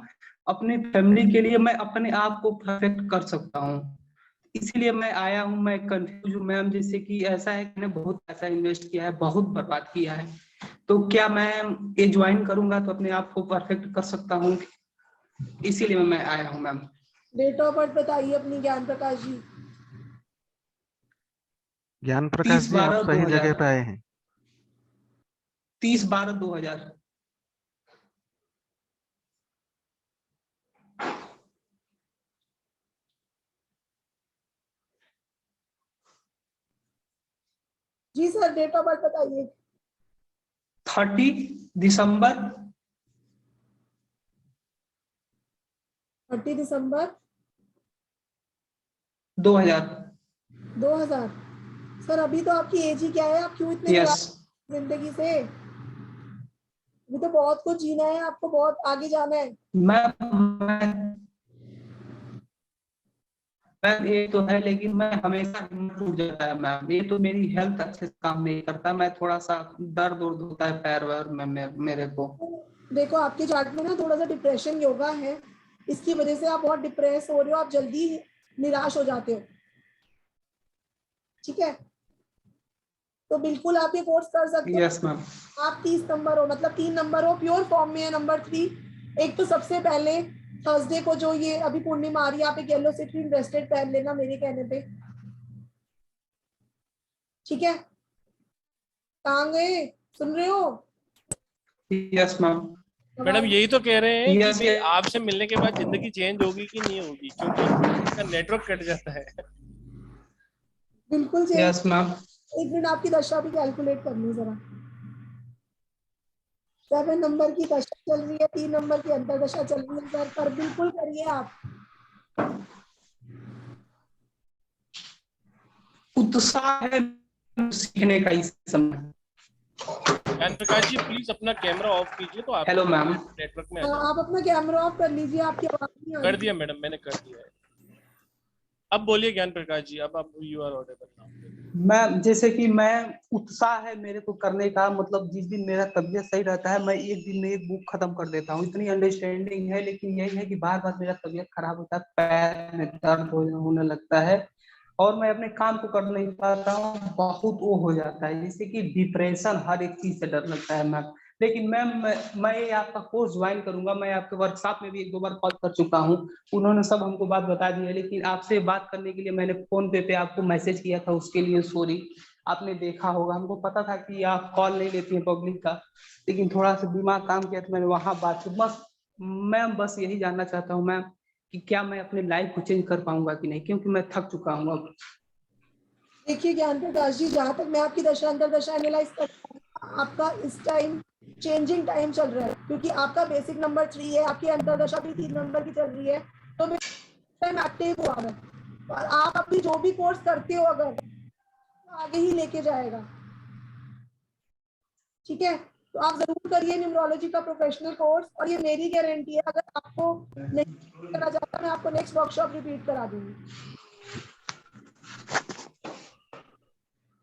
अपने फैमिली के लिए मैं अपने आप को परफेक्ट कर सकता हूँ। इसीलिए मैं आया हूँ। मैं कंफ्यूज हूँ मैम, जैसे कि ऐसा है कि मैंने बहुत पैसा इन्वेस्ट किया है, बहुत बर्बाद किया है, तो क्या मैं ये ज्वाइन करूंगा तो अपने आप को परफेक्ट कर सकता हूँ? इसीलिए मैं आया हूँ मैम। डेट ऑफ बर्थ बताइए अपनी ज्ञान प्रकाश जी। ज्ञान प्रकाश जी, आप सही जगह पे आए हैं। 30/12/2000। जी सर, डेट ऑफ बर्थ बताइए। 30 दिसंबर 2000। 2000। सर अभी तो आपकी एज ही क्या है, आप क्यों इतने जिंदगी से? अभी तो बहुत कुछ जीना है आपको, बहुत आगे जाना है। मैम ये तो है, लेकिन मैं हमेशा हिम्मत टूट जाता है मैम। ये तो मेरी हेल्थ अच्छे से काम नहीं करता, मैं थोड़ा सा दर्द होता है पैर वैर में मेरे को। देखो आपके चार्ट में ना थोड़ा सा डिप्रेशन योगा है, इसकी वजह से आप बहुत डिप्रेस हो रहे हो, आप जल्दी निराश हो जाते हो, ठीक है? तो बिल्कुल आप ये कोर्स कर सकते हो। Yes ma'am. आप 30 नंबर हो, मतलब 3 नंबर हो, प्योर फॉर्म में है नंबर 3। एक तो सबसे पहले थर्सडे को जो ये अभी पूर्णिमा आ रही है, आप एक येलो सिट्रीन ब्रेस्टेड पहन लेना मेरे कहने पे, ठीक है? कहाँ गए, सुन रहे हो? Yes ma'am. मैडम यही तो कह रहे हैं Yes, कि yes. आपसे मिलने के बाद जिंदगी चेंज होगी कि नहीं होगी, क्योंकि इसका नेटवर्क कट जाता है। बिल्कुल चेंज। Yes ma'am. एक मिनट आपकी दशा भी कैलकुलेट करनी जरा। 7 नंबर की दशा चल रही है, 3 नंबर की अंतर दशा चल रही है सर, पर बिल्कुल करिए आप। उत्साह है सीखने का इस समय। ज्ञान प्रकाश जी प्लीज अपना कैमरा ऑफ कीजिए तो आप हेलो मैम। नेटवर्क में आ जाए। आप अपना कैमरा ऑफ कर लीजिए, आपकी आवाज नहीं आ रही। कर दिया मैडम, मैंने कर दिया है। अब बोलिए ज्ञान प्रकाश जी, अब आप यू आर ऑडिबल नाउ। मैं जैसे कि मैं उत्साह है मेरे को करने का, मतलब जिस दिन मेरा तबीयत सही रहता है मैं एक दिन में एक बुक खत्म कर देता हूँ, इतनी अंडरस्टैंडिंग है। लेकिन यही है कि बार बार मेरा तबीयत खराब होता है, पैर में दर्द होने लगता है और मैं अपने काम को कर नहीं पाता हूँ, बहुत वो हो जाता है जैसे कि डिप्रेशन, हर एक चीज से डर लगता है मैम। लेकिन मैम मैं ये आपका कोर्स ज्वाइन करूंगा, मैं आपके वर्कशॉप में भी 1-2 बार कॉल कर चुका हूँ, उन्होंने सब हमको बात बता दी है। लेकिन आपसे बात करने के लिए मैंने फोन पे आपको मैसेज किया था, उसके लिए सॉरी। आपने देखा होगा, हमको पता था कि आप कॉल नहीं लेती हैं पब्लिक का, लेकिन थोड़ा सा दिमाग काम किया तो मैंने वहां बात की। बस मैम बस यही जानना चाहता हूँ मैम कि क्या मैं अपने लाइफ को चेंज कर पाऊंगा कि नहीं, क्योंकि मैं थक चुका हूँ अब। देखिए ज्ञान प्रकाश जी, जहाँ तक मैं आपकी दशा अंतर्दशा एनालाइज कर, आपका इस टाइम चेंजिंग टाइम चल रहा है, क्योंकि आपका बेसिक नंबर 3 है, आपकी अंतर्दशा भी 3 नंबर की चल रही है, तो टाइम एक्टिव हुआ है और आप अपनी जो भी कोर्स करते हो अगर आगे ही लेके जाएगा। ठीक है, तो आप जरूर करिए न्यूमरोलॉजी का प्रोफेशनल कोर्स, और ये मेरी गारंटी है, अगर आपको नहीं करा जाता मैं आपको नेक्स्ट वर्कशॉप रिपीट करा दूंगी।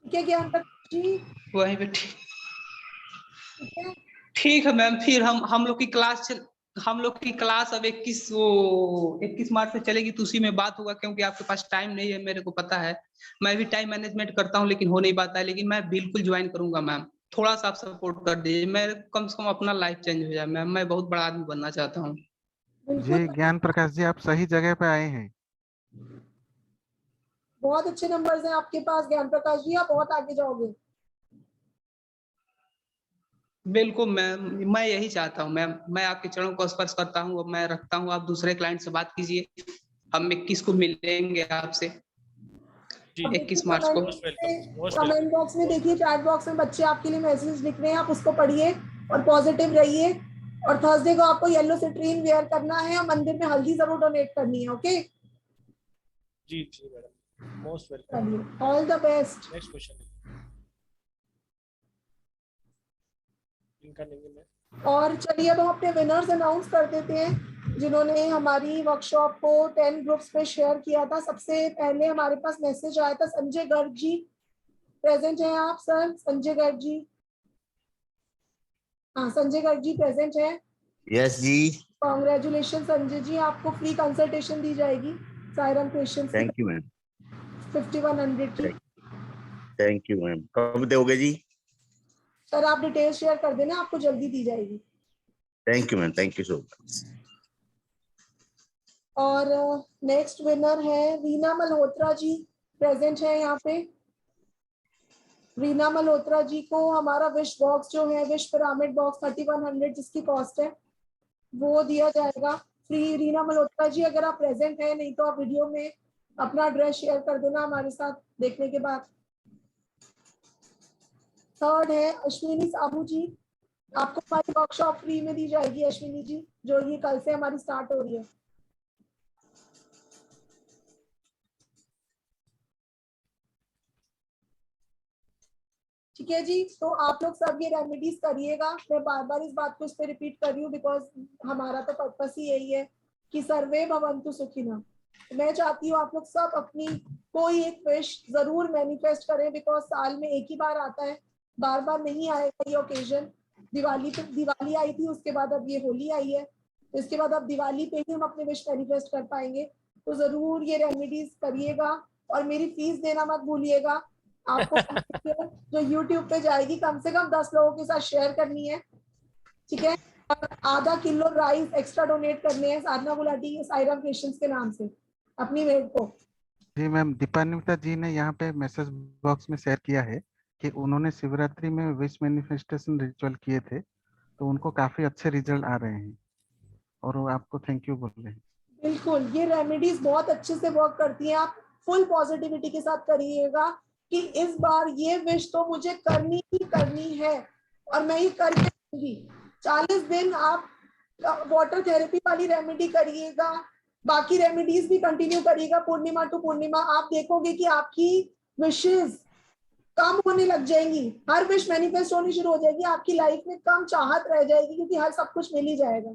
ठीक है ज्ञान प्रकाश जी? वही पे ठीक है मैम। फिर हम लोग की क्लास अब 21 मार्च से चलेगी, तो उसी में बात होगा, क्योंकि आपके पास टाइम नहीं है मेरे को पता है। मैं भी टाइम मैनेजमेंट करता हूं लेकिन हो नहीं पाता है, लेकिन मैं बिल्कुल ज्वाइन करूंगा मैम। थोड़ा सा आप सपोर्ट कर दीजिए, मैं कम से कम अपना लाइफ चेंज हो जाए मैम, मैं बहुत बड़ा आदमी बनना चाहता हूँ। जी ज्ञान प्रकाश जी, आप सही जगह पे आए हैं। बहुत अच्छे नंबर्स हैं आपके पास ज्ञान प्रकाश जी, आप बहुत आगे जाओगे। बिल्कुल मैम, मैं यही चाहता हूँ मैम। मैं आपके चरणों को स्पर्श करता हूँ, अब मैं रखता हूँ, आप दूसरे क्लाइंट से बात कीजिए। हम 21 को मिलेंगे आपसे, 21 मार्च को। कमेंट बॉक्स में देखिए, चैट बॉक्स में बच्चे आपके लिए मैसेज लिख रहे हैं, आप उसको पढ़िए और पॉजिटिव रहिए। और थर्सडे को आपको येलो सिट्रीन वेयर करना है और मंदिर में हल्दी जरूर डोनेट करनी है। ओके जी जी madam, most welcome, all the best. Next question इनका नहीं है। और चलिए अब हम अपने विनर्स अनाउंस कर देते हैं, जिन्होंने हमारी वर्कशॉप को 10 ग्रुप्स पे शेयर किया था। सबसे पहले हमारे पास मैसेज आया था संजय गर्ग जी, प्रेजेंट हैं आप सर? संजय गर्ग जी, हाँ संजय गर्ग जी प्रेजेंट है। यस जी, कॉन्ग्रेचुलेशन संजय जी, आपको फ्री कंसल्टेशन दी जाएगी सायरम क्वेश्चंस। Thank you ma'am. 5100 की। Thank you ma'am. कब दोगे जी? सर आप डिटेल शेयर कर देना, आपको जल्दी दी जाएगी। Thank you ma'am, thank you so much. और नेक्स्ट विनर है रीना मल्होत्रा जी, प्रेजेंट है यहाँ पे। रीना मल्होत्रा जी को हमारा विश बॉक्स जो है, विश पिरामिड बॉक्स 3100 जिसकी कॉस्ट है, वो दिया जाएगा फ्री। रीना मल्होत्रा जी अगर आप प्रेजेंट है, नहीं तो आप वीडियो में अपना एड्रेस शेयर कर देना हमारे साथ देखने के बाद। थर्ड है अश्विनी साबू जी, आपको हमारी वर्कशॉप फ्री में दी जाएगी अश्विनी जी, जो ये कल से हमारी स्टार्ट हो रही है। ठीक है जी, तो आप लोग सब ये रेमेडीज करिएगा। मैं बार बार इस बात को इस पे रिपीट कर रही हूँ बिकॉज हमारा तो पर्पस ही यही है कि सर्वे भवन्तु सुखिनः। मैं चाहती हूँ आप लोग सब अपनी कोई एक विश जरूर मैनिफेस्ट करें, बिकॉज साल में एक ही बार आता है, बार बार नहीं आएगा ये ओकेजन। दिवाली आई थी, उसके बाद अब ये होली आई है, तो इसके बाद अब दिवाली पे ही हम अपने विश मैनिफेस्ट कर पाएंगे। तो जरूर ये रेमेडीज करिएगा और मेरी फीस देना मत भूलिएगा। आपको जो YouTube पे जाएगी कम से कम 10 लोगों के साथ शेयर करनी है, ठीक है। आधा किलो राइस एक्स्ट्रा डोनेट करने हैं साधना गुलाटी सायरम क्रिएशंस के नाम से अपनी मेड को। जी मैम, दीपान्विता जी ने यहाँ पे मैसेज बॉक्स में शेयर किया है कि उन्होंने शिवरात्रि में विश मैनिफेस्टेशन रिचुअल किए थे, तो उनको काफी अच्छे रिजल्ट आ रहे हैं और वो आपको थैंक यू बोल रहे हैं। बिल्कुल, ये रेमेडीज बहुत अच्छे से वर्क करती हैं। आप फुल पॉजिटिविटी के साथ करिएगा कि इस बार ये विश तो मुझे करनी ही करनी है और मैं ये करके दूंगी। 40 दिन आप वाटर थेरेपी वाली रेमेडी करिएगा, बाकी रेमेडीज भी कंटिन्यू करिएगा पूर्णिमा टू पूर्णिमा। आप देखोगे कि आपकी विशेष कम होने लग जाएंगी, हर विश मैनिफेस्ट होनी शुरू हो जाएगी, आपकी लाइफ में कम चाहत रह जाएगी क्योंकि हर सब कुछ मिल ही जाएगा।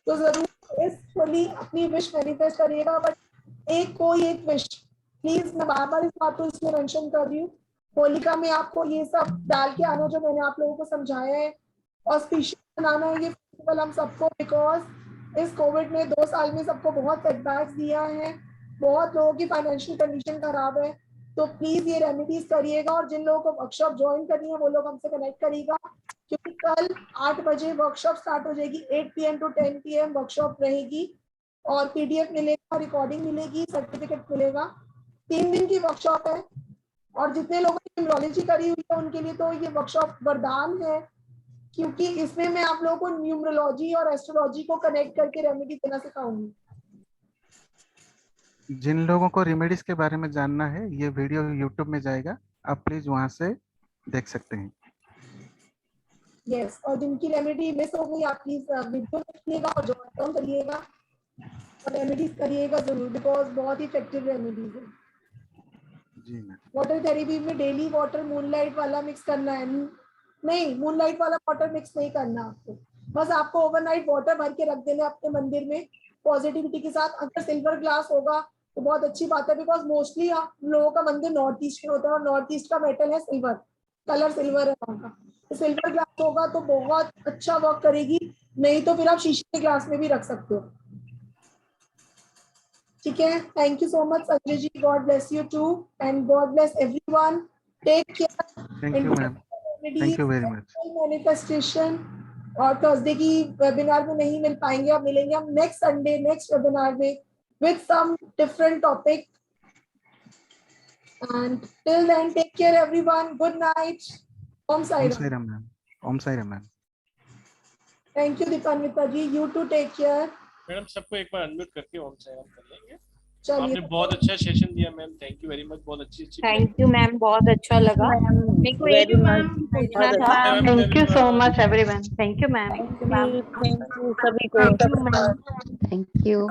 तो जरूर इस अपनी विश मैनिफेस्ट करिएगा, बट कोई एक विश प्लीज। मैं बार बार इस बात को इसलिए मेंशन कर रही हूँ, होलिका में आपको ये सब डाल के आना जो मैंने आप लोगों को समझाया है, और स्पेशल बनाना है ये फेस्टिवल हम सबको, बिकॉज इस कोविड ने 2 साल में सबको बहुत सेटबैक्स दिया है, बहुत लोगों की फाइनेंशियल कंडीशन खराब है। तो प्लीज ये रेमेडीज करिएगा, और जिन लोगों को वर्कशॉप ज्वाइन करनी है वो लोग हमसे कनेक्ट करिएगा, क्योंकि कल 8 बजे वर्कशॉप स्टार्ट हो जाएगी, 8 PM to 10 PM वर्कशॉप रहेगी, और PDF मिलेगा, रिकॉर्डिंग मिलेगी, सर्टिफिकेट मिलेगा। 3 दिन की वर्कशॉप है, और जितने लोगों ने न्यूमरोलॉजी करी हुई है उनके लिए तो ये वर्कशॉप वरदान है, क्योंकि इसमें मैं आप लोगों को न्यूमरोलॉजी और एस्ट्रोलॉजी को कनेक्ट करके रेमेडी देना सिखाऊंगी। जिन लोगों को रेमेडीज के बारे में जानना है, ये वीडियो YouTube में जाएगा, आप प्लीज वहां से देख सकते हैं। यस, और जिनकी रेमेडी मिस हो गई आप प्लीज वीडियो देखिएगा और जॉइन डाउन करिएगा और रेमेडीज करिएगा जरूर, बिकॉज बहुत ही इफेक्टिव रेमेडीज है। जी मैम। वाटर थेरेपी में डेली वाटर मूनलाइट वाला मिक्स करना है, नहीं मूनलाइट वाला वाटर मिक्स नहीं करना आपको, बस आपको ओवरनाइट वाटर भर के रख देना अपने मंदिर में पॉजिटिविटी के साथ। अगर सिल्वर ग्लास होगा तो बहुत अच्छी बात है, बिकॉज मोस्टली लोगों का मंदिर नॉर्थ ईस्ट में होता है और नॉर्थ ईस्ट का मेटल है सिल्वर, कलर सिल्वर है वहाँ का, तो सिल्वर ग्लास होगा तो बहुत अच्छा वर्क करेगी, नहीं तो फिर आप शीशे के ग्लास में भी रख सकते हो। ठीक है, thank you so much Sanjay ji, God bless you too and God bless everyone, take care. Thank you ma'am, thank you very much. Manifestation और थर्सडे की वेबिनार में नहीं मिल पाएंगे, अब मिलेंगे हम नेक्स्ट संडे नेक्स्ट वेबिनार में with some different topic, and till then take care everyone, good night, Om Sai Ram ma'am, Om Sai Ram ma'am। thank you Dipanvita ji, you too take care। Madam सबको एक बार unmute करके ओम साई राम कर लेंगे। चलिए, आपने बहुत अच्छा सेशन दिया ma'am, thank you very much, बहुत अच्छी थैंक यू मैम, बहुत अच्छा लगा। मेरे को एक मैम पूछना था। Thank you so much everyone, thank you ma'am. Thank you सभी को, thank you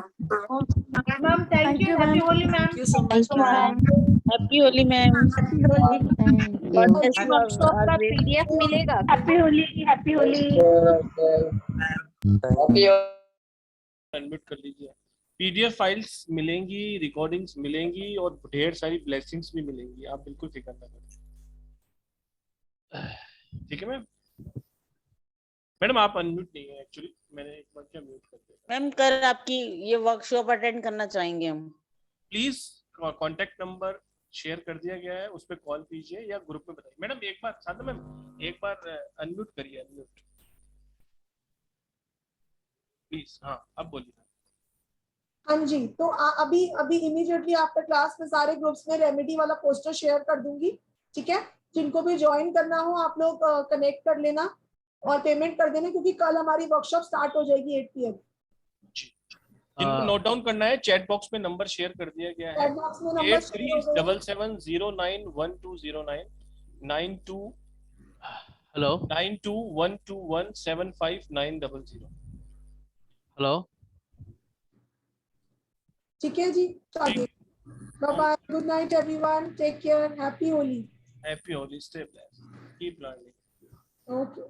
ma'am, thank you, happy Holi ma'am. Thank you ma'am, happy Holi ma'am. Workshop का PDF मिलेगा? Happy Holi, happy Holi. Unmute कर लीजिए। PDF फाइल्स मिलेंगी, रिकॉर्डिंग्स मिलेंगी और ढेर सारी ब्लेसिंग्स भी मिलेंगी, आप बिल्कुल फिक्र ना करें। ठीक है मैम। मैडम आप अनम्यूट नहीं है एक्चुअली, मैंने एक बार क्या म्यूट कर दिया। मैम कल आपकी ये वर्कशॉप अटेंड करना चाहेंगे हम। प्लीज कांटेक्ट नंबर शेयर कर दिया गया है, उस पर कॉल कीजिए या ग्रुप में बताइए। मैडम एक बार साधना मैम एक बार अनम्यूट करिए, अनम्यूट प्लीज। हाँ अब बोलिए। हाँ जी, तो अभी अभी इमीडिएटली आफ्टर क्लास में सारे ग्रुप्स में रेमेडी वाला पोस्टर शेयर कर दूंगी। ठीक है, जिनको भी ज्वाइन करना हो आप लोग कनेक्ट कर लेना और पेमेंट कर देना, क्योंकि कल हमारी वर्कशॉप स्टार्ट हो जाएगी 8 PM। जिनको नोट डाउन करना है चैट बॉक्स में नंबर शेयर कर दिया गया है, 8377091209 92 हेलो 9212175900। हेलो ठीक है जी, चलिए bye bye, good night everyone, take care, happy Holi. Happy Holi, stay blessed, keep learning. Okay.